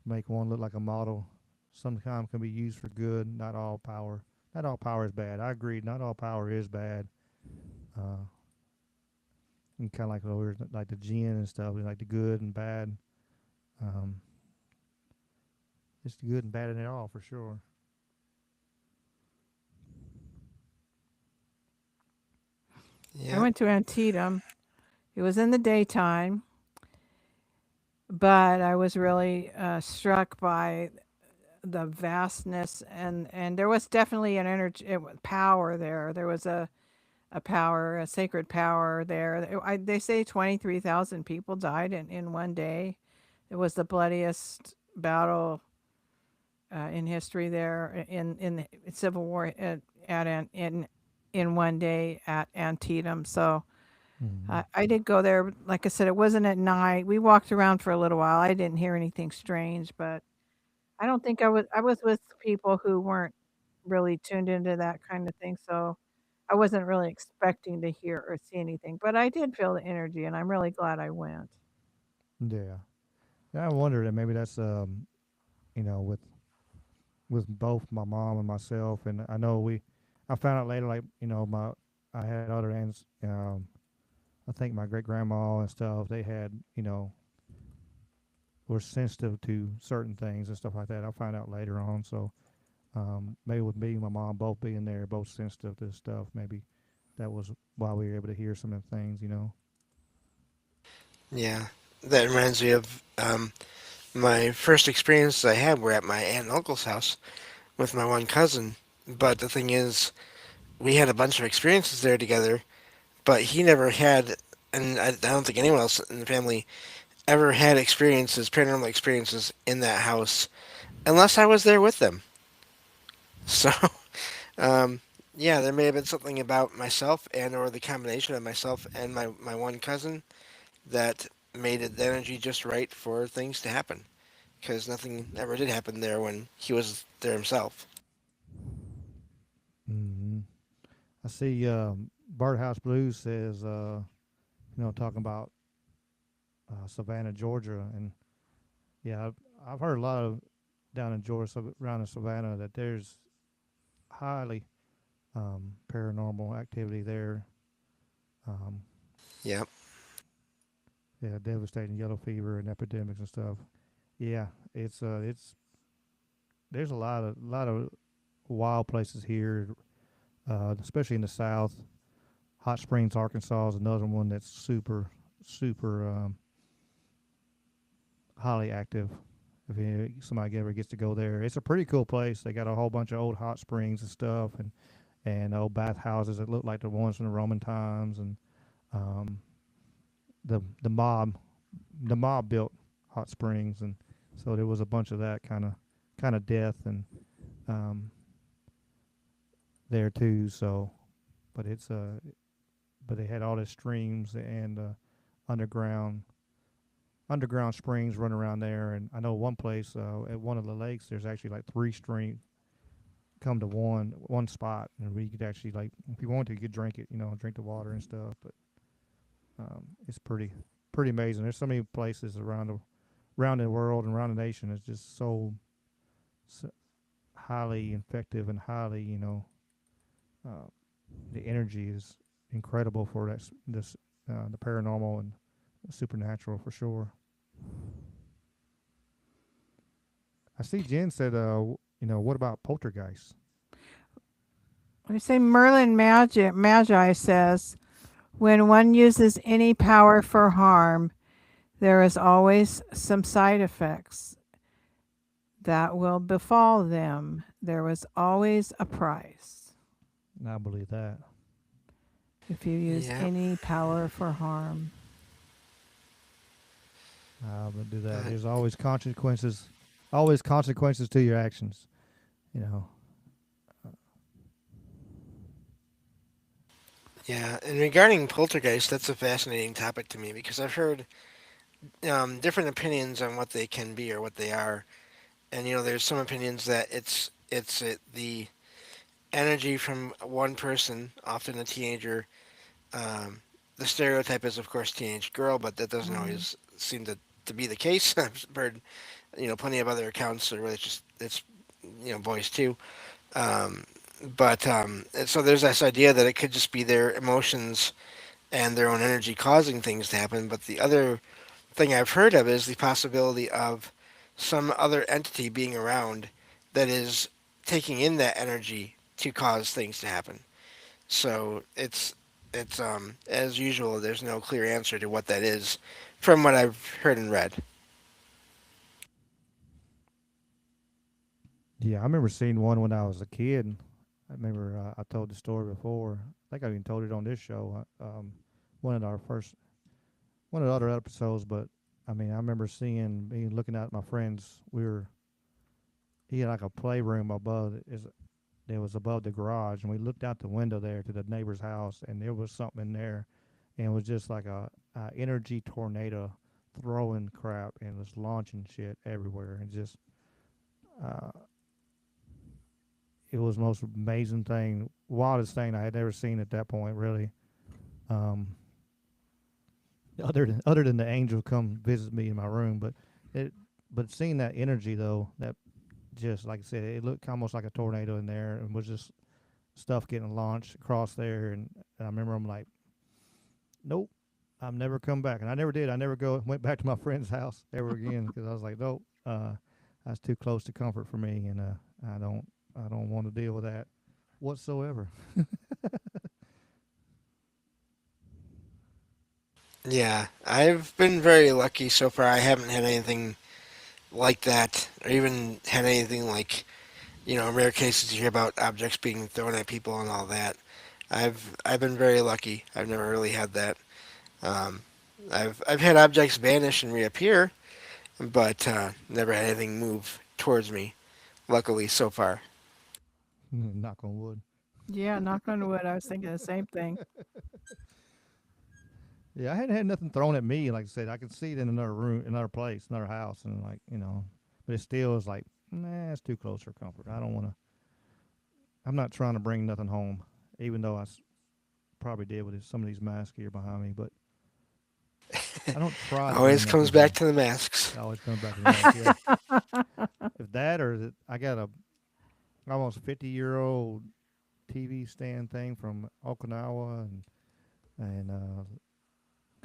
Make one look like a model. Sometimes can be used for good. Not all power. Not all power is bad. I agree. Not all power is bad. Uh, and kind of like the jinn and stuff, like the good and bad. Um, it's the good and bad in it all for sure." I Yeah, went to Antietam. It was in the daytime, but I was really struck by the vastness, and there was definitely an energy, power there. There was a power, a sacred power there. They say 23,000 people died in one day. It was the bloodiest battle in history there in the Civil War in one day at Antietam. So Mm-hmm. I did go there. Like I said, it wasn't at night. We walked around for a little while. I didn't hear anything strange, but I don't think I was with people who weren't really tuned into that kind of thing. So I wasn't really expecting to hear or see anything, but I did feel the energy, and I'm really glad I went. Yeah. Yeah, I wonder that maybe that's with both my mom and myself, and I found out later, like my I had other aunts. I think my great grandma and stuff. They had were sensitive to certain things and stuff like that. I found out later on. So maybe with me and my mom both being there, both sensitive to stuff, maybe that was why we were able to hear some of the things. yeah. That reminds me of my first experiences I had were at my aunt and uncle's house with my one cousin. But the thing is, we had a bunch of experiences there together, but he never had, and I don't think anyone else in the family ever had paranormal experiences in that house, unless I was there with them. So, um, yeah, there may have been something about myself and or the combination of myself and my one cousin that made the energy just right for things to happen. Because nothing ever did happen there when he was there himself. Hmm. I see Birdhouse Blues says, talking about Savannah, Georgia, and yeah, I've heard a lot of down in Georgia, around in Savannah, that there's highly paranormal activity there. Um, Yep. yeah, devastating yellow fever and epidemics and stuff. Yeah, it's there's a lot of wild places here, especially in the South. Hot Springs, Arkansas is another one that's super highly active. If somebody ever gets to go there, it's a pretty cool place. They got a whole bunch of old hot springs and stuff, and old bathhouses that look like the ones from the Roman times, and um, the mob built hot springs, and so there was a bunch of that kind of death and um, there too. So, but but they had all the streams and underground underground springs run around there. And I know one place at one of the lakes, there's actually like three streams come to one spot, and we could actually, like, if you want to, you could drink it, drink the water and stuff. But it's pretty amazing. There's so many places around the world and around the nation. It's just so highly effective and highly, uh, the energy is incredible for this the paranormal and the supernatural for sure. I see Jen said, what about poltergeists? We say Magi says, when one uses any power for harm, there is always some side effects that will befall them. There was always a price I believe that. if you use Yeah. any power for harm. I would do that. Uh, There's always consequences to your actions. You know. yeah. And regarding poltergeist, that's a fascinating topic to me because I've heard different opinions on what they can be or what they are. And there's some opinions that the energy from one person, often a teenager. Um, the stereotype is, of course, teenage girl, but that doesn't Mm. always seem to be the case. I've heard, plenty of other accounts where it's boys too. Um, but and so there's this idea that it could just be their emotions and their own energy causing things to happen. But the other thing I've heard of is the possibility of some other entity being around that is taking in that energy to cause things to happen. So it's as usual. There's no clear answer to what that is, from what I've heard and read. Yeah, I remember seeing one when I was a kid. I remember I told the story before. I think I even told it on this show. One of our first, one of the other episodes. But I mean, I remember looking at my friends. He had like a playroom above that was above the garage, and we looked out the window there to the neighbor's house, and there was something in there, and it was just like a energy tornado throwing crap and was launching shit everywhere, and just uh, it was the most amazing thing, wildest thing I had ever seen at that point, really. Um, other than the angel come visit me in my room, it but seeing that energy though, that just like I said, it looked almost like a tornado in there, and was just stuff getting launched across there, and I remember I'm like, nope, I'm never come back, and I never did. I never went back to my friend's house ever again because I was like, nope, that's too close to comfort for me, and I don't want to deal with that whatsoever. Yeah, I've been very lucky so far. I haven't had anything like that, or even had anything like, rare cases you hear about objects being thrown at people and all that. I've been very lucky. I've never really had that. Um, I've had objects vanish and reappear, but never had anything move towards me. Luckily, so far. Knock on wood. Yeah, knock on wood. I was thinking the same thing. Yeah, I hadn't had nothing thrown at me. Like I said, I could see it in another room, another place, another house, and like but it still is like, nah, it's too close for comfort. I don't want to. I'm not trying to bring nothing home, even though probably did with some of these masks here behind me. But I don't try to bring Always nothing comes back home. to the masks. It always comes back to the mask. Yeah, if that or that, I got a almost 50-year-old TV stand thing from Okinawa, and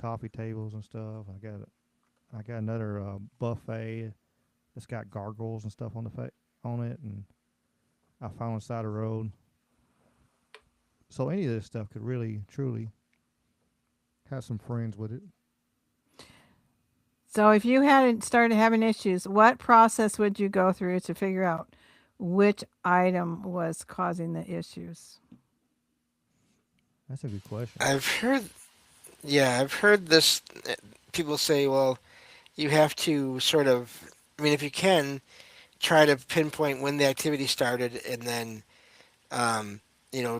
coffee tables and stuff. I got another buffet that's got gargoyles and stuff on it, and I found on the side of the road. So any of this stuff could really, truly have some friends with it. So if you hadn't started having issues, what process would you go through to figure out which item was causing the issues? That's a good question. I've heard, yeah, I've heard this. People say, well, you have to sort of, I mean, if you can, try to pinpoint when the activity started, and then,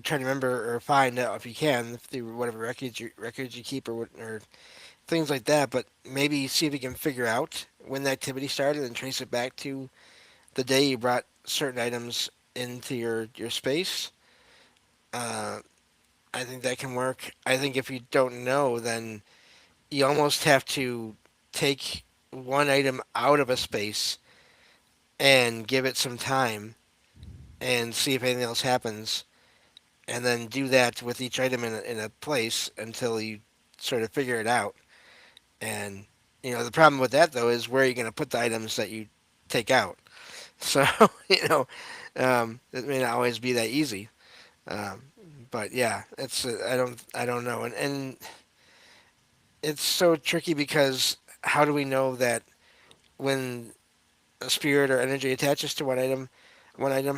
try to remember or find out if you can through whatever records you keep or things like that. But maybe see if you can figure out when the activity started and trace it back to the day you brought certain items into your space. Uh, I think that can work. I think if you don't know, then you almost have to take one item out of a space and give it some time and see if anything else happens, and then do that with each item in a place until you sort of figure it out. And the problem with that though is where are you going to put the items that you take out? So it may not always be that easy. Um, but yeah, it's I don't know, and it's so tricky because how do we know that when a spirit or energy attaches to one item,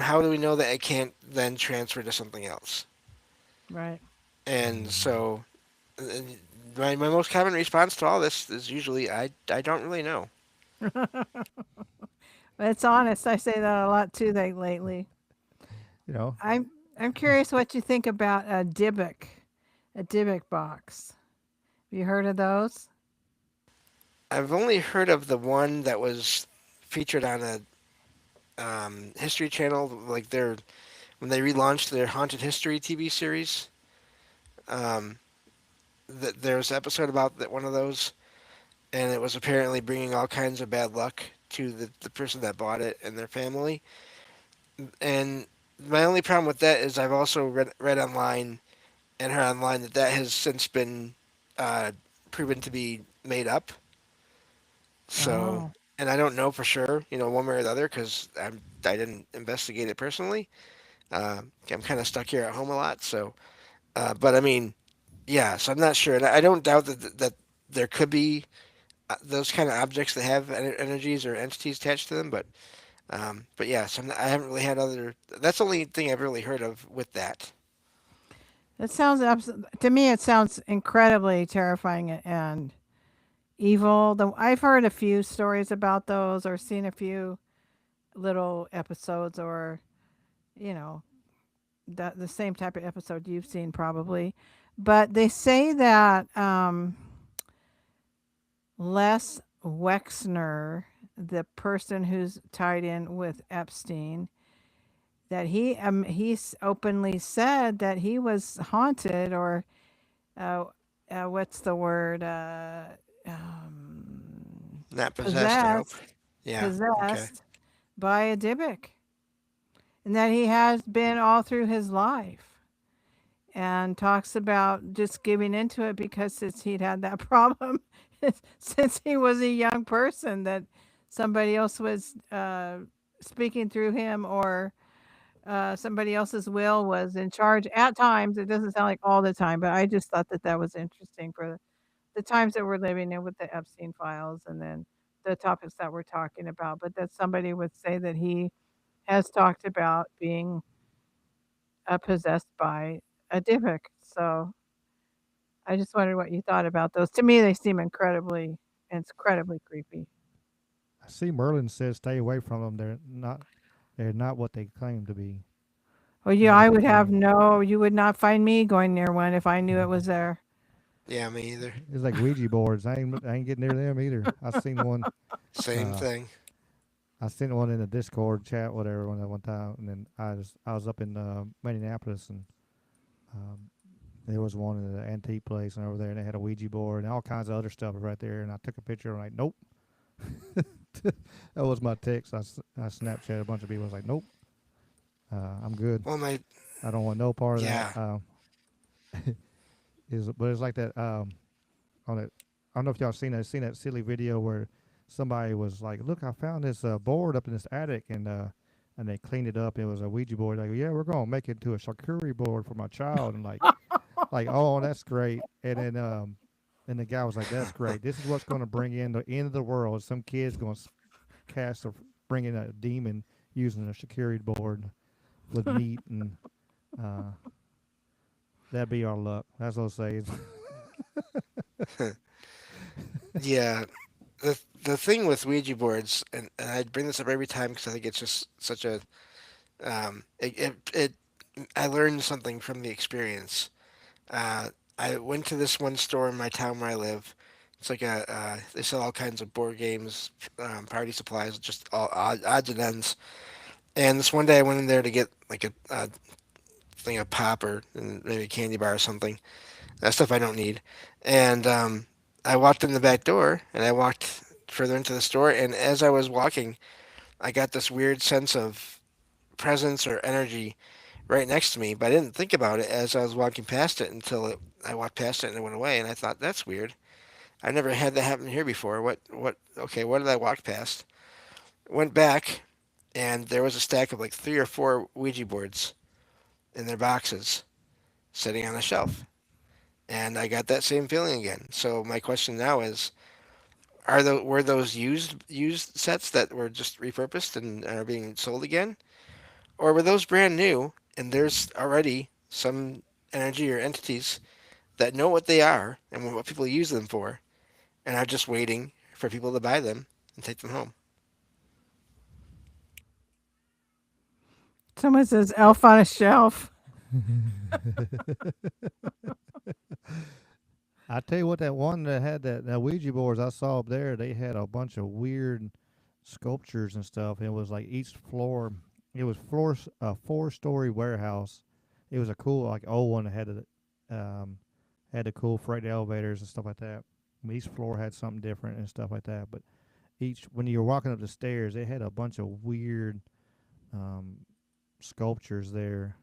how do we know that it can't then transfer to something else? Right. And Mm. so, uh, my most common response to all this is usually I don't really know. It's honest. I say that a lot too lately. You know, I'm curious what you think about a Dybbuk box. Have you heard of those? I've only heard of the one that was featured on a History Channel, like when they relaunched their Haunted History TV series. Um, there's an episode about one of those, and it was apparently bringing all kinds of bad luck to the person that bought it and their family. And my only problem with that is I've also read online and heard online that has since been uh, proven to be made up. So, Oh, and I don't know for sure, one way or the other, because I didn't investigate it personally. I'm kind of stuck here at home a lot, so. But I mean, yeah. So I'm not sure, and I don't doubt that there could be those kind of objects that have energies or entities attached to them, but yeah. So I haven't really had other. That's the only thing I've really heard of with that. that sounds to me. It sounds incredibly terrifying and evil. I've heard a few stories about those, or seen a few little episodes, or you know, the same type of episode you've seen probably. But they say that Les Wexner, the person who's tied in with Epstein, that he's openly said that he was haunted or uh, what's the word Not possessed, I hope. possessed Yeah. Okay. possessed by a Dybbuk, and that he has been all through his life, and talks about just giving into it because since he'd had that problem since he was a young person, that somebody else was speaking through him, or somebody else's will was in charge at times. It doesn't sound like all the time, but I just thought that that was interesting for the times that we're living in with the Epstein files, and then the topics that we're talking about. But that somebody would say that he has talked about being possessed by a Dybbuk. So I just wondered what you thought about those. To me, they seem incredibly creepy. I see Merlin says stay away from them. They're not what they claim to be. Well, Not yeah, what I they would have claim. no, you would not find me going near one if I knew it was there. Yeah, me either. It's like Ouija boards. I ain't getting near them either. I seen one. Same Uh, thing. I seen one in the Discord chat, whatever, one time, and then I was up in Minneapolis, and um, there was one in the antique place and over there, and they had a Ouija board and all kinds of other stuff right there. And I took a picture. I'm like, nope. That was my text. I Snapchat a bunch of people. I was like, nope. I'm good. Well, my I don't want no part of that. yeah. But it's like that on it. I don't know if y'all seen that silly video where somebody was like, "Look, I found this board up in this attic," and and they cleaned it up. It was a Ouija board. Like, yeah, we're gonna make it into a charcuterie board for my child, and like, oh, that's great. And the guy was like, that's great. This is what's gonna bring in the end of the world. Some kid's gonna cast or bring in a demon using a charcuterie board with meat, and uh, that'd be our luck. That's what I'll say. Yeah, the thing with Ouija boards, and I bring this up every time because I think it's just such a it I learned something from the experience. Uh, I went to this one store in my town where I live. It's like a they sell all kinds of board games, party supplies, just all odds and ends. And this one day I went in there to get like a thing of pop or and maybe a candy bar or something. That stuff I don't need. And I walked in the back door and I walked further into the store. And as I was walking, I got this weird sense of presence or energy right next to me. But I didn't think about it as I was walking past it until I walked past it and it went away. And I thought, that's weird. I never had that happen here before. Okay, what did I walk past? Went back and there was a stack of like three or four Ouija boards in their boxes sitting on a shelf. And I got that same feeling again. So my question now is, were those used sets that were just repurposed and are being sold again, or were those brand new and there's already some energy or entities that know what they are and what people use them for, and are just waiting for people to buy them and take them home? Someone says elf on a shelf. I tell you what, that one that had that Ouija boards I saw up there, they had a bunch of weird sculptures and stuff. It was like each floor, it was a 4-story warehouse. It was a cool like old one that had the cool freight elevators and stuff like that. Each floor had something different and stuff like that. But each when you were walking up the stairs, they had a bunch of weird um, sculptures there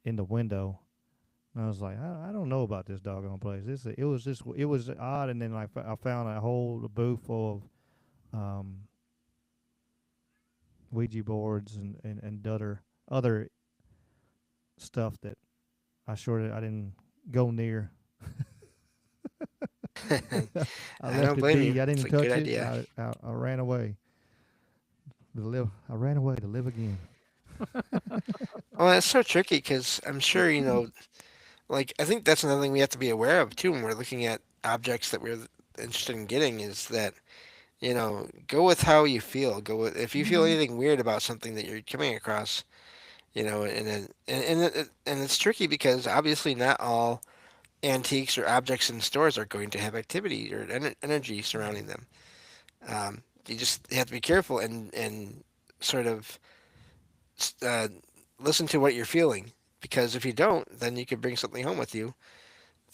in the window. And I was like, I don't know about this doggone place. It was odd. And then like I found a whole booth full of Ouija boards and other stuff that I didn't go near. I I left don't it blame be. you. I It's didn't a touch good it. idea. I ran away to live. I ran away to live again. Well, it's so tricky because I'm sure like I think that's another thing we have to be aware of too when we're looking at objects that we're interested in getting is that go with how you feel. Go with if you feel anything weird about something that you're coming across, and it's tricky because obviously not all antiques or objects in stores are going to have activity or energy surrounding them. You just have to be careful and sort of uh, listen to what you're feeling because if you don't, then you could bring something home with you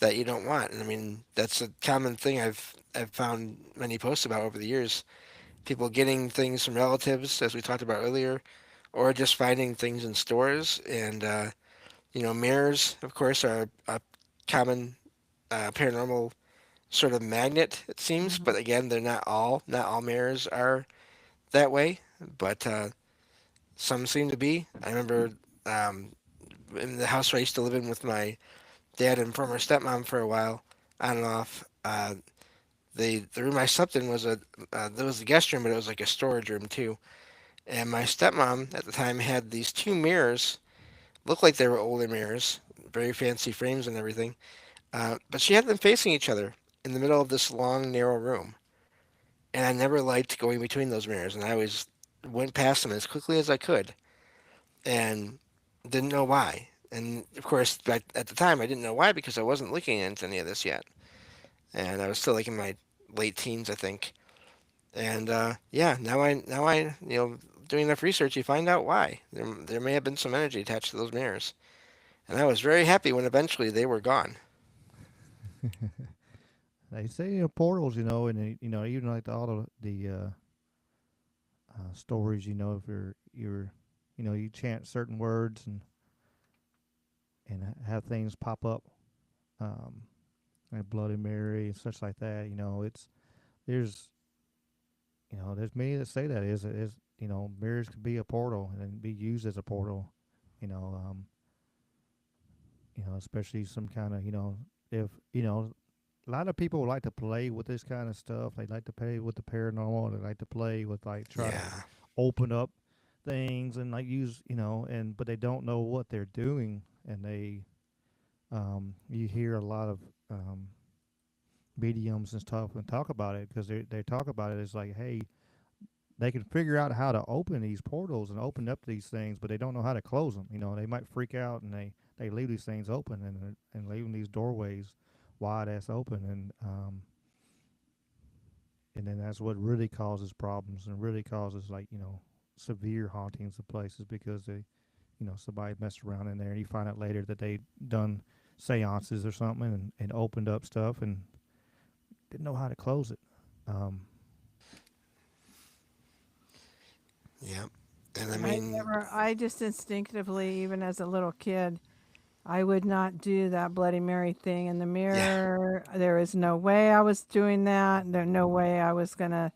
that you don't want. And I mean, that's a common thing I've found many posts about over the years. People getting things from relatives, as we talked about earlier, or just finding things in stores. And mirrors, of course, are a common paranormal sort of magnet. It seems, Hmm. but again, they're not all mirrors are that way, but some seem to be. I remember um, in the house I used to live in with my dad and former stepmom for a while, on and off. The room I slept in was there was a guest room, but it was like a storage room too. And my stepmom at the time had these two mirrors, looked like they were older mirrors, very fancy frames and everything. But she had them facing each other in the middle of this long, narrow room. And I never liked going between those mirrors, and I always went past them as quickly as I could, and didn't know why. And of course, back at the time, I didn't know why because I wasn't looking into any of this yet, and I was still like in my late teens, I think. And yeah, now I doing enough research, you find out why. There may have been some energy attached to those mirrors, and I was very happy when eventually they were gone. They say portals, and even like all the stories, if you chant certain words and have things pop up, um, like Bloody Mary and such like that. There's there's many that say that is mirrors could be a portal and be used as a portal. You know, um, especially some kind of if a lot of people like to play with this kind of stuff. They like to play with the paranormal. They like to play with like try to Yeah. open up things and like use and but they don't know what they're doing and they you hear a lot of mediums and stuff and talk about it because they talk about it as like, hey, they can figure out how to open these portals and open up these things, but they don't know how to close them. They might freak out and they leave these things open and leaving these doorways wide ass open and then that's what really causes problems and really causes like severe hauntings of places because somebody messed around in there and you find out later that they done seances or something and opened up stuff and didn't know how to close it. Um, Yeah. And I I mean, never, I just instinctively, even as a little kid, I would not do that Bloody Mary thing in the yeah. mirror. There is no way I was doing that. There's no way I was going to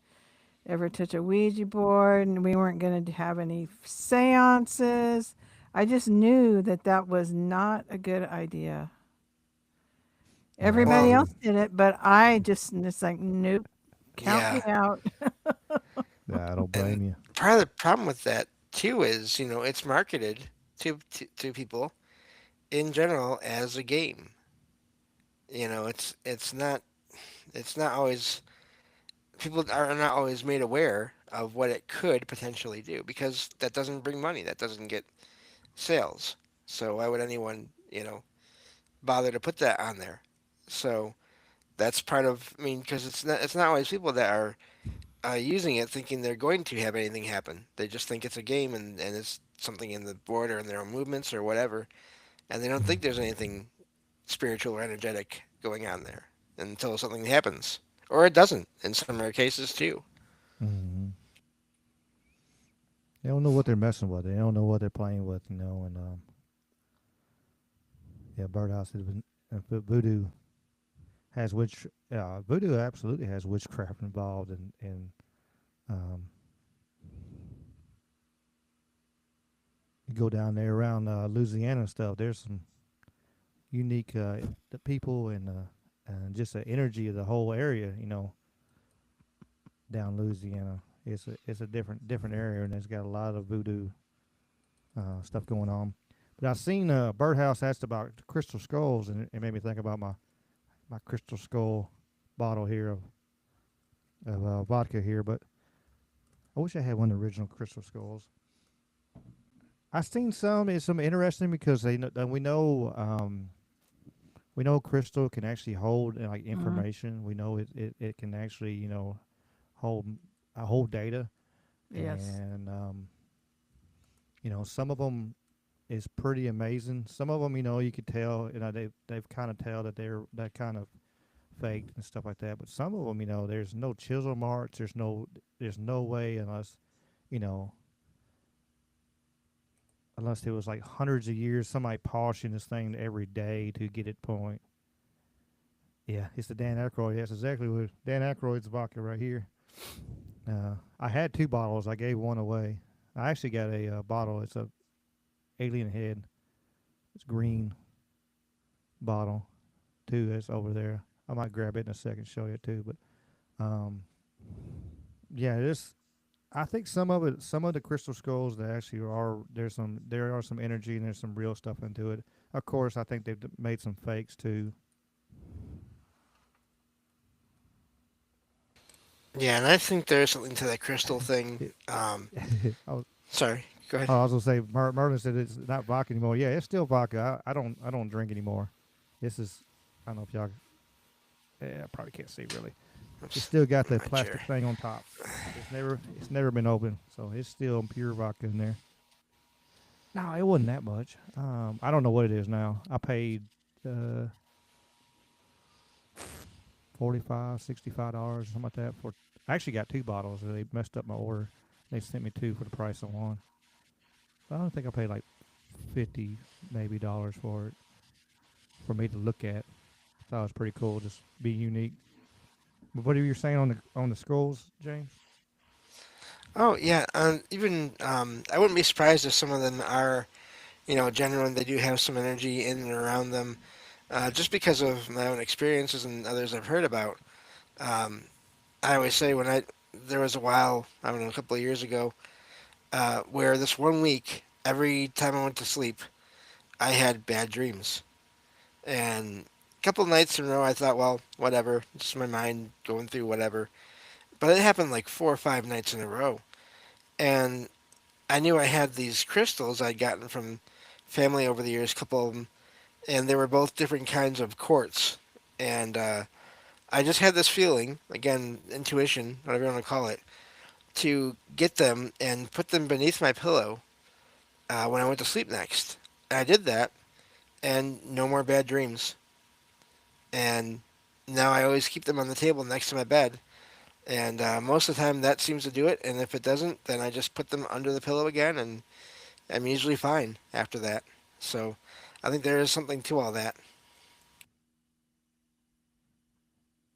ever touch a Ouija board, and we weren't going to have any seances. I just knew that that was not a good idea. I Everybody Well, agree. else did it, but I just, it's like, nope, count me yeah. out. Yeah, I don't And blame you. part of the problem with that too is, it's marketed to people in general as a game. It's not always people are not always made aware of what it could potentially do because that doesn't bring money. That doesn't get sales. So why would anyone, bother to put that on there? So that's part of. I mean, because it's not always people that are using it thinking they're going to have anything happen. They just think it's a game and it's something in the board or in their own movements or whatever, and they don't think there's anything spiritual or energetic going on there until something happens, or it doesn't in some rare cases too. Mm-hmm. They don't know what they're messing with. They don't know what they're playing with, and yeah, birdhouse has been voodoo has witch. Voodoo absolutely has witchcraft involved, and um, you go down there around Louisiana and stuff. There's some unique the people and just the energy of the whole area. Down Louisiana, it's a different area, and it's got a lot of voodoo stuff going on. But I seen Birdhouse asked about crystal skulls, and it made me think about my crystal skull bottle here of vodka here. But I wish I had one of the original crystal skulls. I seen some. It's some interesting because we know crystal can actually hold like Mhm. information. We know it can actually hold hold data, Yes. and some of them is pretty amazing. Some of them, you could tell, they've kind of tell that they're that kind of faked and stuff like that. But some of them, there's no chisel marks. There's no way you know, unless it was like hundreds of years, somebody polishing this thing every day to get it point. Yeah, it's the Dan Aykroyd. That's exactly what Dan Aykroyd's vodka right here. I had two bottles. I gave one away. I actually got a bottle. It's a alien head. It's green bottle too. That's over there. I might grab it in a second, show you too. But um, yeah, this. I think some of the crystal skulls that actually there are some energy and there's some real stuff into it. Of course, I think they've made some fakes too. Yeah, and I think there's something to that crystal thing. It, I was, Sorry, go ahead. oh, I was gonna say Merlin said it's not vodka anymore. Yeah, it's still vodka. I don't drink anymore. This is I don't know if y'all. Yeah, I probably can't see really. It's Oops, still got the my chair. plastic thing on top. It's never been open, so it's still pure vodka in there. No, it wasn't that much. I don't know what it is now. I paid uh $45, $65, something like that for. I actually got two bottles. They messed up my order. They sent me two for the price of one. I don't think I paid like 50 maybe dollars for it for me to look at. Thought it was pretty cool, just be unique. But what are you saying on the skulls, James? Oh yeah, even I wouldn't be surprised if some of them are, genuine. They do have some energy in and around them, just because of my own experiences and others I've heard about. Um, I always say there was a while, I don't know, a couple of years ago, where this one week, every time I went to sleep, I had bad dreams. And a couple of nights in a row, I thought, well, whatever, just my mind going through whatever. But it happened like 4 or 5 nights in a row. And I knew I had these crystals I'd gotten from family over the years, a couple of them, and they were both different kinds of quartz. And I just had this feeling, again, intuition, whatever you want to call it, to get them and put them beneath my pillow when I went to sleep next. And I did that, and no more bad dreams. And now I always keep them on the table next to my bed. And most of the time that seems to do it. And if it doesn't, then I just put them under the pillow again, and I'm usually fine after that. So I think there is something to all that.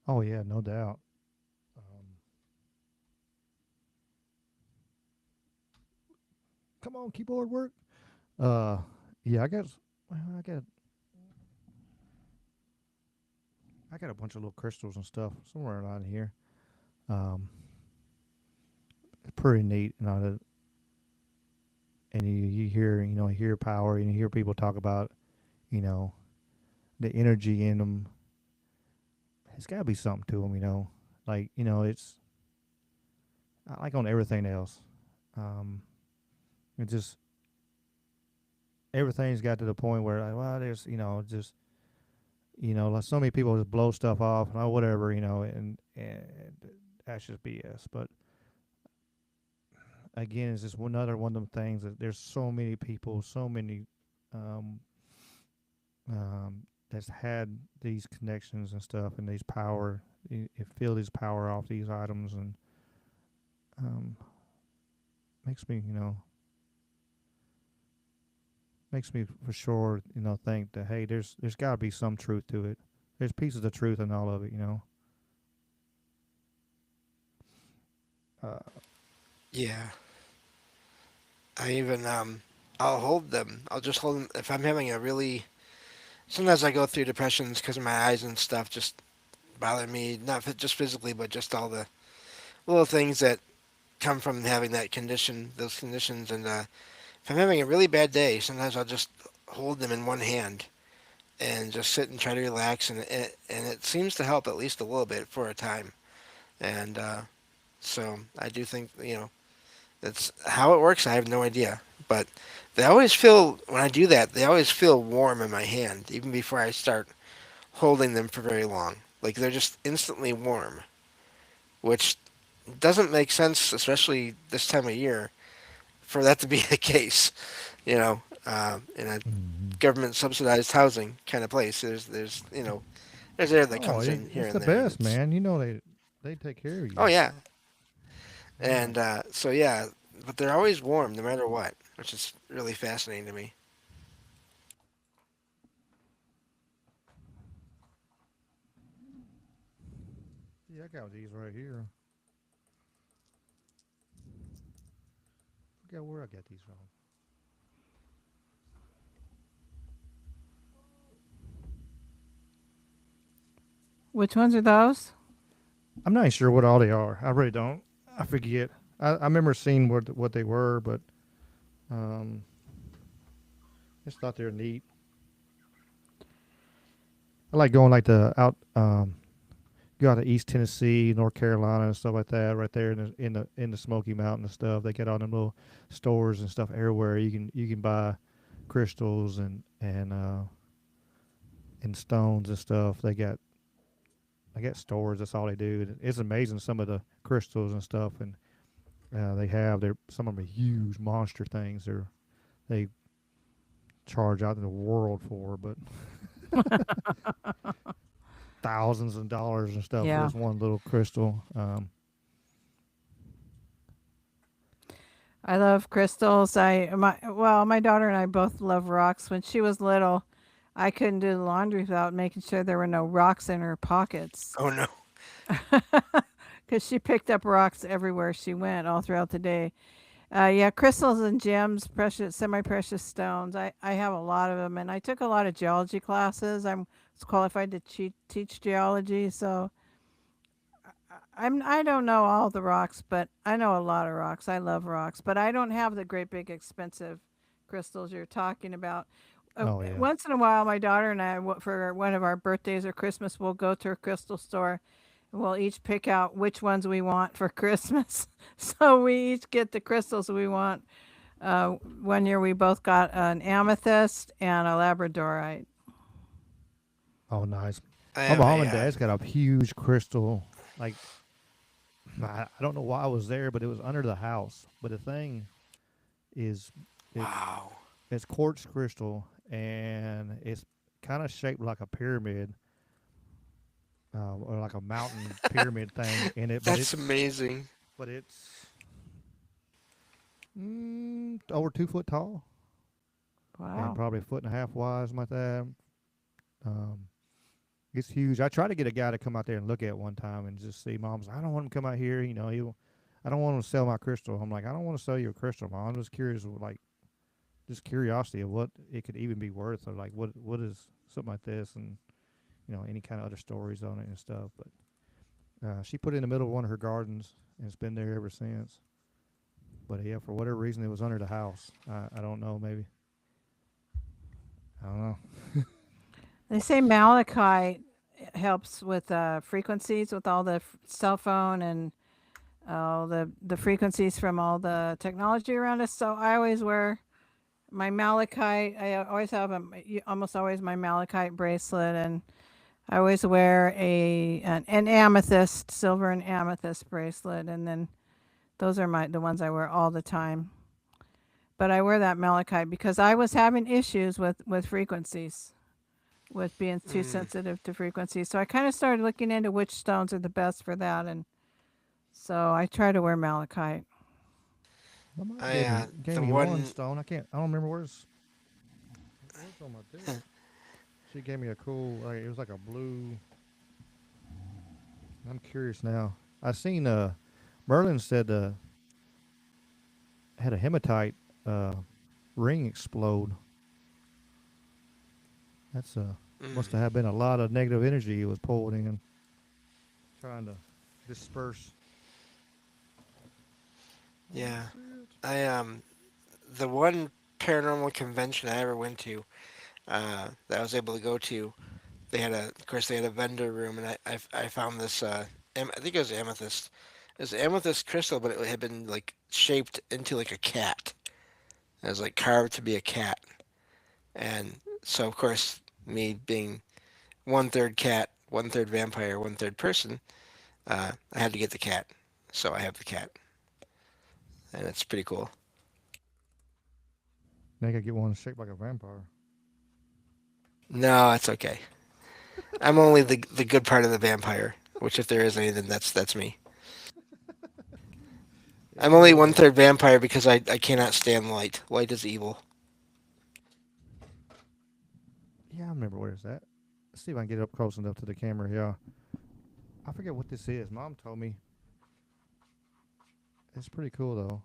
Oh yeah, no doubt. Come on, keyboard work. Uh, yeah, well, I got a bunch of little crystals and stuff somewhere around here. Um, it's pretty neat, and you hear, you hear power, and you hear people talk about, you know, the energy in them. It's got to be something to them, like, it's like on everything else. Um, it just everything's got to the point where, like, well, there's, just, like so many people just blow stuff off and whatever, and that's just BS. But again, it's just another one of them things that there's so many people, so many um, that's had these connections and stuff, and these power, you feel these power off these items, and um, makes me, makes me for sure, think that hey, there's got to be some truth to it. There's pieces of truth in all of it. Uh, Yeah. I even I'll hold them. I'll just hold them if I'm having a really. Sometimes I go through depressions because my eyes and stuff just bother me. Not just physically, but just all the little things that come from having that condition, those conditions. And if I'm having a really bad day, sometimes I'll just hold them in one hand and just sit and try to relax, and it seems to help at least a little bit for a time. And so I do think that's how it works. I have no idea, but they always feel when I do that. They always feel warm in my hand, even before I start holding them for very long. Like they're just instantly warm, which doesn't make sense, especially this time of year, for that to be the case. In a mm-hmm. government subsidized housing kind of place, there's air that Oh, comes in here it's and the there, and best, it's man. They take care of oh you. yeah, Yeah. and so yeah, but they're always warm no matter what, which is really fascinating to me. Yeah, I got these right here. Forget where I got these from. Which ones are those? I'm not sure what all they are. I really don't. I forget. I remember seeing what they were, but um, just thought they were neat. I like going like the out go out to East Tennessee, North Carolina, and stuff like that. Right there in the Smoky Mountain and stuff. They got all them little stores and stuff everywhere. You can buy crystals and stones and stuff. They got stores. That's all they do. It's amazing some of the crystals and stuff, and they have. They're some of them are huge monster things. They charge out in the world for, but thousands of dollars and stuff for Yeah. this one little crystal. I love crystals. My daughter and I both love rocks. When she was little, I couldn't do the laundry without making sure there were no rocks in her pockets. Oh no, because she picked up rocks everywhere she went all throughout the day. Yeah, crystals and gems, precious, semi-precious stones. I have a lot of them, and I took a lot of geology classes. I'm was qualified to teach geology, so I don't know all the rocks, but I know a lot of rocks. I love rocks, but I don't have the great big expensive crystals you're talking about. Oh yeah. Once in a while, my daughter and I, for one of our birthdays or Christmas, we'll go to a crystal store. And we'll each pick out which ones we want for Christmas. So we each get the crystals we want. One year we both got an amethyst and a labradorite. Oh, nice. I My have mom a and dad's got a huge crystal. Like, I don't know why I was there, but it was under the house. But the thing is, it, wow. it's quartz crystal, and it's kind of shaped like a pyramid, or like a mountain pyramid thing in it. That's amazing. But it's over 2 foot tall and Wow. probably a foot and a half wide, something like that. Um, it's huge. I tried to get a guy to come out there and look at it one time and just see. Mom's, I don't want him to come out here. You know, I don't want him to sell my crystal. I'm like, I don't want to sell you a crystal, Mom. I'm just curious, like, just curiosity of what it could even be worth, or like what is something like this, and any kind of other stories on it and stuff. But she put it in the middle of one of her gardens, and it's been there ever since. But yeah, for whatever reason, it was under the house. I don't know, maybe. I don't know. They say malachite helps with frequencies, with all the cell phone and all the frequencies from all the technology around us. So I always wear my malachite. I always have almost always my malachite bracelet, and I always wear an amethyst, silver and amethyst bracelet, and then those are the ones I wear all the time. But I wear that malachite because I was having issues with frequencies, with being too Mm. sensitive to frequencies. So I kind of started looking into which stones are the best for that, and so I try to wear malachite. My mom I gave the me one one. stone. I don't remember where's on my desk. She gave me a cool. Like, it was like a blue. I'm curious now. I seen Merlin said had a hematite uh ring explode. That's must Mm, have been a lot of negative energy it was pulled in, trying to disperse. yeah. I the one paranormal convention I ever went to, that I was able to go to, of course they had a vendor room, and I found this I think it was amethyst. It was amethyst crystal, but it had been like shaped into like a cat. It was like carved to be a cat, and so of course me being one third cat, one third vampire, one third person, I had to get the cat. So I have the cat, and it's pretty cool. They could get one shaped like a vampire. No, it's okay. I'm only the good part of the vampire, which if there is any, then that's me. I'm only Yeah, one third vampire because I cannot stand light. Light is evil. yeah. I remember where it's at. Let's see if I can get it up close enough to the camera. Yeah, I forget what this is. Mom told me. It's pretty cool though.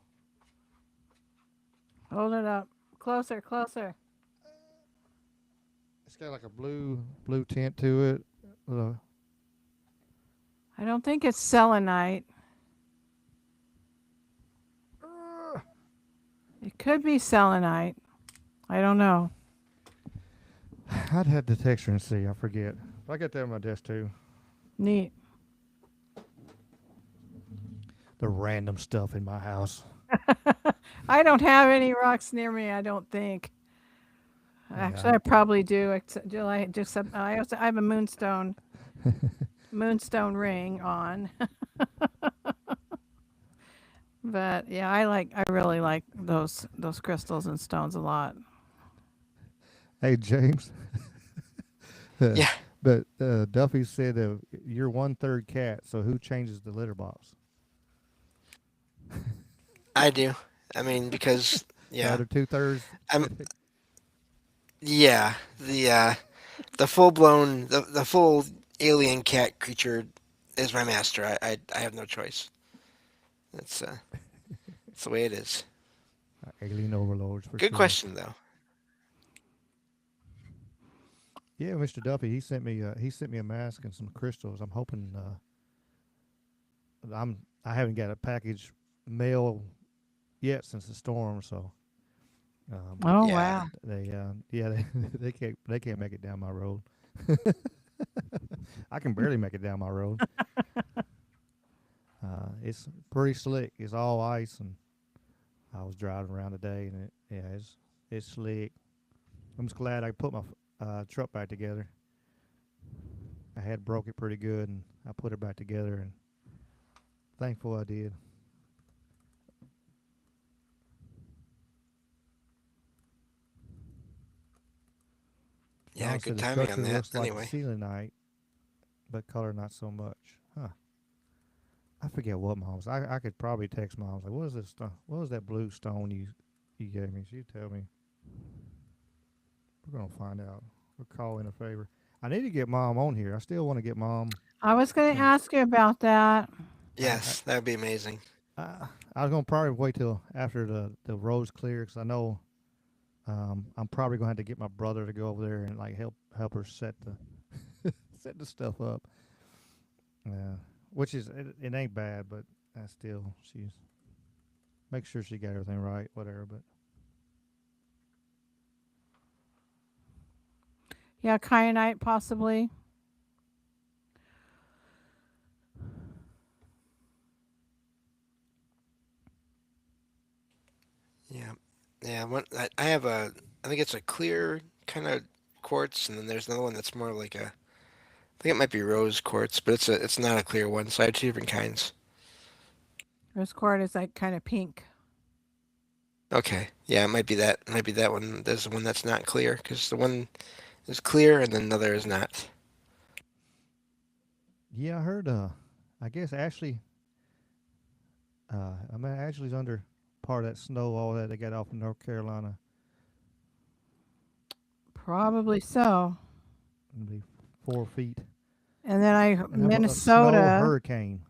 Hold it up. Closer, closer. It's got like a blue tint to it. Uh, I don't think it's selenite. It could be selenite. I don't know. I'd have the texture and see. I forget. I got that on my desk too. Neat. The random stuff in my house. I don't have any rocks near me, I don't think. Actually, Yeah. I probably do. I also I have a moonstone ring on. But yeah, I really like those crystals and stones a lot. Hey James, Yeah, but Duffy said you're 1/3 cat. So who changes the litter box? I do. I mean, because The yeah, other 2/3. I'm yeah the full blown the full alien cat creature is my master. I have no choice. That's that's the way it is. Alien overlords for Good sure. question though. Yeah, Mr. Duffy, he sent me a mask and some crystals. I'm hoping I haven't got a package mail yet since the storm, so but Oh, Yeah. wow. they can't make it down my road. I can barely make it down my road. It's pretty slick. It's all ice, and I was driving around today, and it's slick. I'm just glad I put my truck back together. I had broke it pretty good, and I put it back together, and thankful I did. Yeah, John said good the timing on structure that. looks like a Anyway. selenite, but color not so much. Huh. I forget what mom's. I could probably text mom's like, what is this stone? What was that blue stone you gave me? She'd tell me. We're gonna find out. We'll call in a favor. I need to get mom on here. I still want to get mom. I was going to Some. ask you about that. I, Yes, that would be amazing. I was gonna probably wait till after the road's clear because I know I'm probably gonna have to get my brother to go over there and like help her set the set the stuff up. Uh, which is it ain't bad, but I still she's make sure she got everything right, whatever. But Yeah, kyanite possibly. Yeah. Yeah. I have a. I think it's a clear kind of quartz, and then there's another one that's more like a. I think it might be rose quartz, but it's not a clear one. So I have two different kinds. Rose quartz is like kind of pink. Okay. Yeah, it might be that. It might be that one. There's the one that's not clear because the one is clear and then another is not. yeah, I heard. I guess Ashley. I mean Ashley's under part of that snow, all that they got off in North Carolina. Probably so. It'll be 4 feet, And then and have a snow Minnesota. hurricane.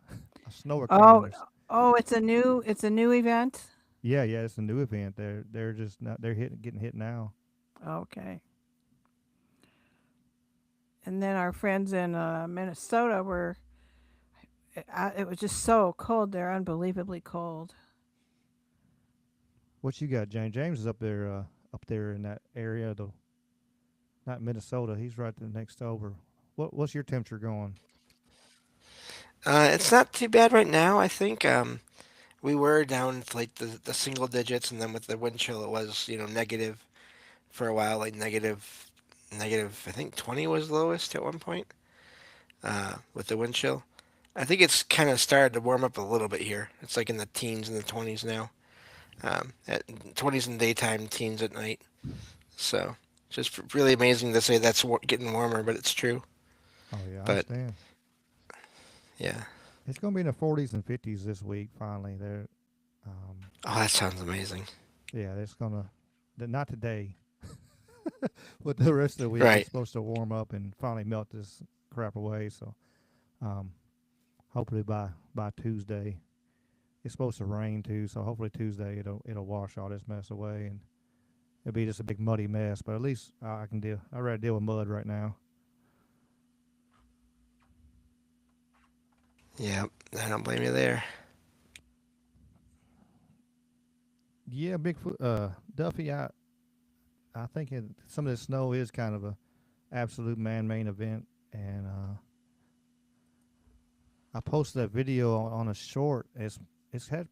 A snow hurricane. Oh, oh, it's a new event. Yeah, yeah, it's a new event. They're just not they're getting hit now. Okay. And then our friends in Minnesota were. It was just so cold there, unbelievably cold. What you got, James? James is up there in that area, though. Not Minnesota. He's right there next over. What's your temperature going? It's not too bad right now. I think we were down to like the single digits, and then with the wind chill, it was negative for a while, like negative. I think 20 was the lowest at one point with the wind chill. I think it's kind of started to warm up a little bit here. It's like in the teens and the 20s now. At 20s in the daytime, teens at night. So just really amazing to say that's getting warmer, but it's true. Oh yeah, I But understand. yeah. It's going to be in the 40s and 50s this week. Finally, um, Oh, that sounds amazing. yeah, it's gonna. Not today, but the rest of the week it's Right. supposed to warm up and finally melt this crap away. So, um, hopefully by Tuesday, it's supposed to rain too. So hopefully Tuesday it'll wash all this mess away and it'll be just a big muddy mess. But at least I can deal. I rather deal with mud right now. Yeah. I don't blame you there. Yeah, Bigfoot, Duffy. I think some of the snow is kind of a absolute man-made event, and I posted that video on a short. It's had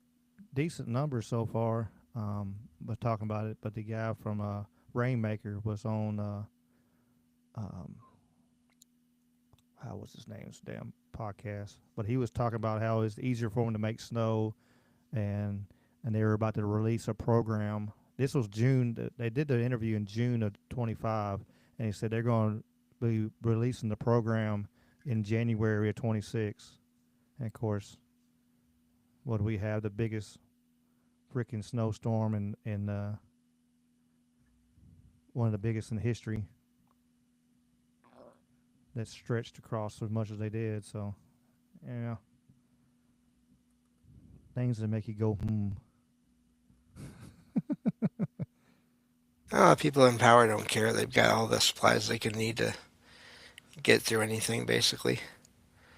decent numbers so far. But talking about it, but the guy from Rainmaker was on. Um, how was his name? His damn podcast. But he was talking about how it's easier for him to make snow, and they were about to release a program. This was June. They did the interview in June of 25, and he said they're going to be releasing the program in January of 26. And of course, what do we have? The biggest freaking snowstorm in one of the biggest in history that stretched across as much as they did. So You know, things that make you go, hmm. People in power don't care. They've got all the supplies they can need to get through anything, basically.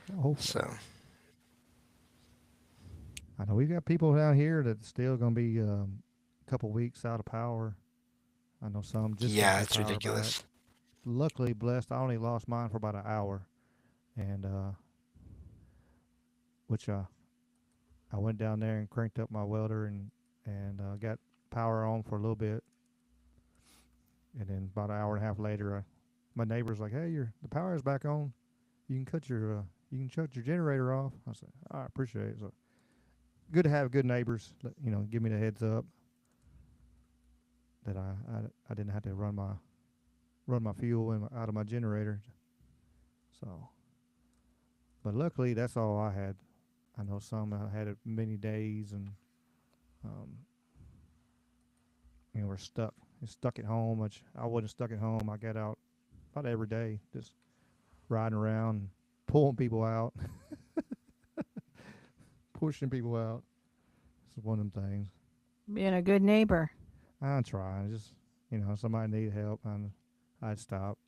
Well, hopefully. So, I know we've got people down here that's still going to be a couple weeks out of power. I know some just got yeah, their it's power back. ridiculous. Luckily, blessed, I only lost mine for about an hour, and which I went down there and cranked up my welder and got power on for a little bit, and then about an hour and a half later, my neighbor's like, "Hey, the power is back on. You can you can shut your generator off." I said, "I appreciate it." So good to have good neighbors. Give me the heads up that I didn't have to run my fuel out of my generator. So, but luckily that's all I had. I know some had it many days and um, were stuck. Stuck at home, which I wasn't stuck at home. I got out about every day, just riding around, pulling people out, pushing people out. It's one of them things. Being a good neighbor. I'm trying. Just somebody need help, and I'd stop.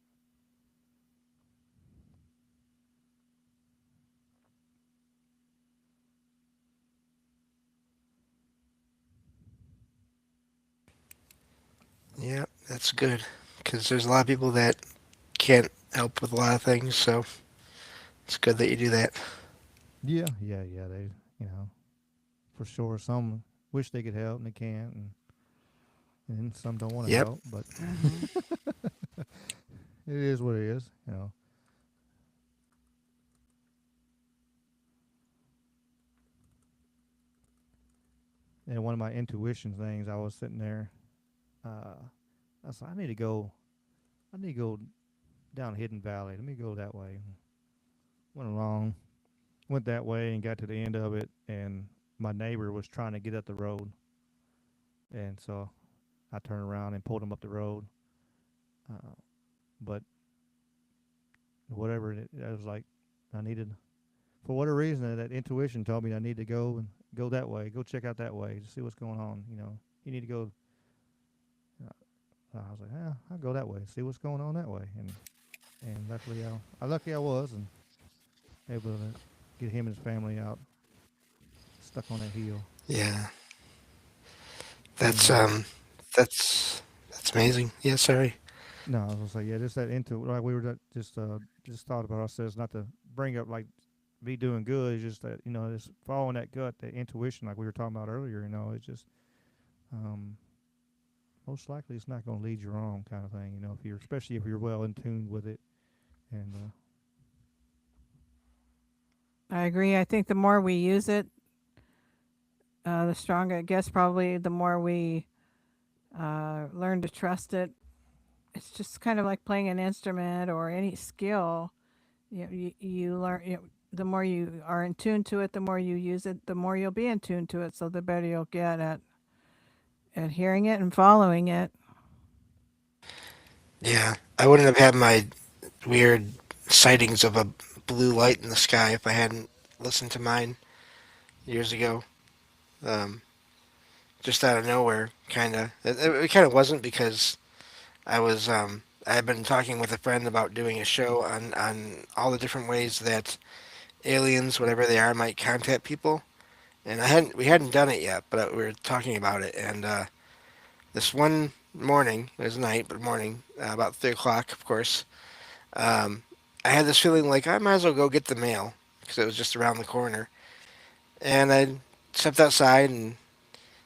Yeah, that's good. Because there's a lot of people that can't help with a lot of things, so it's good that you do that. Yeah, yeah, yeah. They, for sure. Some wish they could help and they can't, and some don't want to Yep. help. But Hmm. it is what it is. And one of my intuition things, I was sitting there. Uh, I said, I need to go. I need to go down Hidden Valley. Let me go that way. Went along, went that way, and got to the end of it. And my neighbor was trying to get up the road, and so I turned around and pulled him up the road. Uh, but whatever I was like, I needed for whatever reason that intuition told me I need to go and go that way, go check out that way to see what's going on. You need to go. I was like, yeah, I'll go that way, see what's going on that way, and luckily I was and able to get him and his family out, stuck on that hill. Yeah. And That's um that's amazing. Yeah, sorry. no, I was gonna say yeah, just that into like we were just thought about ourselves, not to bring up like be doing good, it's just that just following that gut, that intuition, like we were talking about earlier. It's just um, most likely it's not going to lead you wrong, kind of thing. If you're especially if you're well in tune with it, and I agree. I think the more we use it, the stronger it gets. Probably the more we learn to trust it. It's just kind of like playing an instrument or any skill. You learn. The more you are in tune to it, the more you use it, the more you'll be in tune to it. So the better you'll get at hearing it and following it. Yeah. I wouldn't have had my weird sightings of a blue light in the sky if I hadn't listened to mine years ago. Um, just out of nowhere, kind of. It kind of wasn't because I had been talking with a friend about doing a show on all the different ways that aliens, whatever they are, might contact people. And we hadn't done it yet, but we were talking about it. And this one morning, it was night, but morning, about 3 o'clock, of course, um, I had this feeling like I might as well go get the mail because it was just around the corner. And I stepped outside and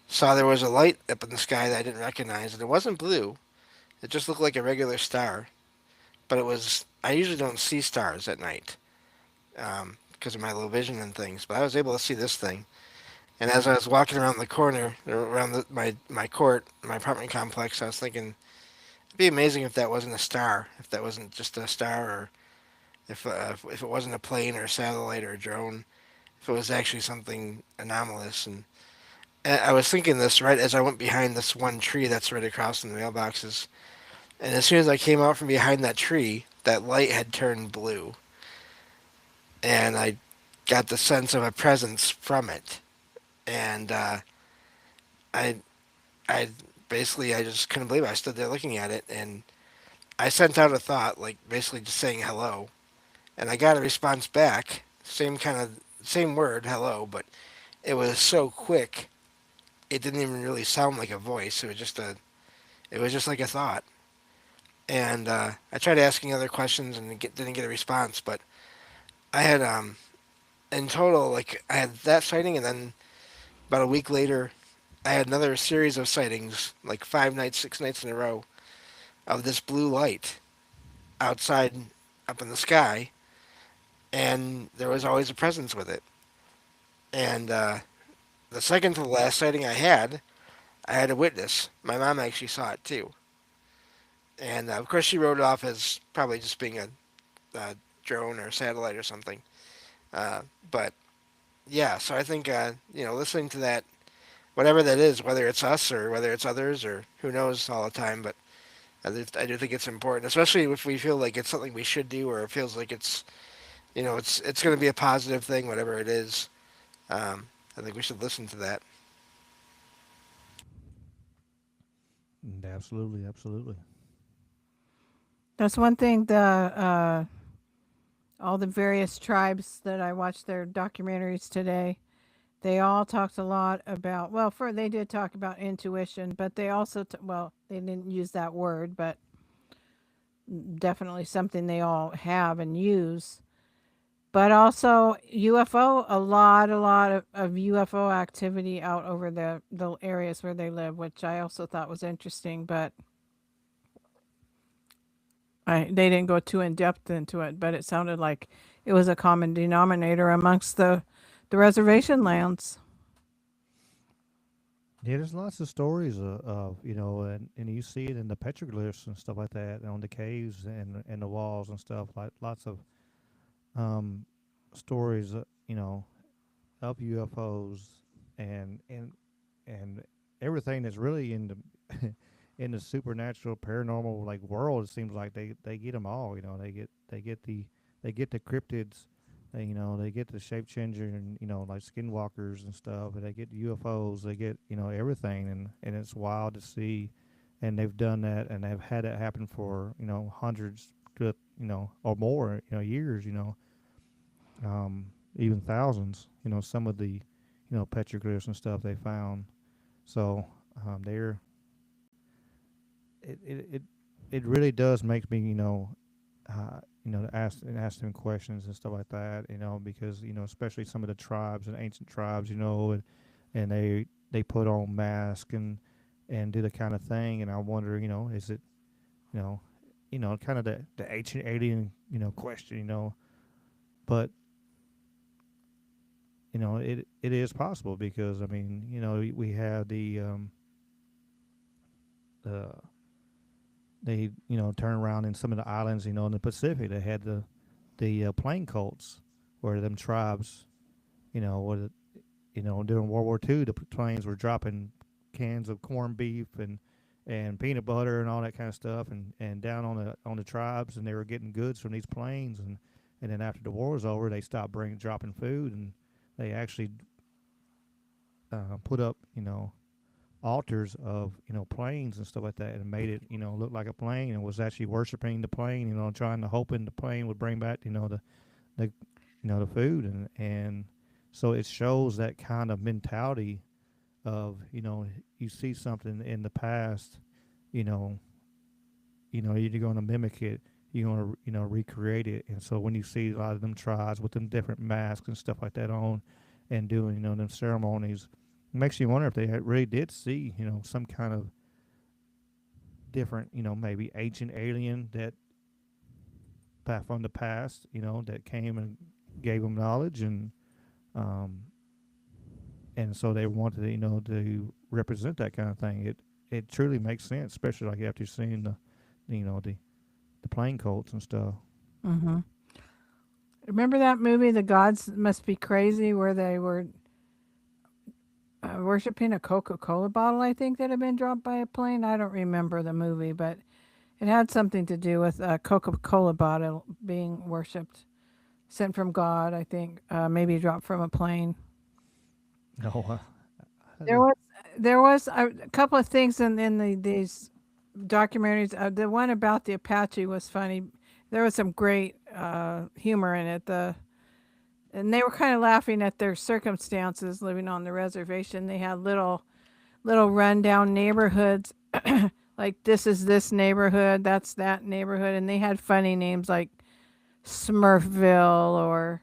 saw there was a light up in the sky that I didn't recognize, and it wasn't blue. It just looked like a regular star, but it was. I usually don't see stars at night because of my low vision and things, but I was able to see this thing. And as I was walking around the corner, around my court, my apartment complex, I was thinking it'd be amazing if that wasn't a star, if that wasn't just a star, or if it wasn't a plane or a satellite or a drone, if it was actually something anomalous. And I was thinking this right as I went behind this one tree that's right across from the mailboxes. And as soon as I came out from behind that tree, that light had turned blue. And I got the sense of a presence from it, and I I basically I just couldn't believe it. I stood there looking at it, and I sent out a thought, like basically just saying hello, and I got a response back, same word, hello, but it was so quick, it didn't even really sound like a voice. It was just like a thought. And I tried asking other questions and didn't get a response, but I had in total, like I had that sighting, and then about a week later, I had another series of sightings, like 5 nights, 6 nights in a row, of this blue light outside, up in the sky, and there was always a presence with it. And the second to the last sighting I had a witness. My mom actually saw it too, and of course she wrote it off as probably just being a drone or satellite or something. Uh, but yeah, so I think listening to that, whatever that is, whether it's us or whether it's others or who knows all the time, but I do think it's important, especially if we feel like it's something we should do, or it feels like it's going to be a positive thing, whatever it is. I think we should listen to that. Absolutely, absolutely. That's one thing. The all the various tribes that I watched their documentaries today, they all talked a lot about. Well, for they did talk about intuition, but they also well, they didn't use that word, but definitely something they all have and use. But also UFO, a lot of UFO activity out over the areas where they live, which I also thought was interesting. But they didn't go too in depth into it. But it sounded like it was a common denominator amongst the reservation lands. Yeah, there's lots of stories and you see it in the petroglyphs and stuff like that, on the caves and the walls and stuff. Like lots of um, stories, of UFOs and and and everything that's really in the in the supernatural paranormal like world. It seems like they get them all. They get the cryptids. They get the shape changer and like skinwalkers and stuff. And they get the UFOs. They get everything, and it's wild to see. And they've done that, and they've had it happen for hundreds to or more years. Even thousands. Some of the petroglyphs and stuff they found. So they're it it really does make me to ask them questions and stuff like that. Because especially some of the tribes and ancient tribes, and they put on masks and do the kind of thing, and I wonder, is it you know kind of the ancient alien question, but it is possible because I mean we have the they turn around in some of the islands in the Pacific. They had the plane cults where them tribes where during World War II the planes were dropping cans of corned beef and peanut butter and all that kind of stuff and down on the tribes, and they were getting goods from these planes, and then after the war was over they stopped dropping food, and they actually put up altars of planes and stuff like that, and made it look like a plane, and was actually worshiping the plane, trying to hoping the plane would bring back the the food, and so it shows that kind of mentality of you see something in the past, you know you're going to mimic it, you're going to recreate it. And so when you see a lot of them tribes with them different masks and stuff like that on and doing them ceremonies, it makes you wonder if they really did see some kind of different maybe ancient alien that from the past that came and gave them knowledge, um and so they wanted to represent that kind of thing. It truly makes sense, especially like after seeing the plane cults and stuff. Hmm. Remember that movie, The Gods Must Be Crazy, where they were worshiping a Coca-Cola bottle, I think, that had been dropped by a plane. I don't remember the movie, but it had something to do with a Coca-Cola bottle being worshipped. sent from God. I think maybe dropped from a plane. No, There was a couple of things in these documentaries. The one about the Apache was funny. There was some great humor in it. And they were kind of laughing at their circumstances living on the reservation. They had little rundown neighborhoods, like this is this neighborhood, that's that neighborhood, and they had funny names like Smurfville or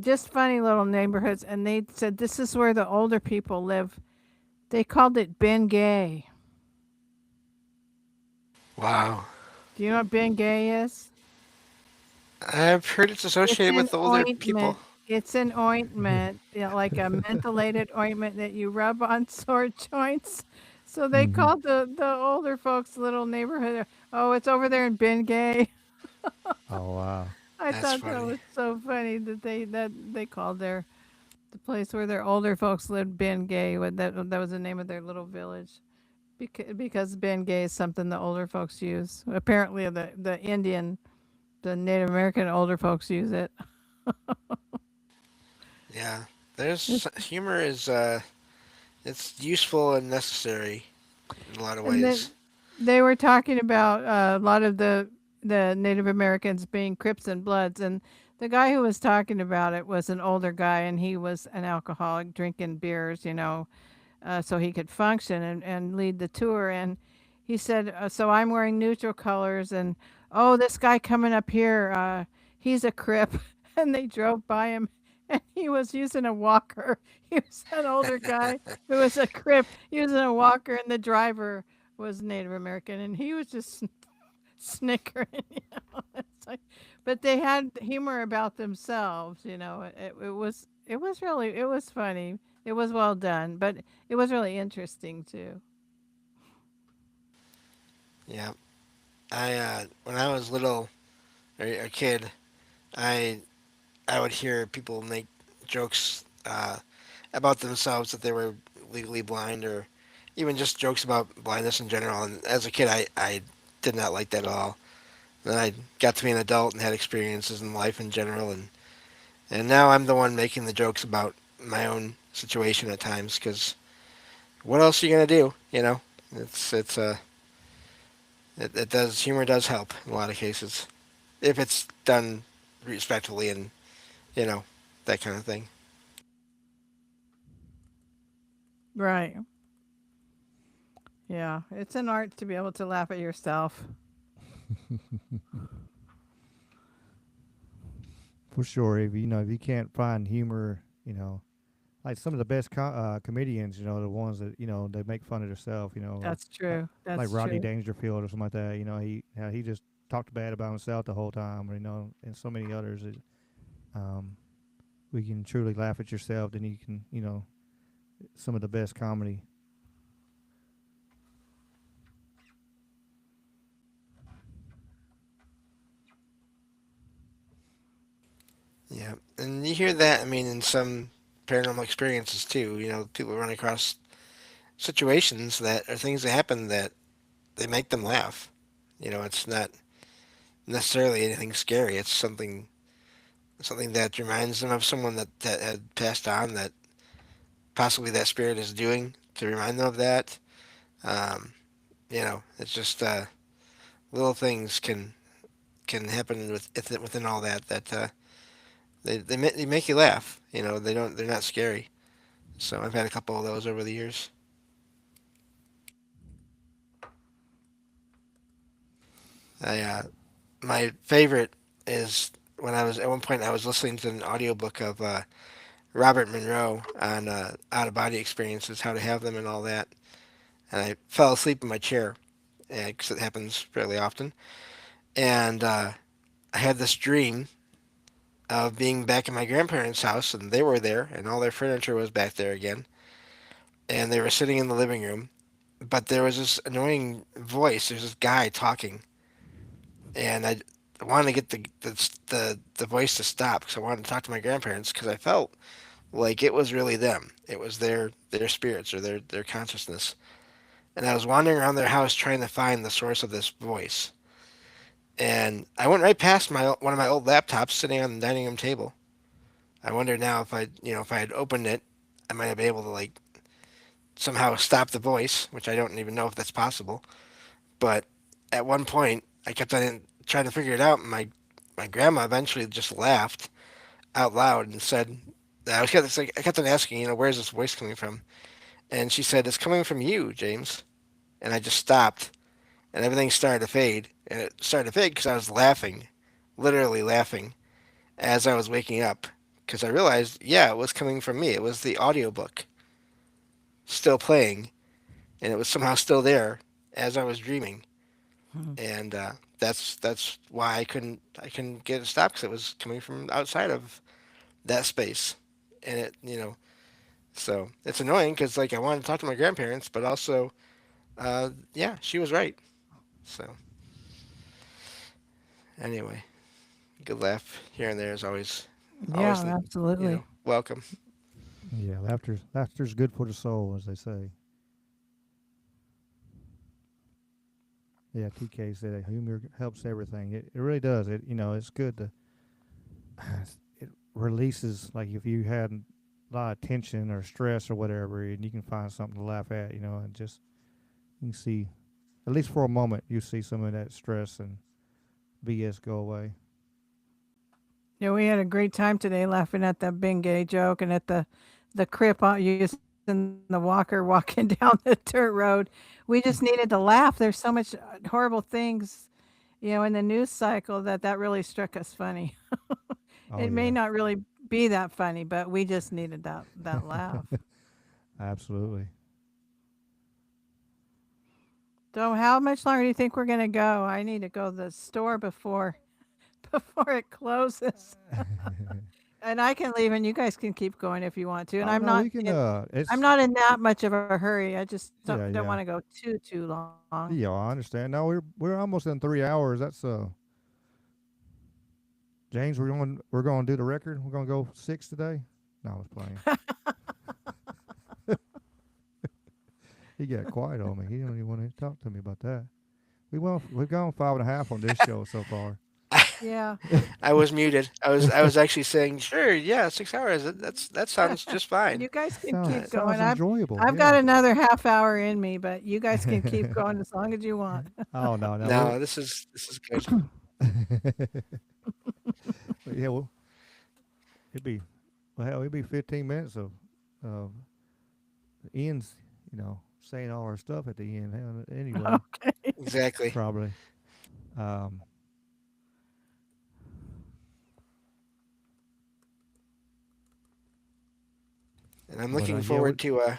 just funny little neighborhoods. And they said this is where the older people live. They called it Ben Gay. Wow. Do you know what Ben Gay is? I've heard it's It's associated an with older people. ointment. It's an ointment, like a mentholated ointment that you rub on sore joints. So they hmm called the older folks' little neighborhood. Oh, it's over there in Ben Gay. Oh wow. I That's thought that funny. was so funny that they called the place where their older folks lived Ben Gay. That was the name of their little village. Because Ben Gay is something the older folks use. Apparently, the Native American older folks use it. Yeah. There's It's, humor is it's useful and necessary in a lot of and ways. then they were talking about a lot of the Native Americans being Crips and Bloods, and the guy who was talking about it was an older guy, and he was an alcoholic, drinking beers, so he could function and lead the tour. And he said, "So I'm wearing neutral colors, and oh, this guy coming up here, he's a Crip." And they drove by him, and he was using a walker. He was an older guy who was a Crip using a walker, and the driver was Native American, and he was just snickering. It's like, but they had humor about themselves. It was funny. It was well done, but it was really interesting too. Yeah. I when I was little or a kid, I I would hear people make jokes about themselves that they were legally blind, or even just jokes about blindness in general. And as a kid, I did not like that at all. Then I got to be an adult and had experiences in life in general, and now I'm the one making the jokes about my own situation at times. Because what else are you gonna do? It's it does humor does help in a lot of cases if it's done respectfully and you know that kind of thing. Right. Yeah. It's an art to be able to laugh at yourself. For sure. If you can't find humor, like some of the best comedians, the ones that they make fun of themselves, That's like, true. like That's Rodney true. Dangerfield or something like that. He just talked bad about himself the whole time, or and so many others. Um, we can truly laugh at yourself, then you can, some of the best comedy. Yeah, and you hear that. I mean, in some paranormal experiences too. People run across situations that are things that happen that they make them laugh. It's not necessarily anything scary. It's something that reminds them of someone that had passed on, that possibly that spirit is doing to remind them of that. Um, it's just little things can happen within all that they make you laugh. They're not scary. So I've had a couple of those over the years. I My favorite is when I was at one point I was listening to an audiobook of Robert Monroe on out of body experiences, how to have them, and all that. And I fell asleep in my chair because it happens fairly often. And I had this dream of being back in my grandparents' house, and they were there, and all their furniture was back there again, and they were sitting in the living room. But there was this annoying voice. There's this guy talking, and I wanted to get the voice to stop because I wanted to talk to my grandparents because I felt like it was really them. It was their spirits or their consciousness. And I was wandering around their house trying to find the source of this voice. and I went right past my one of my old laptops sitting on the dining room table. I wonder now if if I had opened it, I might have been able to like somehow stop the voice, which I don't even know if that's possible. But at one point, I kept on trying to figure it out, and my grandma eventually just laughed out loud and said, I kept on asking, where's this voice coming from? And she said, it's coming from you, James. And I just stopped, and everything started to fade. And it started to fade because I was laughing, literally laughing, as I was waking up. Because I realized, yeah, it was coming from me. It was the audiobook still playing, and it was somehow still there as I was dreaming. Hmm. And that's why I couldn't get it stopped because it was coming from outside of that space, and so it's annoying because like I wanted to talk to my grandparents, but also yeah, she was right. So anyway, good laugh here and there is always Yeah, absolutely. welcome. Yeah, laughter's good for the soul, as they say. Yeah, TK said that humor helps everything. It really does. It's good to it releases, like if you had a lot of tension or stress or whatever, and you can find something to laugh at, and just you can see, at least for a moment, you see some of that stress and BS go away. Yeah, we had a great time today laughing at the Bengay joke and at the crip using the walker walking down the dirt road. We just needed to laugh. There's so much horrible things, in the news cycle that really struck us funny. Oh It may yeah, not really be that funny, but we just needed that laugh. absolutely. So how much longer do you think we're gonna go? I need to go to the store before before it closes. And I can leave and you guys can keep going if you want to. And Oh no, we can. I'm It's not in that much of a hurry. I just don't yeah, want to yeah, go too long. yeah. I understand. No, we're almost in 3 hours. That's James. We're going to do the record. We're going to go six today. No, I was playing. He got quiet on me. He don't even want to talk to me about that. We've gone 5.5 on this show so far. Yeah. I was muted. I was actually saying, sure, yeah, 6 hours. That sounds just fine. You guys can Sounds keep Uh, going. sounds enjoyable. I've got Yeah. another half hour in me, but you guys can keep going as long as you want. Oh no, no, no, this is good. yeah, it'd be it'd be 15 minutes of Ian's, saying all our stuff at the end. Anyway, Okay. Exactly. probably. Um, And I'm but looking yeah, forward to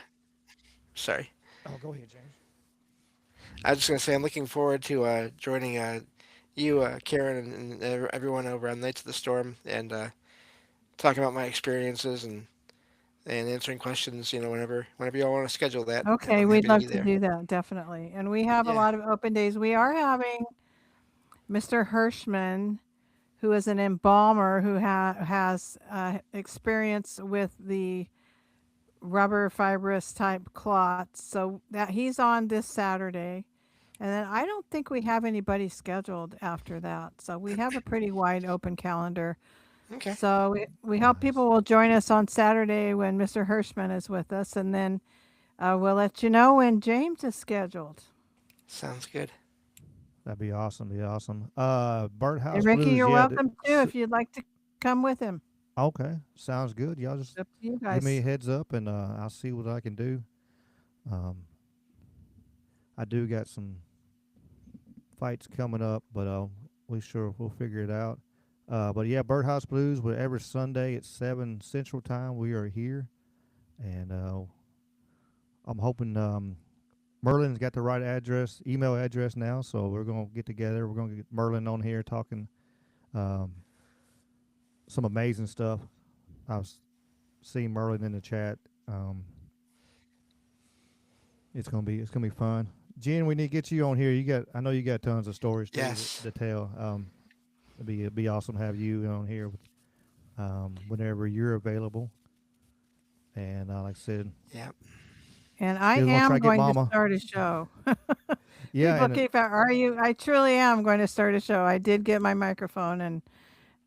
sorry. oh, go ahead, James. I was just gonna say I'm looking forward to joining you, Karen, and everyone over on Nights of the Storm, and talking about my experiences and answering questions. Whenever y'all want to schedule that, Okay, I'm we'd happy to love be to there. do that, definitely. And we have a Yeah. lot of open days. We are having Mr. Hirschman, who is an embalmer who has experience with the rubber fibrous type clots. So that he's on this Saturday. And then I don't think we have anybody scheduled after that. So we have a pretty wide open calendar. Okay. So we hope Nice. people will join us on Saturday when Mr. Hirschman is with us. And then we'll let you know when James is scheduled. Sounds good. That'd be awesome. Be awesome. And Birdhouse Ricky, Blues. you're Yeah. welcome too if you'd like to come with him. Okay. Sounds good. Y'all It's just up to you give me guys. a heads up, and I'll see what I can do. Um, I do got some fights coming up, but we'll figure it out. But yeah, Birdhouse Blues. We're every Sunday at 7 Central Time. We are here, and I'm hoping Merlin's got the right email address now. So we're gonna get together. We're gonna get Merlin on here talking um, some amazing stuff. I've seen Merlin in the chat. Um, it's gonna be fun. Jen, we need to get you on here. I know you got tons of stories too Yes. to tell. It'd be awesome to have you on here whenever you're available. And like I said, Yeah. And I Still gonna try am to get going to Mama. start a show. Yeah, People and keep out, are you? I truly am going to start a show. I did get my microphone and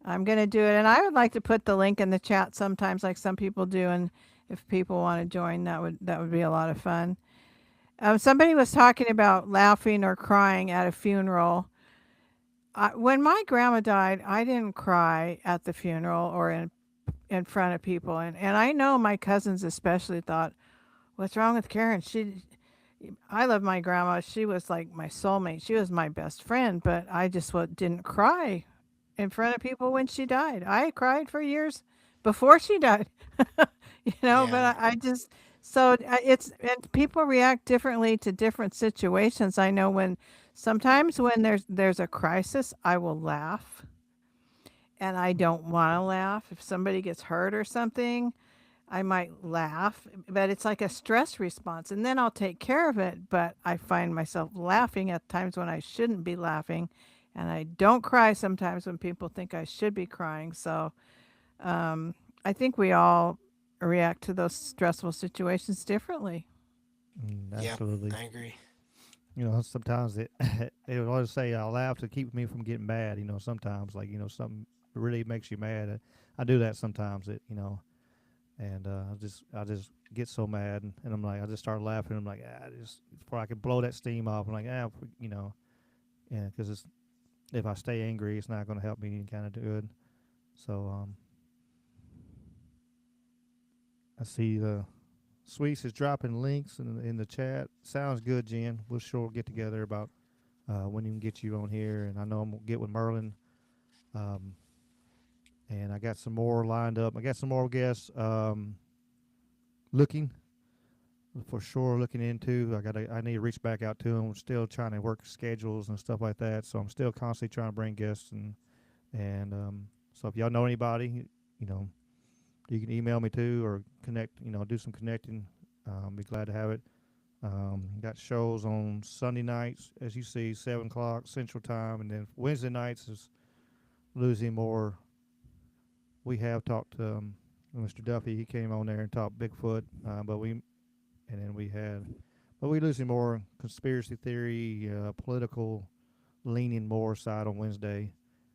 I'm going to do it. And I would like to put the link in the chat sometimes, like some people do. And if people want to join, that would be a lot of fun. Somebody was talking about laughing or crying at a funeral. When my grandma died, I didn't cry at the funeral or in front of people. And I know my cousins especially thought, what's wrong with Karen? I love my grandma. She was like my soulmate. She was my best friend, but I just didn't cry in front of people when she died. I cried for years before she died, Yeah. but I just, so it's, and people react differently to different situations. I know when sometimes when there's a crisis, I will laugh and I don't want to laugh. If somebody gets hurt or something, I might laugh, but it's like a stress response, and then I'll take care of it. But I find myself laughing at times when I shouldn't be laughing, and I don't cry sometimes when people think I should be crying. So um, I think we all react to those stressful situations differently. Yep. absolutely. I agree. Sometimes it will always say I laugh to keep me from getting mad. Sometimes like something really makes you mad. I do that sometimes. And I just get so mad, and I'm like, I just start laughing. I'm like, just before I can blow that steam off. I'm like, yeah, because if I stay angry, it's not going to help me any kind of good. So I see the Sweets is dropping links in the chat. Sounds good, Jen. We'll sure get together about when you can get you on here, and I know I'm gonna get with Merlin. Um, and I got some more lined up. I got some more guests looking for sure looking into. I need to reach back out to them. I'm still trying to work schedules and stuff like that. So I'm still constantly trying to bring guests and so if y'all know anybody, you know, you can email me too or connect. Do some connecting. Be glad to have it. Got shows on Sunday nights, as you see, 7 o'clock Central Time, and then Wednesday nights is losing more. We have talked to Mr. Duffy. He came on there and talked Bigfoot, and then but we losing more conspiracy theory, political leaning more side on Wednesday.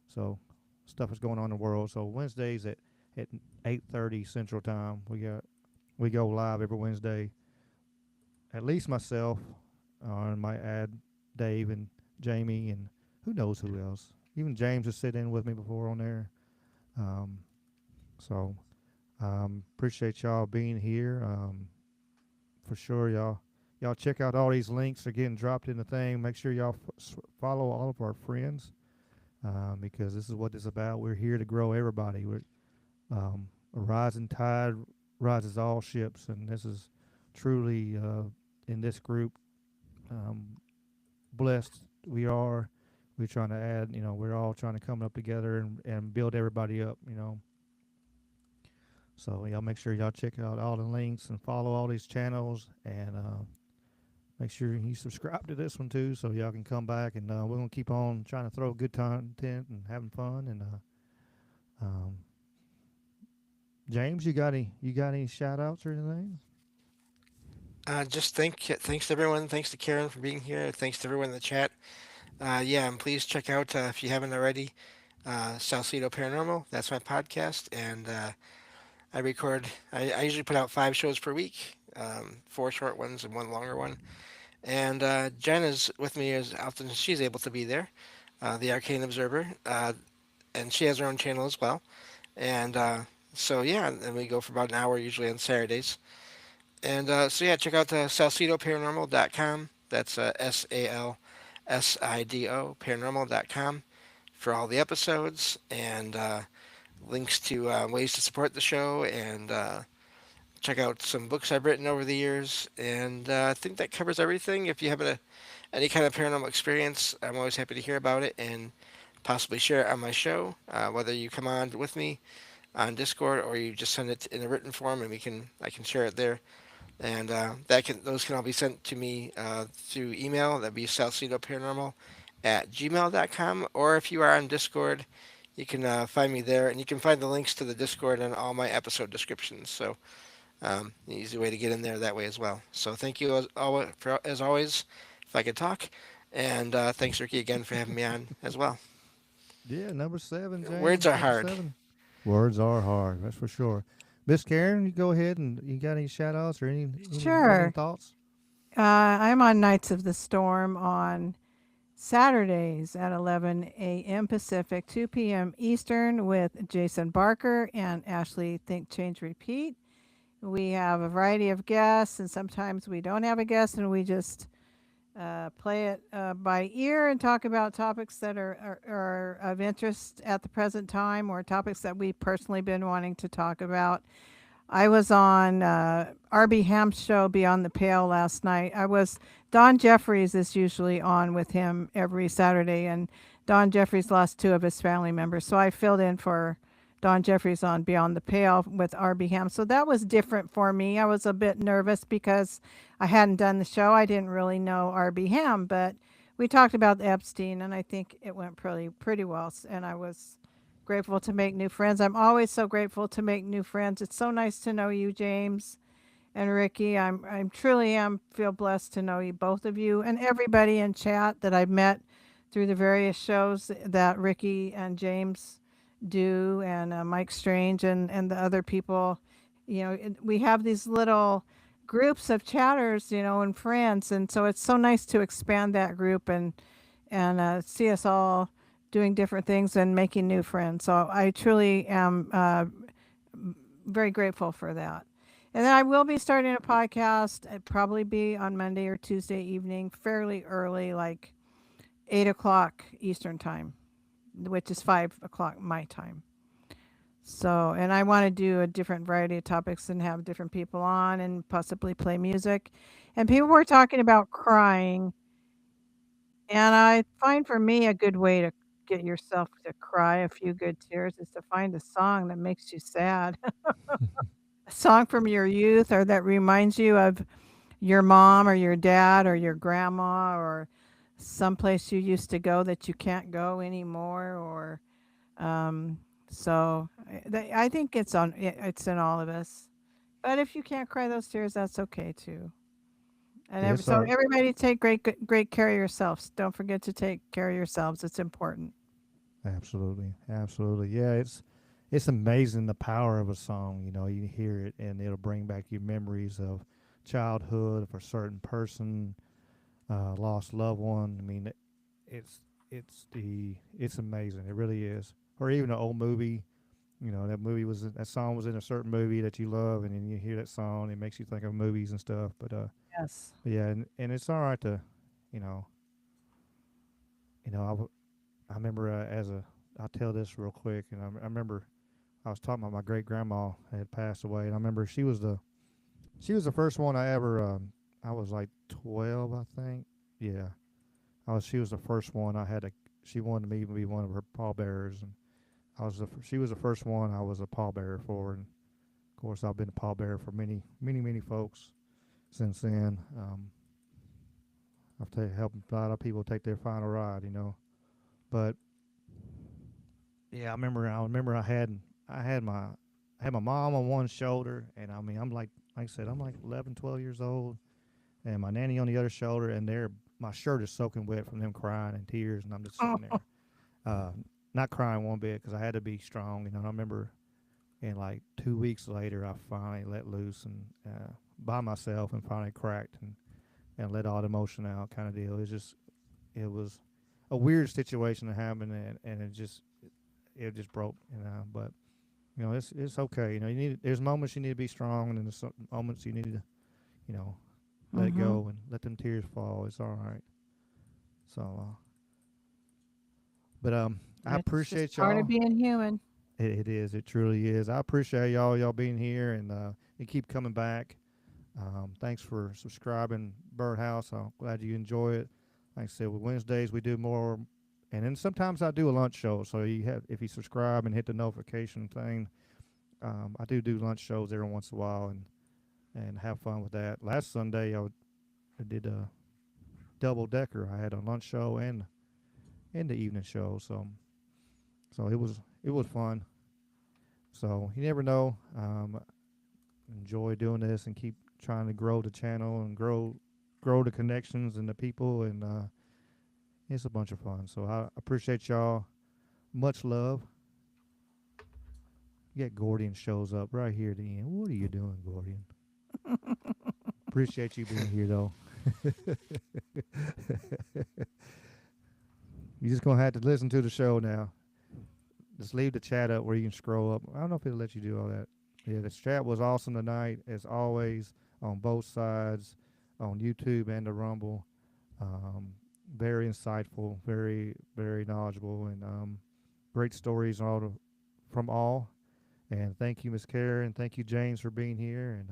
So stuff is going on in the world. So Wednesdays at 8:30 Central Time, we go live every Wednesday. At least myself, and might add Dave and Jamie and who knows who else. Even James has sit in with me before on there. Um, so appreciate y'all being here. For sure, y'all check out all these links. They're getting dropped in the thing. Make sure y'all follow all of our friends because this is what it's about. We're here to grow everybody. A rising tide rises all ships, and this is truly in this group blessed we are. We're trying to add, we're all trying to come up together and build everybody up. So y'all make sure y'all check out all the links and follow all these channels and make sure you subscribe to this one too so y'all can come back and we're going to keep on trying to throw good content and having fun and um, James, you got any shout outs or anything? Just thanks to everyone. Thanks to Karen for being here. Thanks to everyone in the chat. Yeah, and please check out if you haven't already, Salsido Paranormal. That's my podcast, and I record. I usually put out 5 shows per week, 4 short ones and 1 longer one. And Jen is with me as often as she's able to be there, the Arcane Observer, and she has her own channel as well. And so yeah, and we go for about an hour usually on Saturdays. And so yeah, check out salsidoparanormal.com. That's SALSIDO paranormal.com for all the episodes and links to ways to support the show and check out some books I've written over the years. And I think that covers everything. If you have any kind of paranormal experience, I'm always happy to hear about it and possibly share it on my show. Whether you come on with me on Discord or you just send it in a written form and I can share it there. And those can all be sent to me through email. That'd be salsidoparanormal at gmail.com. Or if you are on Discord, you can find me there, and you can find the links to the Discord and all my episode descriptions. So An easy way to get in there that way as well. So thank you as always, if I could talk, and thanks Ricky again for having me on as well. Yeah, number 7, Words James. are Number hard. 7. Words are hard, that's for sure. Miss Karen, you go ahead and you got any shout outs or any opening Sure. thoughts? I'm on Nights of the Storm on Saturdays at 11 a.m. Pacific, 2 p.m. Eastern with Jason Barker and Ashley Think Change Repeat. We have a variety of guests, and sometimes we don't have a guest, and we just play it by ear and talk about topics that are of interest at the present time or topics that we've personally been wanting to talk about. I was on RB Ham's show Beyond the Pale last night. Don Jeffries is usually on with him every Saturday, and Don Jeffries lost two of his family members. So I filled in for Don Jeffries on Beyond the Pale with RB Ham. So that was different for me. I was a bit nervous because I hadn't done the show. I didn't really know RB Ham, but we talked about Epstein, and I think it went pretty well. And I was grateful to make new friends. I'm always so grateful to make new friends. It's so nice to know you, James and Ricky. I'm truly am feel blessed to know you, both of you, and everybody in chat that I've met through the various shows that Ricky and James do, and Mike Strange and the other people. We have these little groups of chatters, and friends, and so it's so nice to expand that group and see us all doing different things and making new friends. So I truly am very grateful for that. And then I will be starting a podcast. It'd probably be on Monday or Tuesday evening, fairly early, like 8 o'clock Eastern time, which is 5 o'clock my time. So, and I want to do a different variety of topics and have different people on and possibly play music. And people were talking about crying. And I find for me a good way to get yourself to cry a few good tears is to find a song that makes you sad. A song from your youth or that reminds you of your mom or your dad or your grandma or someplace you used to go that you can't go anymore or um I think it's in all of us. But if you can't cry those tears, that's okay too. And Yes, so sir. everybody take great care of yourselves. Don't forget to take care of yourselves. It's important. Absolutely, absolutely. Yeah, it's amazing the power of a song. You hear it and it'll bring back your memories of childhood of a certain person, lost loved one. I mean, it's it's amazing. It really is. Or even an old movie. That song was in a certain movie that you love, and then you hear that song, it makes you think of movies and stuff. Yes. But yeah, and it's all right to, you know, I remember I'll tell this real quick, and I remember I was talking about my great grandma had passed away, and I remember she was the first one I ever. I was like 12, I think. Yeah, She was the first one I had to. She wanted me to be one of her pallbearers, and she was the first one I was a pallbearer for, and of course I've been a pallbearer for many, many, many folks since then. Helped a lot of people take their final ride. But yeah, I remember I had my mom on one shoulder, and I mean like I said, I'm like 11, 12 years old, and my nanny on the other shoulder, and my shirt is soaking wet from them crying and tears, and I'm just Oh, sitting there, uh, not crying one bit because I had to be strong. I remember, and like 2 weeks later, I finally let loose and by myself, and finally cracked and let all the emotion out, kind of deal. It was a weird situation to happen, and it just broke, But it's okay. There's moments you need to be strong, and then there's some moments you need to, you know, let it mm-hmm. go and let them tears fall. It's all right. So, but I It's just appreciate part of y'all. being human. It is. It truly is. I appreciate y'all being here, and you keep coming back. Thanks for subscribing, Birdhouse. I'm glad you enjoy it. Like I said, with Wednesdays we do more, and then sometimes I do a lunch show. So if you subscribe and hit the notification thing, I do lunch shows every once in a while, and have fun with that. Last Sunday I did a double decker. I had a lunch show and the evening show. So it was fun. So you never know. enjoy doing this and keep trying to grow the channel and grow the connections and the people, and it's a bunch of fun. So I appreciate y'all. Much love. Get Gordian shows up right here at the end. What are you doing, Gordian? Appreciate you being here, though. You're just gonna have to listen to the show now. Just leave the chat up where you can scroll up. I don't know if it'll let you do all that. Yeah, the chat was awesome tonight, as always, on both sides, on YouTube and the Rumble. Very insightful, very, very knowledgeable, and great stories from all. And thank you, Miss Karen. Thank you, James, for being here.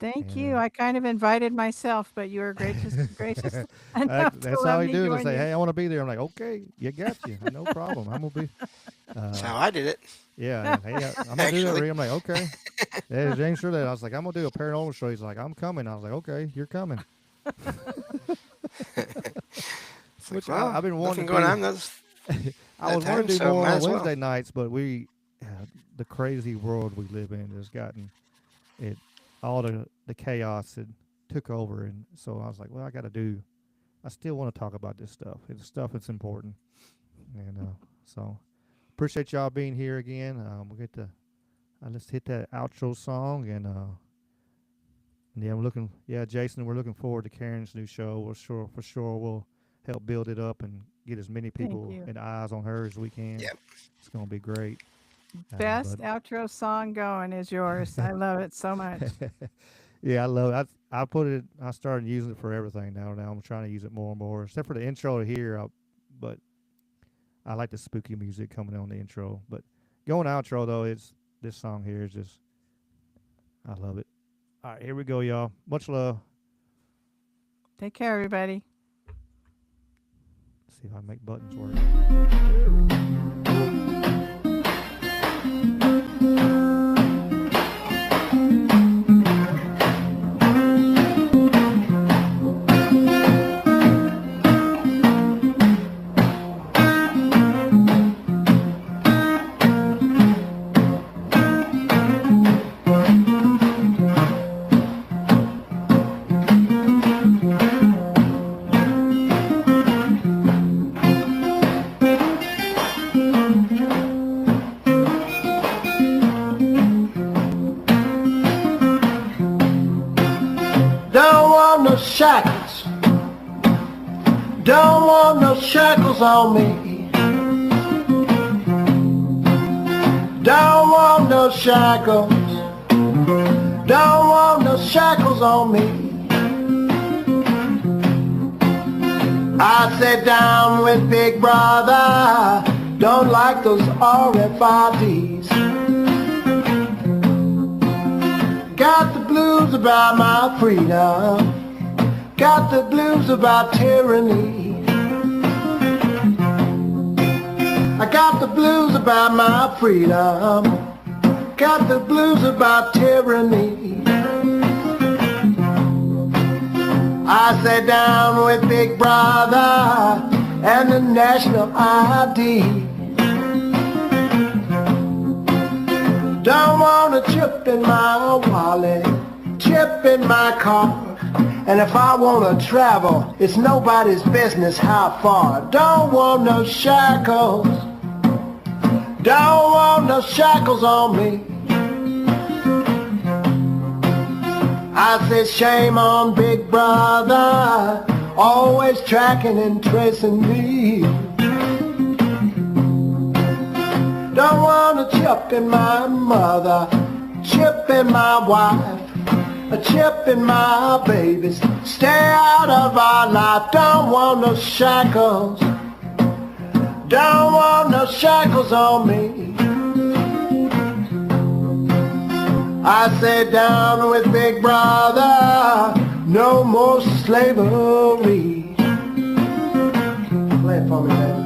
Thank you. I kind of invited myself, but you were gracious enough to that's let all me you do join is say, you. "Hey, I want to be there." I'm like, "Okay, you got you. No problem. I'm gonna be." That's how I did it. Yeah, hey, I'm gonna do that. I'm like, "Okay." Yeah, James sure that. I was like, "I'm gonna do a paranormal show." He's like, "I'm coming." I was like, "Okay, you're coming." Which Well, I've been wanting nothing to going do. on. I was time, wanting to do so more might on as well. Wednesday nights, but the crazy world we live in has gotten it. All the chaos had took over, and so I was like, well, I still want to talk about this stuff. It's stuff that's important, and so appreciate y'all being here again. We'll get to let's hit that outro song, and yeah, Jason, we're looking forward to Karen's new show. For sure we'll help build it up and get as many people you. and eyes on her as we can. Yep. It's gonna be great. Best outro song going is yours. I love it so much. Yeah, I love it. I put it. I started using it for everything now. Now I'm trying to use it more and more, except for the intro here. But I like the spooky music coming on the intro. But going outro though, this song here is just, I love it. All right, here we go, y'all. Much love. Take care, everybody. Let's see if I can make buttons work. Shackles, don't want no shackles on me. Don't want no shackles, don't want no shackles on me. I sat down with Big Brother, don't like those RFIDs. Got the blues about my freedom, got the blues about tyranny. I got the blues about my freedom, got the blues about tyranny. I sat down with Big Brother and the national ID. Don't want a chip in my wallet, chip in my car. And if I want to travel, it's nobody's business how far. Don't want no shackles, don't want no shackles on me. I said shame on Big Brother, always tracking and tracing me. Don't want a chip in my mother, chip in my wife, a chip in my babies. Stay out of our life. Don't want no shackles, don't want no shackles on me. I sat down with Big Brother, no more slavery. Play it for me, baby.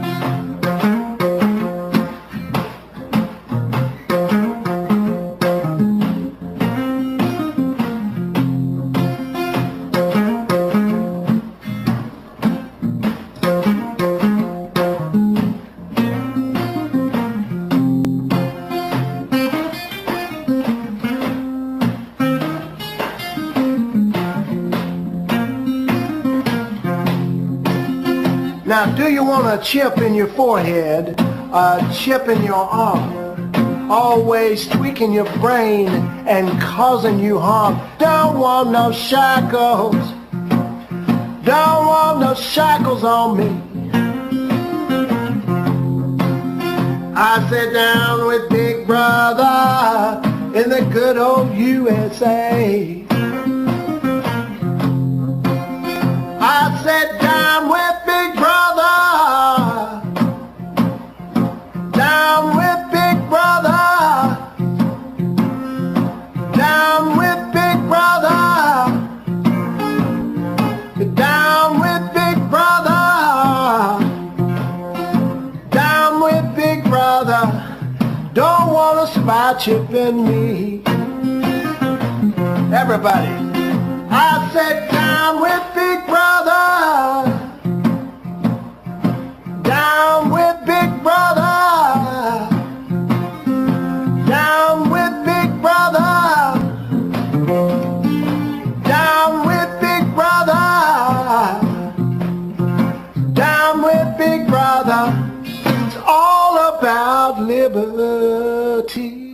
Now, do you want a chip in your forehead, a chip in your arm, always tweaking your brain and causing you harm? Don't want no shackles, don't want no shackles on me. I sit down with Big Brother in the good old USA. I sat down with Big Brother, down with Big Brother, down with Big Brother, down with Big Brother, down with Big Brother. Don't want a spy chip in me. Everybody, I sat down with Big Brother, down with Big Brother, down with Big Brother, down with Big Brother, down with Big Brother. It's all about liberty.